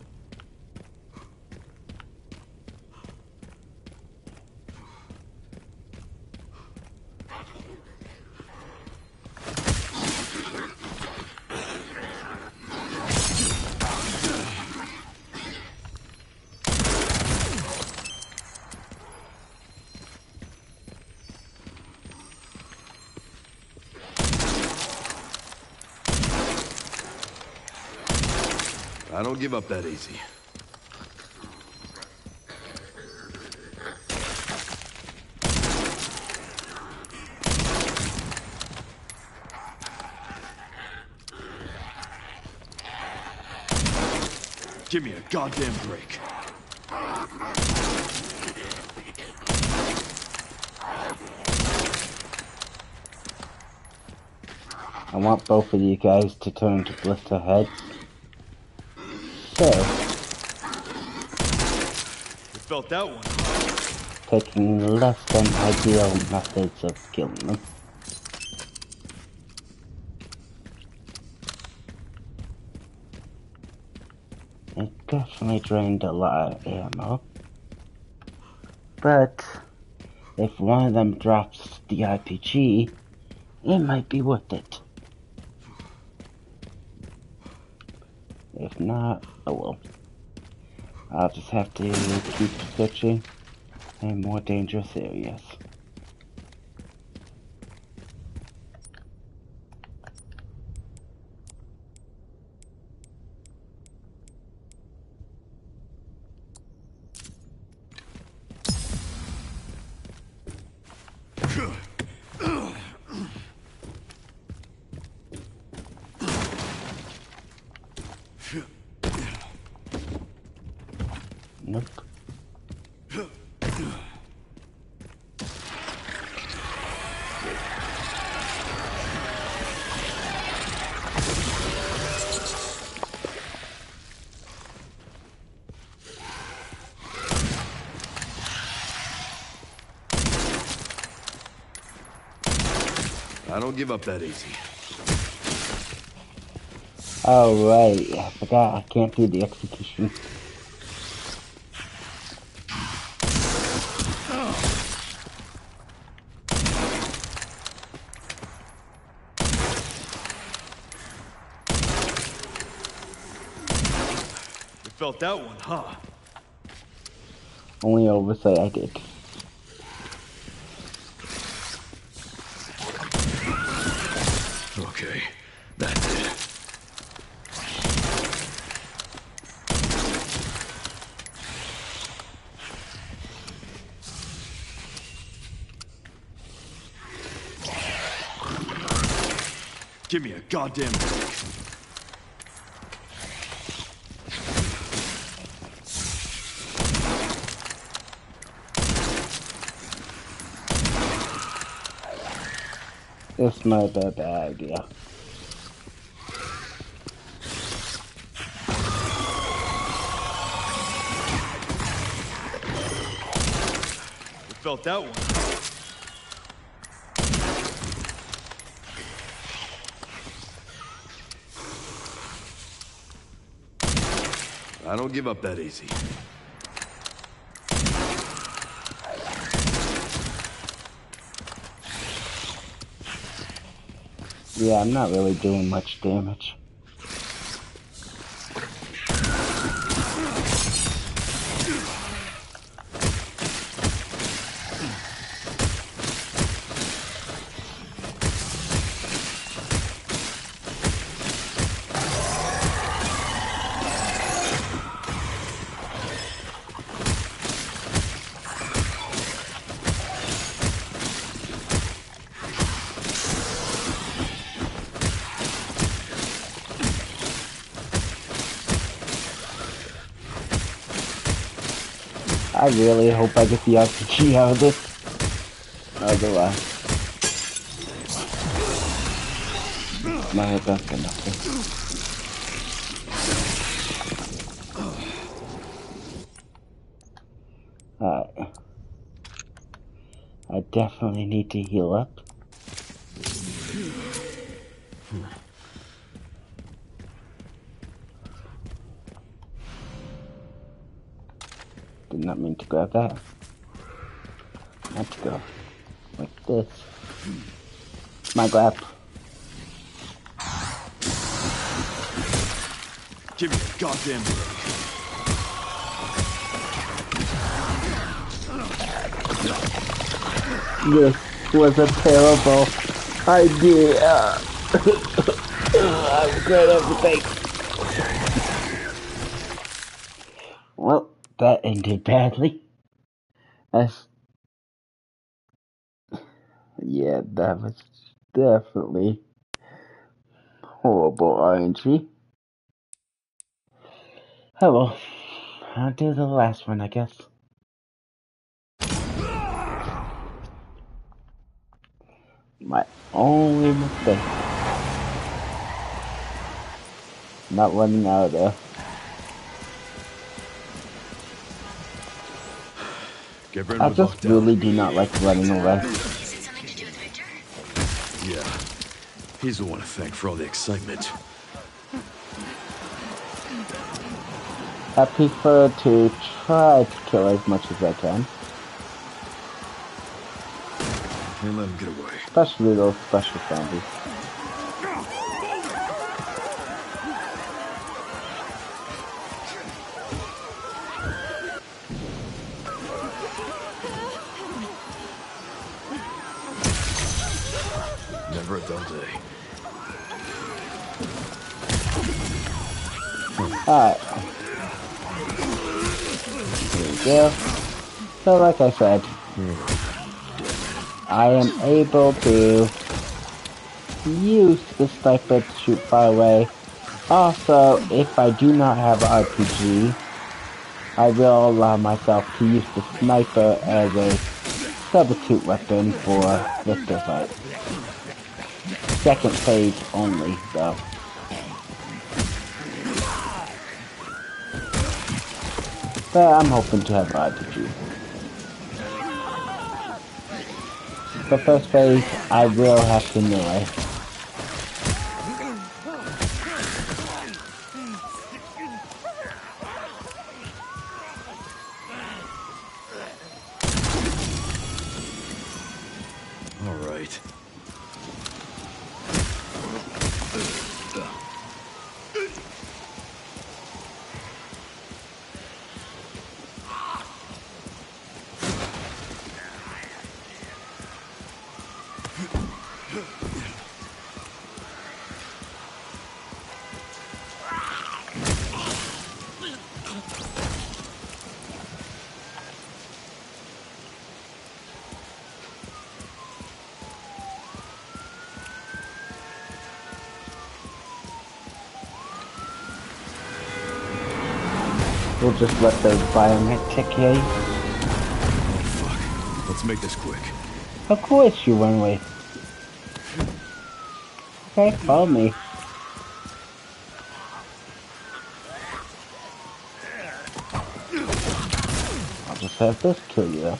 I don't give up that easy. Give me a goddamn break. I want both of you guys to turn to blister heads. So, You felt that one? taking less than ideal methods of killing them. It definitely drained a lot of ammo. But if one of them drops the RPG, it might be worth it. If not, oh well. I'll just have to keep searching in more dangerous areas. Nope. I don't give up that easy. Oh right, I forgot I can't do the execution. You felt that one, huh? Only oversight I did. Okay, that's it. Give me a goddamn break. This might be a bad idea. You felt that one? I don't give up that easy. Yeah, I'm not really doing much damage. I really hope I get the RPG out of this. Otherwise, my head does get nothing. Alright. I definitely need to heal up. Did not mean to grab that. Had to go like this. My grab. Give me a goddamn break. This was a terrible idea. I regret everything. Well, that ended badly. Yeah, that was definitely horrible RNG. Oh well, I'll do the last one, I guess. My only mistake. Not running out there. Get I Brennan just bucked really out. do not like running away. Is it something to do with Victor? Yeah. He's the one to thank for all the excitement. I prefer to try to kill as much as I can. And let him get away. Especially those special zombies. Never a dull day. Alright. Here we go. So like I said, I am able to use the sniper to shoot far away. Also, if I do not have an RPG, I will allow myself to use the sniper as a substitute weapon for Victor fight. Second phase only, though. But I'm hoping to have an RPG. For first phase, I will have to melee. All right. We'll just let the biomet take care. Fuck. Let's make this quick. Of course you run away. Okay, follow me. I'll just have this kill you though.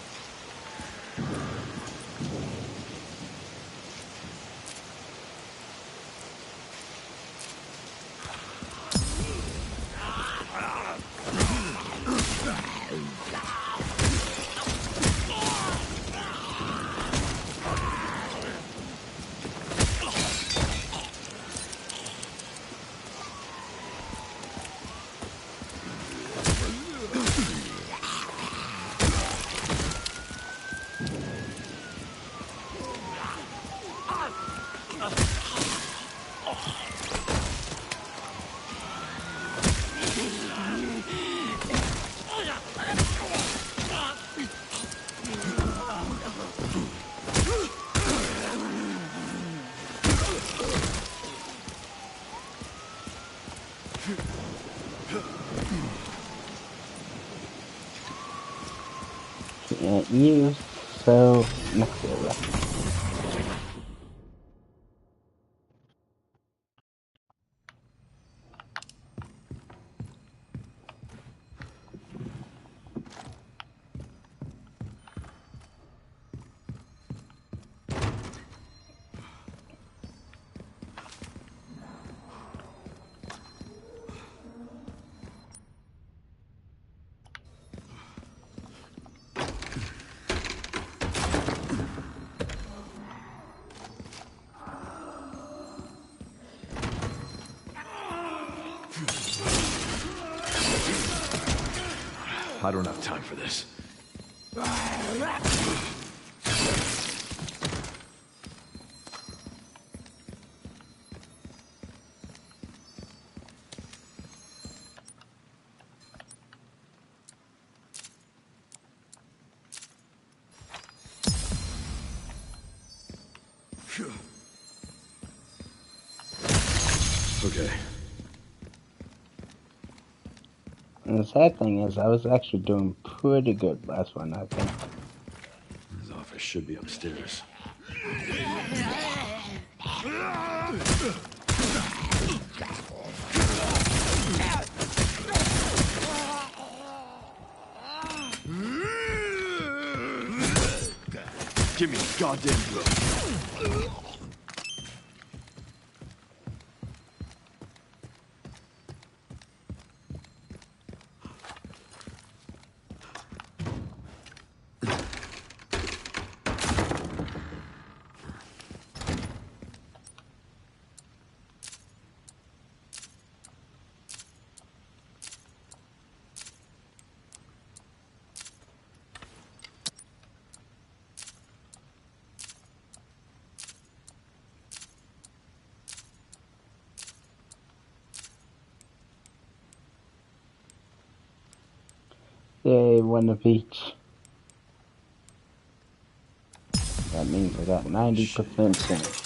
Can't use, so next area. I don't have time for this. Okay. And the sad thing is, I was actually doing pretty good last one, I think. His office should be upstairs. Give me a goddamn book. Yay, won the beach. That means I got 90% chance.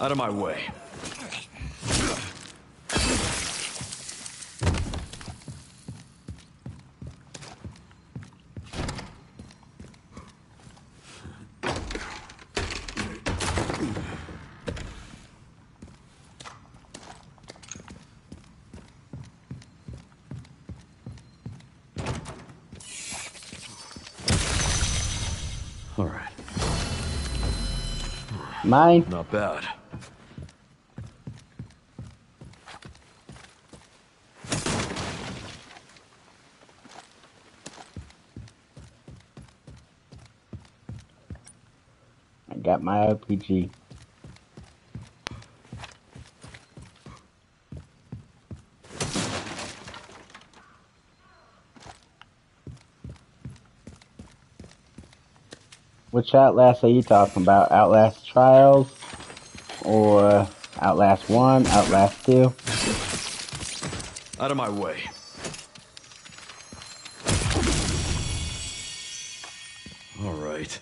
Out of my way. All right. Mine? Not bad. I got my RPG. Which Outlast are you talking about? Outlast Trials? Or Outlast 1? Outlast 2? Out of my way. All right.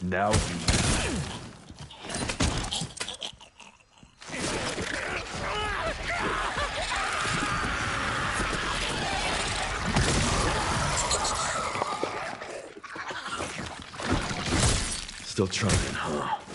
Now still trying, huh?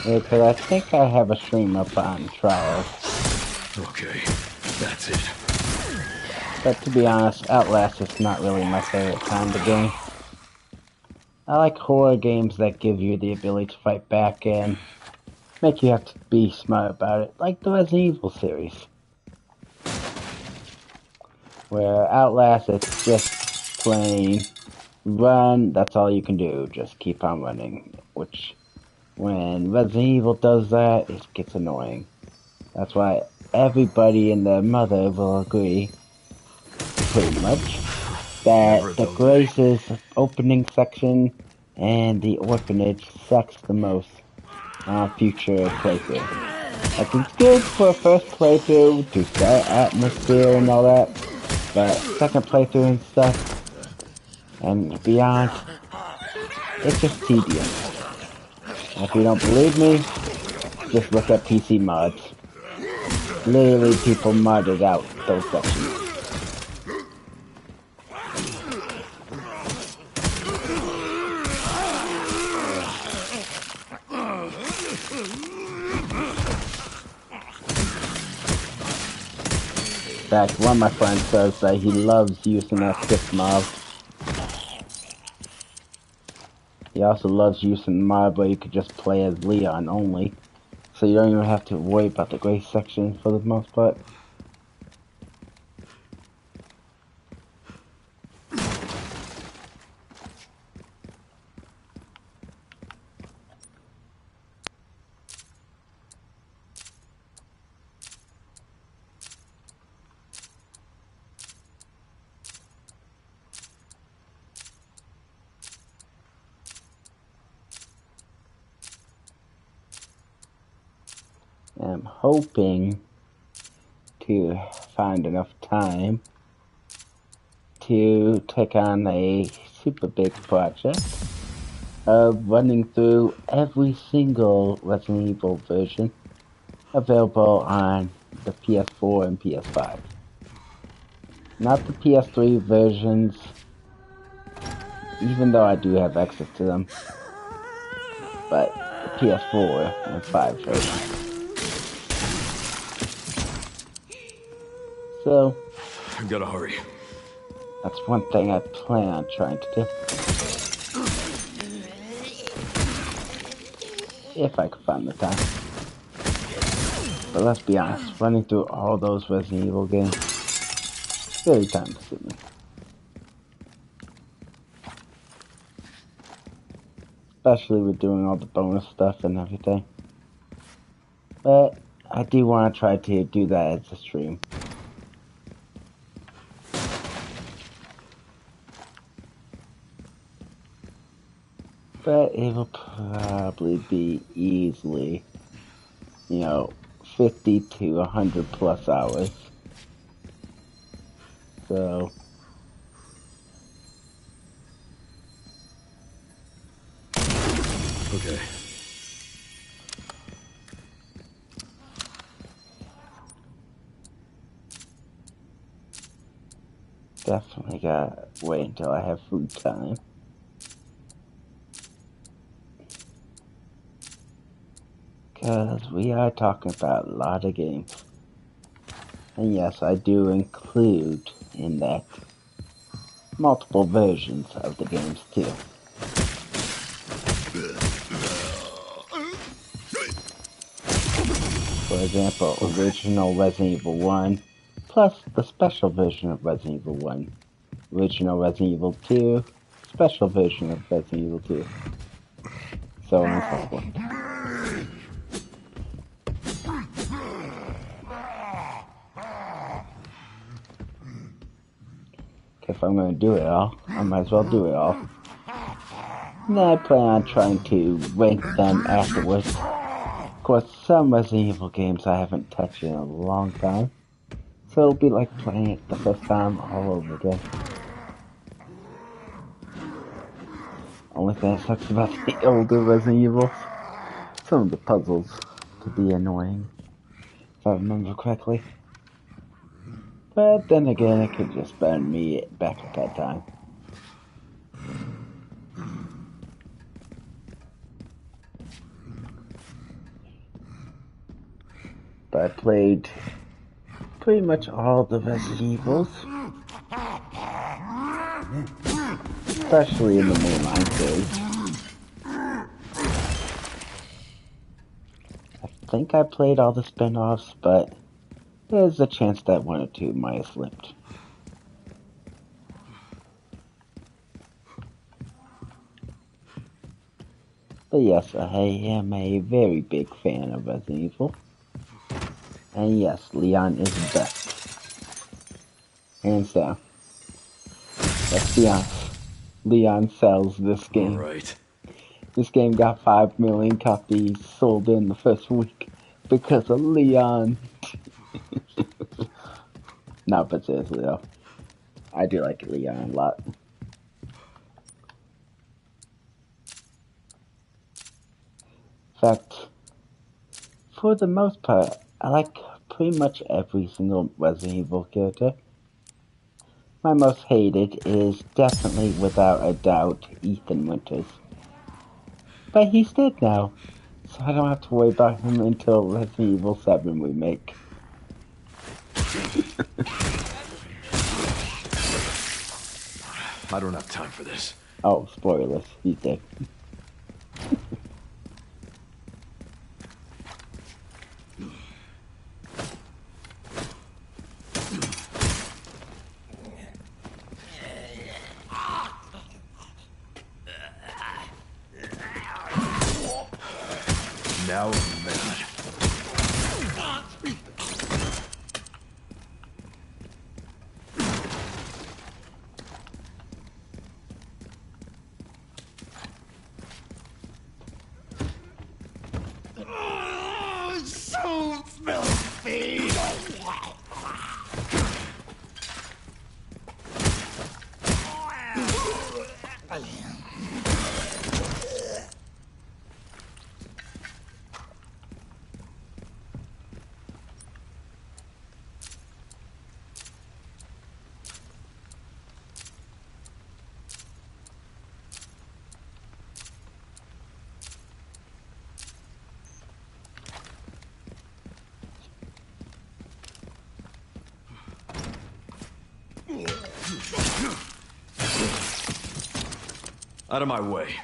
Because I think I have a stream up on Trials. Okay, that's it. But to be honest, Outlast is not really my favorite kind of game. I like horror games that give you the ability to fight back and make you have to be smart about it, like the Resident Evil series. Where Outlast, it's just plain run, that's all you can do, just keep on running. Which, when Resident Evil does that, it gets annoying. That's why everybody and their mother will agree, pretty much, that the Grace's opening section and the orphanage sucks the most on future playthrough. Like, it's good for a first playthrough to set atmosphere and all that, but second playthrough and stuff and beyond, it's just tedious. And if you don't believe me, just look at PC mods. Literally, people modded out those sections. In fact, one of my friends says that he loves using F6 mob. He also loves using mod where you could just play as Leon only, so you don't even have to worry about the Grace section for the most part. I'm hoping to find enough time to take on a super big project of running through every single Resident Evil version available on the PS4 and PS5. Not the PS3 versions, even though I do have access to them, but the PS4 and 5 versions. So, I gotta hurry. that's one thing I plan on trying to do. If I could find the time. But let's be honest, running through all those Resident Evil games, very time consuming. Especially with doing all the bonus stuff and everything. But I do want to try to do that as a stream. But it will probably be easily, 50 to 100 plus hours. So, okay. definitely gotta wait until I have food time. Because we are talking about a lot of games. And yes, I do include in that multiple versions of the games too. For example, original Resident Evil 1, plus the special version of Resident Evil 1, original Resident Evil 2, special version of Resident Evil 2, so on and so forth. If I'm going to do it all, I might as well do it all. And then I plan on trying to rank them afterwards. Of course, some Resident Evil games I haven't touched in a long time, so it'll be like playing it the first time all over again. Only thing that sucks about the older Resident Evils, some of the puzzles could be annoying, if I remember correctly. But then again, it could just burn me back at that time. But I played pretty much all the Resident Evils, especially in the mainline series. I think I played all the spin-offs, but there's a chance that one or two might have slipped. But yes, I am a very big fan of Resident Evil. And yes, Leon is the best. Hands down. Let's be honest. Leon sells this game. All right. This game got 5 million copies sold in the first week because of Leon. No, but seriously though, I do like Leon a lot. In fact, for the most part, I like pretty much every single Resident Evil character. My most hated is definitely, without a doubt, Ethan Winters. But he's dead now, so I don't have to worry about him until Resident Evil 7 remake. I don't have time for this. Oh, spoilers, he's dead. Now I'm mad. So filthy! Out of my way.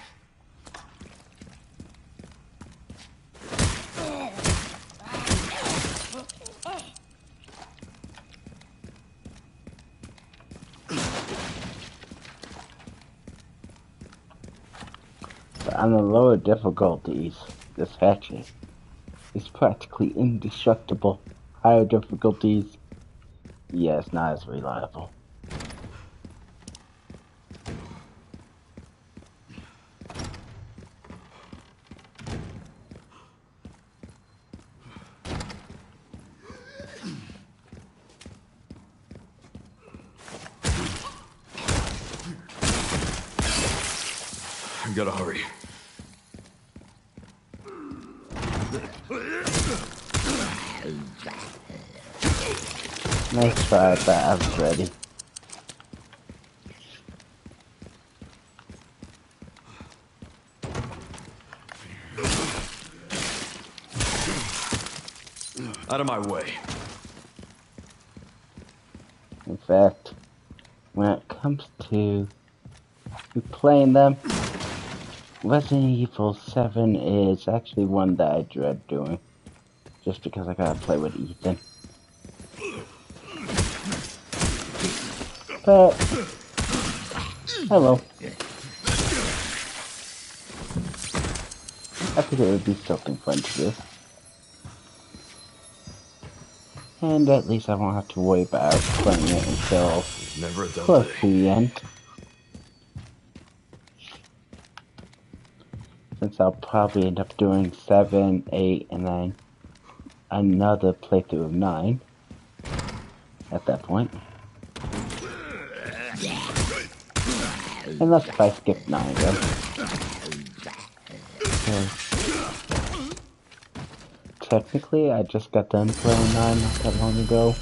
But on the lower difficulties, this hatchet is practically indestructible. Higher difficulties, yeah, it's not as reliable. I gotta hurry. Nice try, but I was ready. Out of my way. In fact, when it comes to playing them, Resident Evil 7 is actually one that I dread doing. Just because I gotta play with Ethan. But, hello. I think it would be something fun to do. And at least I won't have to worry about playing it until close to the end. Since I'll probably end up doing 7, 8, and then another playthrough of 9 at that point. Unless if I skip 9 again. Technically, I just got done playing 9 not that long ago.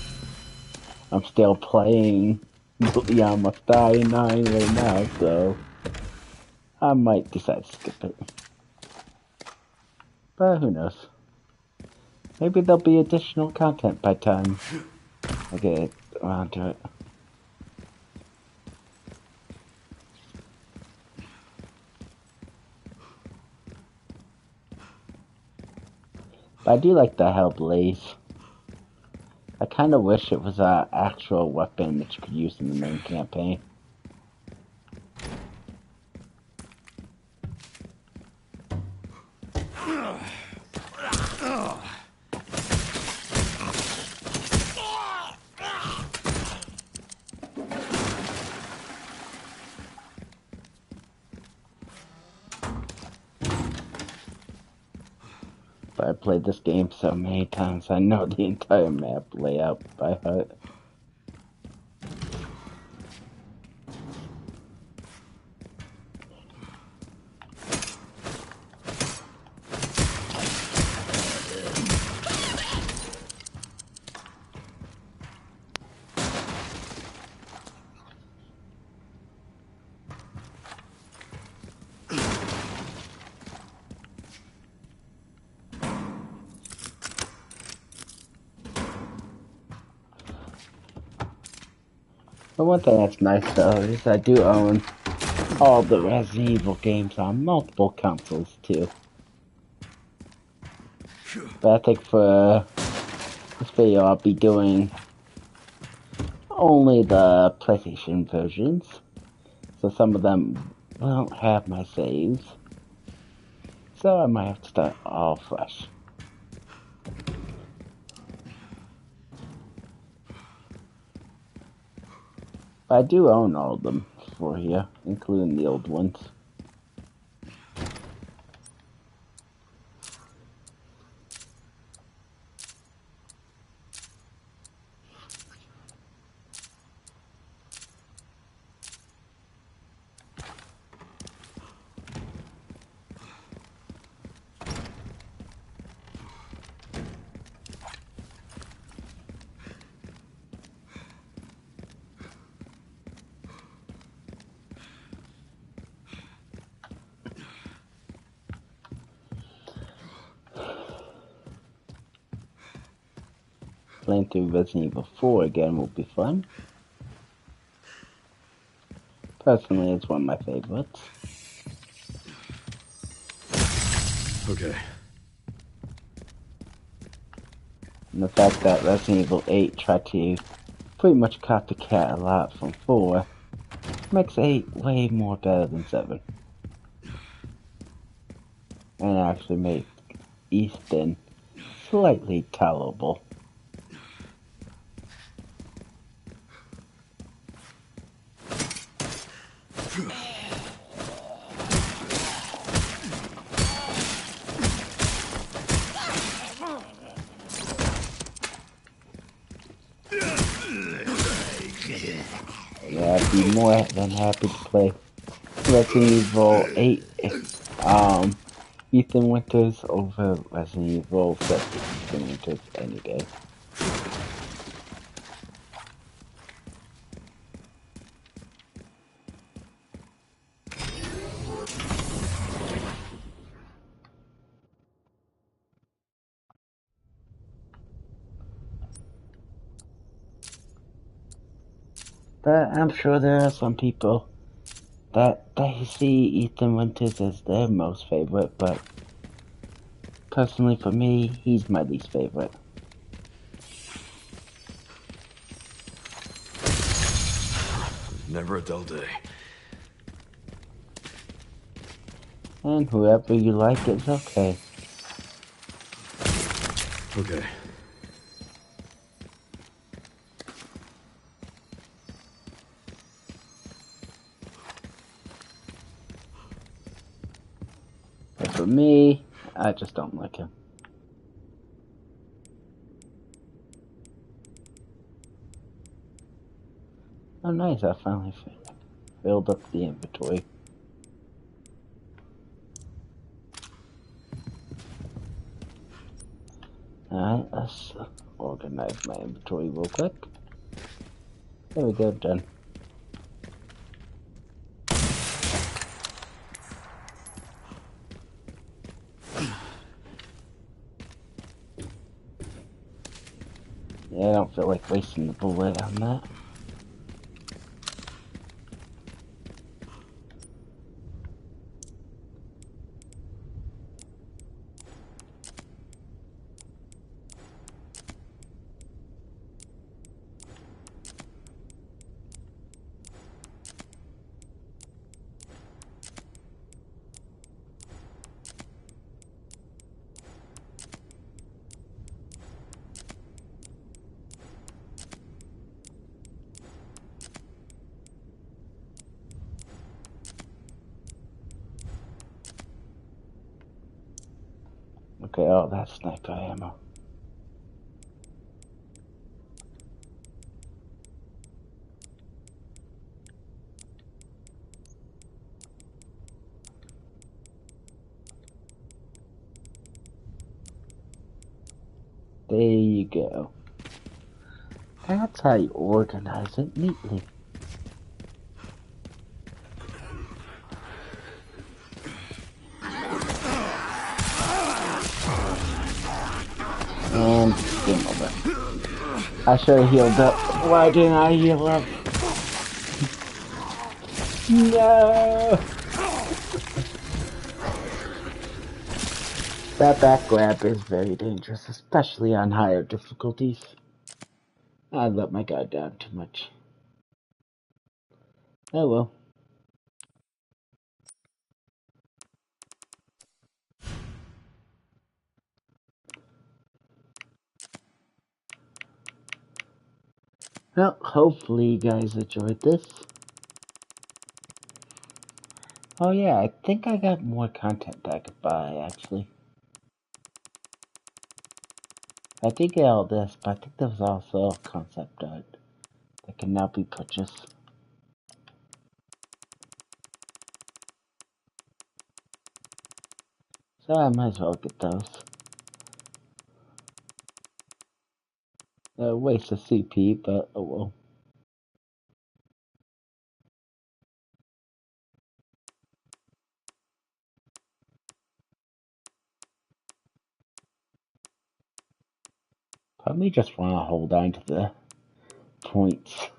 I'm still playing Beyond Must Die in 9 right now, so I might decide to skip it. But who knows? Maybe there'll be additional content by the time I get around to it. But I do like the Hellblaze. I kind of wish it was an actual weapon that you could use in the main campaign. But I played this game so many times, I know the entire map layout by heart. But one thing that's nice though is I do own all the Resident Evil games on multiple consoles too. But I think for this video I'll be doing only the PlayStation versions. So some of them won't have my saves. So I might have to start all fresh. But I do own all of them for here, including the old ones. Playing through Resident Evil 4 again will be fun. Personally, it's one of my favorites. Okay. And the fact that Resident Evil 8 tried to pretty much copycat a lot from 4 makes 8 way more better than 7. And actually makes Ethan slightly tolerable. Yeah, I'd be more than happy to play Resident Evil 8 if Ethan Winters over Resident Evil 7 Ethan Winters any day. But I'm sure there are some people that they see Ethan Winters as their most favorite, but personally for me, he's my least favorite. Never a dull day. And whoever you like is okay. Okay. But for me, I just don't like him. Oh nice, I finally filled up the inventory. Alright, let's organize my inventory real quick. There we go, done. Yeah, I don't feel like wasting the bullet on that. Okay, oh, that's sniper ammo. There you go. That's how you organize it neatly. And game over. I should have healed up. Why didn't I heal up? No! That back grab is very dangerous, especially on higher difficulties. I let my guard down too much. Oh well. Well, hopefully you guys enjoyed this. Oh yeah, I think I got more content I could buy, actually. I did get all this, but I think there was also concept art that can now be purchased. So I might as well get those. Waste of CP, but oh well. Probably just want to hold on to the points.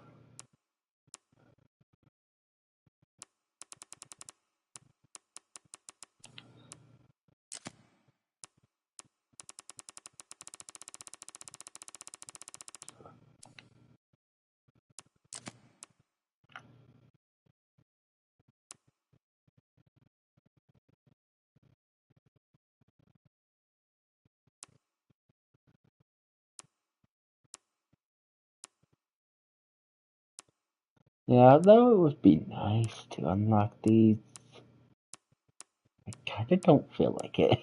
Yeah, though it would be nice to unlock these, I kinda don't feel like it.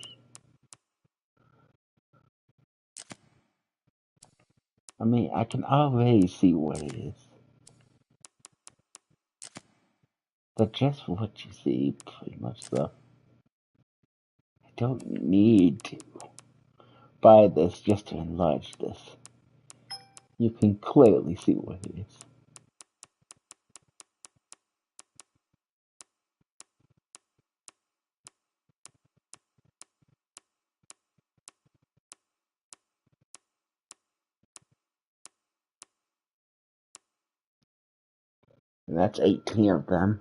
I mean, I can already see what it is. But just what you see, pretty much though. I don't need to buy this just to enlarge this. You can clearly see what it is. And that's 18 of them.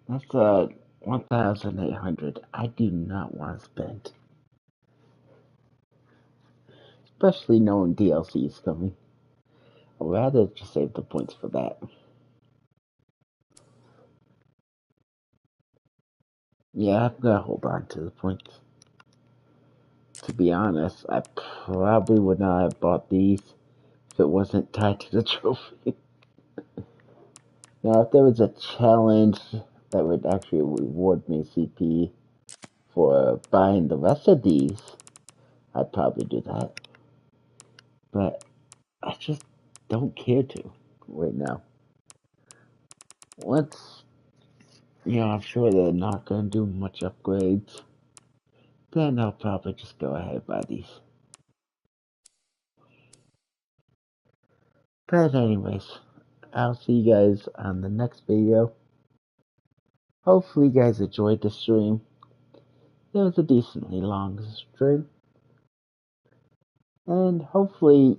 That's 1,800. I do not want to spend. Especially knowing DLC is coming. I'd rather just save the points for that. Yeah, I'm gonna hold on to the points. To be honest, I probably would not have bought these if it wasn't tied to the trophy. Now, if there was a challenge that would actually reward me CP for buying the rest of these, I'd probably do that. But I just don't care to right now. Once, I'm sure they're not going to do much upgrades, then I'll probably just go ahead and buy these. But anyways, I'll see you guys on the next video. Hopefully you guys enjoyed the stream. It was a decently long stream. And hopefully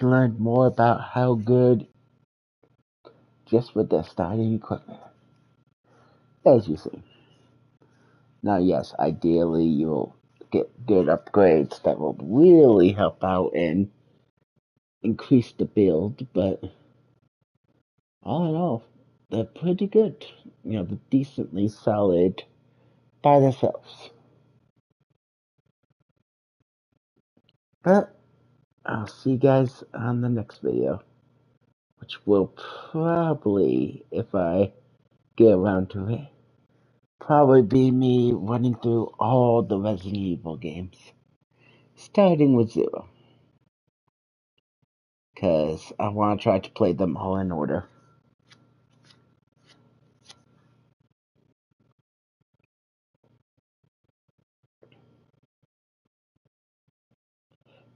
you learned more about how good just with the starting equipment. As you see. Now yes, ideally you'll get good upgrades that will really help out and increase the build, but all in all, they're pretty good. They're decently solid by themselves. But I'll see you guys on the next video, which will probably, if I get around to it, probably be me running through all the Resident Evil games, starting with 0. Because I want to try to play them all in order.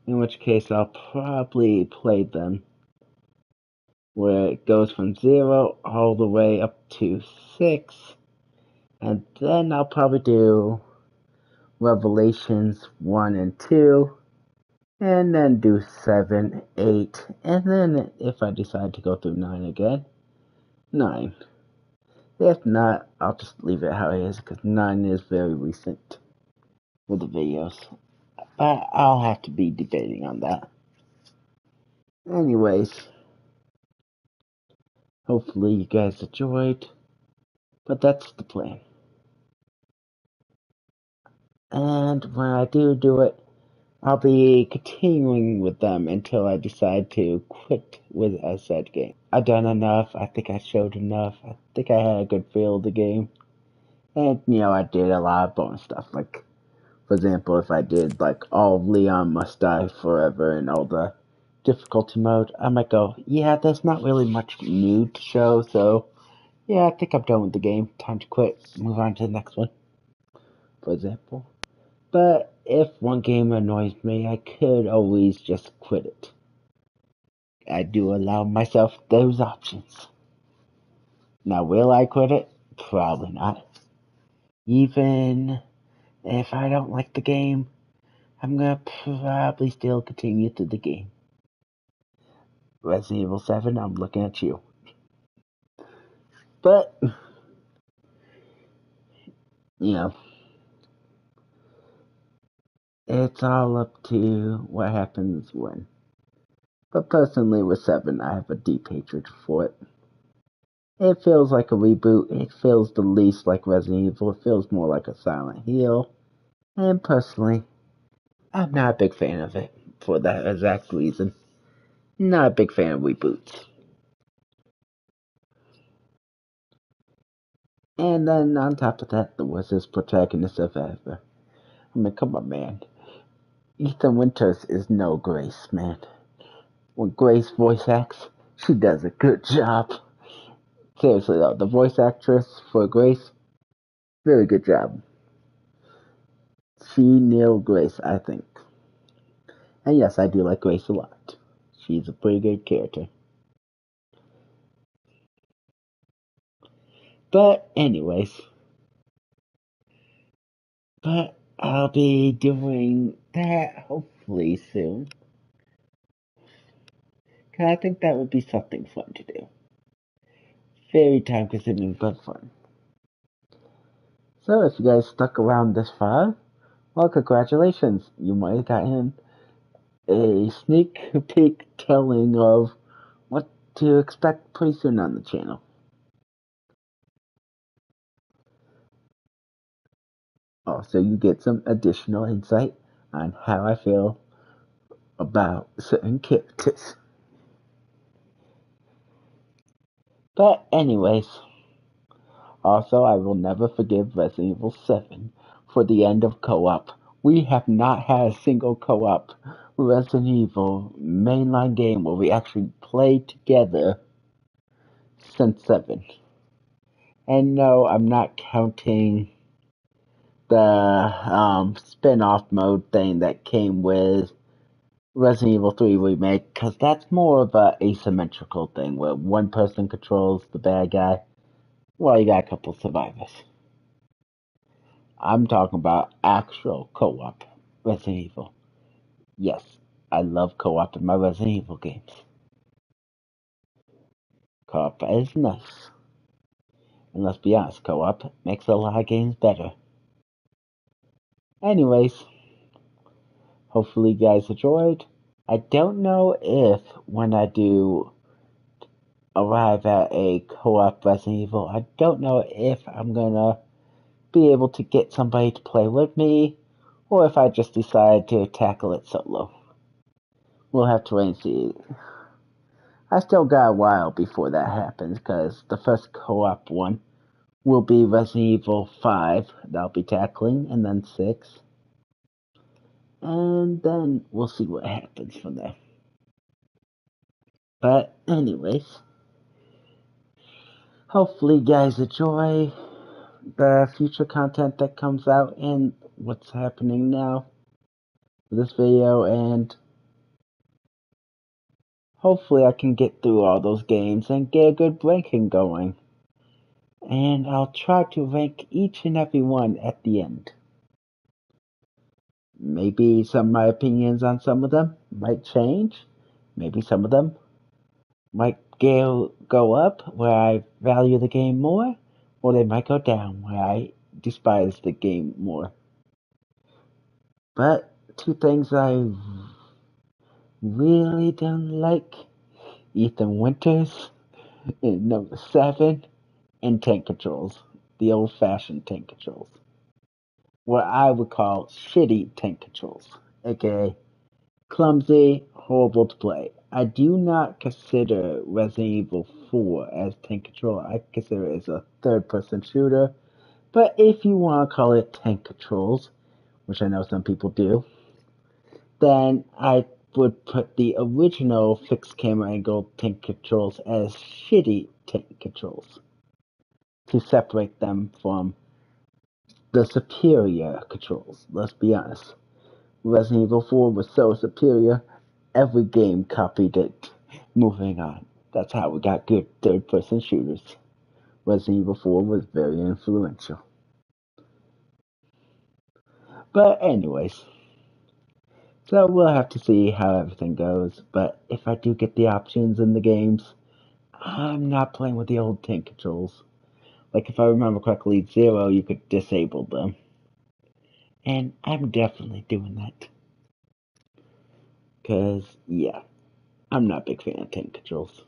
In which case I'll probably play them where it goes from 0 all the way up to 6. And then I'll probably do Revelations 1 and 2. And then do 7, 8. And then if I decide to go through 9 again, 9. If not, I'll just leave it how it is because 9 is very recent with the videos. But I'll have to be debating on that. Anyways, hopefully you guys enjoyed, but that's the plan. And when I do it, I'll be continuing with them until I decide to quit with a said game. I've done enough, I think I showed enough, I think I had a good feel of the game. And, I did a lot of bonus stuff, like, for example, if I did, like, all of Leon Must Die Forever and all the difficulty mode, I might go, yeah, there's not really much new to show, so, yeah, I think I'm done with the game. Time to quit. Move on to the next one, for example. But if one game annoys me, I could always just quit it. I do allow myself those options. Now, will I quit it? Probably not. Even if I don't like the game, I'm gonna probably still continue through the game. Resident Evil 7, I'm looking at you. But, it's all up to what happens when. But personally, with 7, I have a deep hatred for it. It feels like a reboot. It feels the least like Resident Evil. It feels more like a Silent Hill. And personally, I'm not a big fan of it for that exact reason. Not a big fan of reboots. And then on top of that, the worst protagonist of ever. I mean, come on, man. Ethan Winters is no Grace, man. When Grace voice acts, she does a good job. Seriously though, the voice actress for Grace, very good job. She nailed Grace, I think. And yes, I do like Grace a lot. She's a pretty good character. But anyways, I'll be doing that hopefully soon. Cause I think that would be something fun to do. very time consuming but fun. So if you guys stuck around this far, well, congratulations. You might have gotten a sneak peek telling of what to expect pretty soon on the channel. Also, you get some additional insight on how I feel about certain characters. But anyways, also I will never forgive Resident Evil 7 for the end of co-op. We have not had a single co-op Resident Evil mainline game where we actually play together since 7. And no, I'm not counting the spin-off mode thing that came with Resident Evil 3 Remake, because that's more of a asymmetrical thing where one person controls the bad guy while you got a couple survivors. I'm talking about actual co-op Resident Evil. Yes, I love co-op in my Resident Evil games. Co-op is nice. And let's be honest, co-op makes a lot of games better. Anyways, hopefully you guys enjoyed. I don't know if when I do arrive at a co-op Resident Evil, I don't know if I'm gonna be able to get somebody to play with me, or if I just decide to tackle it solo. We'll have to wait and see. I still got a while before that happens, because the first co-op one will be Resident Evil 5 that I'll be tackling, and then 6. And then we'll see what happens from there. But anyways, hopefully you guys enjoy the future content that comes out and what's happening now with this video, and hopefully I can get through all those games and get a good ranking going. And I'll try to rank each and every one at the end. Maybe some of my opinions on some of them might change. Maybe some of them might go up where I value the game more, or they might go down where I despise the game more. But two things I really don't like: Ethan Winters in number 7, and tank controls. The old-fashioned tank controls. What I would call shitty tank controls, aka clumsy, horrible to play. I do not consider Resident Evil 4 as tank control. I consider it as a third-person shooter. But if you want to call it tank controls, which I know some people do, then I would put the original fixed camera angle tank controls as shitty tank controls to separate them from the superior controls. Let's be honest. Resident Evil 4 was so superior, every game copied it. Moving on. That's how we got good third-person shooters. Resident Evil 4 was very influential. But anyways, so we'll have to see how everything goes. But if I do get the options in the games, I'm not playing with the old tank controls. Like, if I remember correctly, 0, you could disable them. And I'm definitely doing that. Because, yeah, I'm not a big fan of tank controls.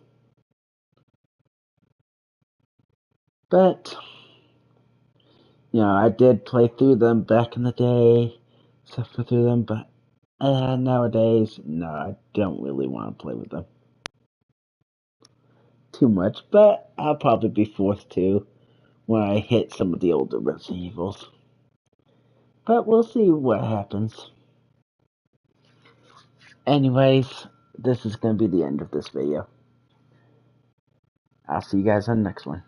But, you know, I did play through them back in the day, suffer through them, but nowadays, no, I don't really want to play with them too much. But I'll probably be forced to when I hit some of the older Resident Evils. But we'll see what happens. Anyways, this is going to be the end of this video. I'll see you guys on the next one.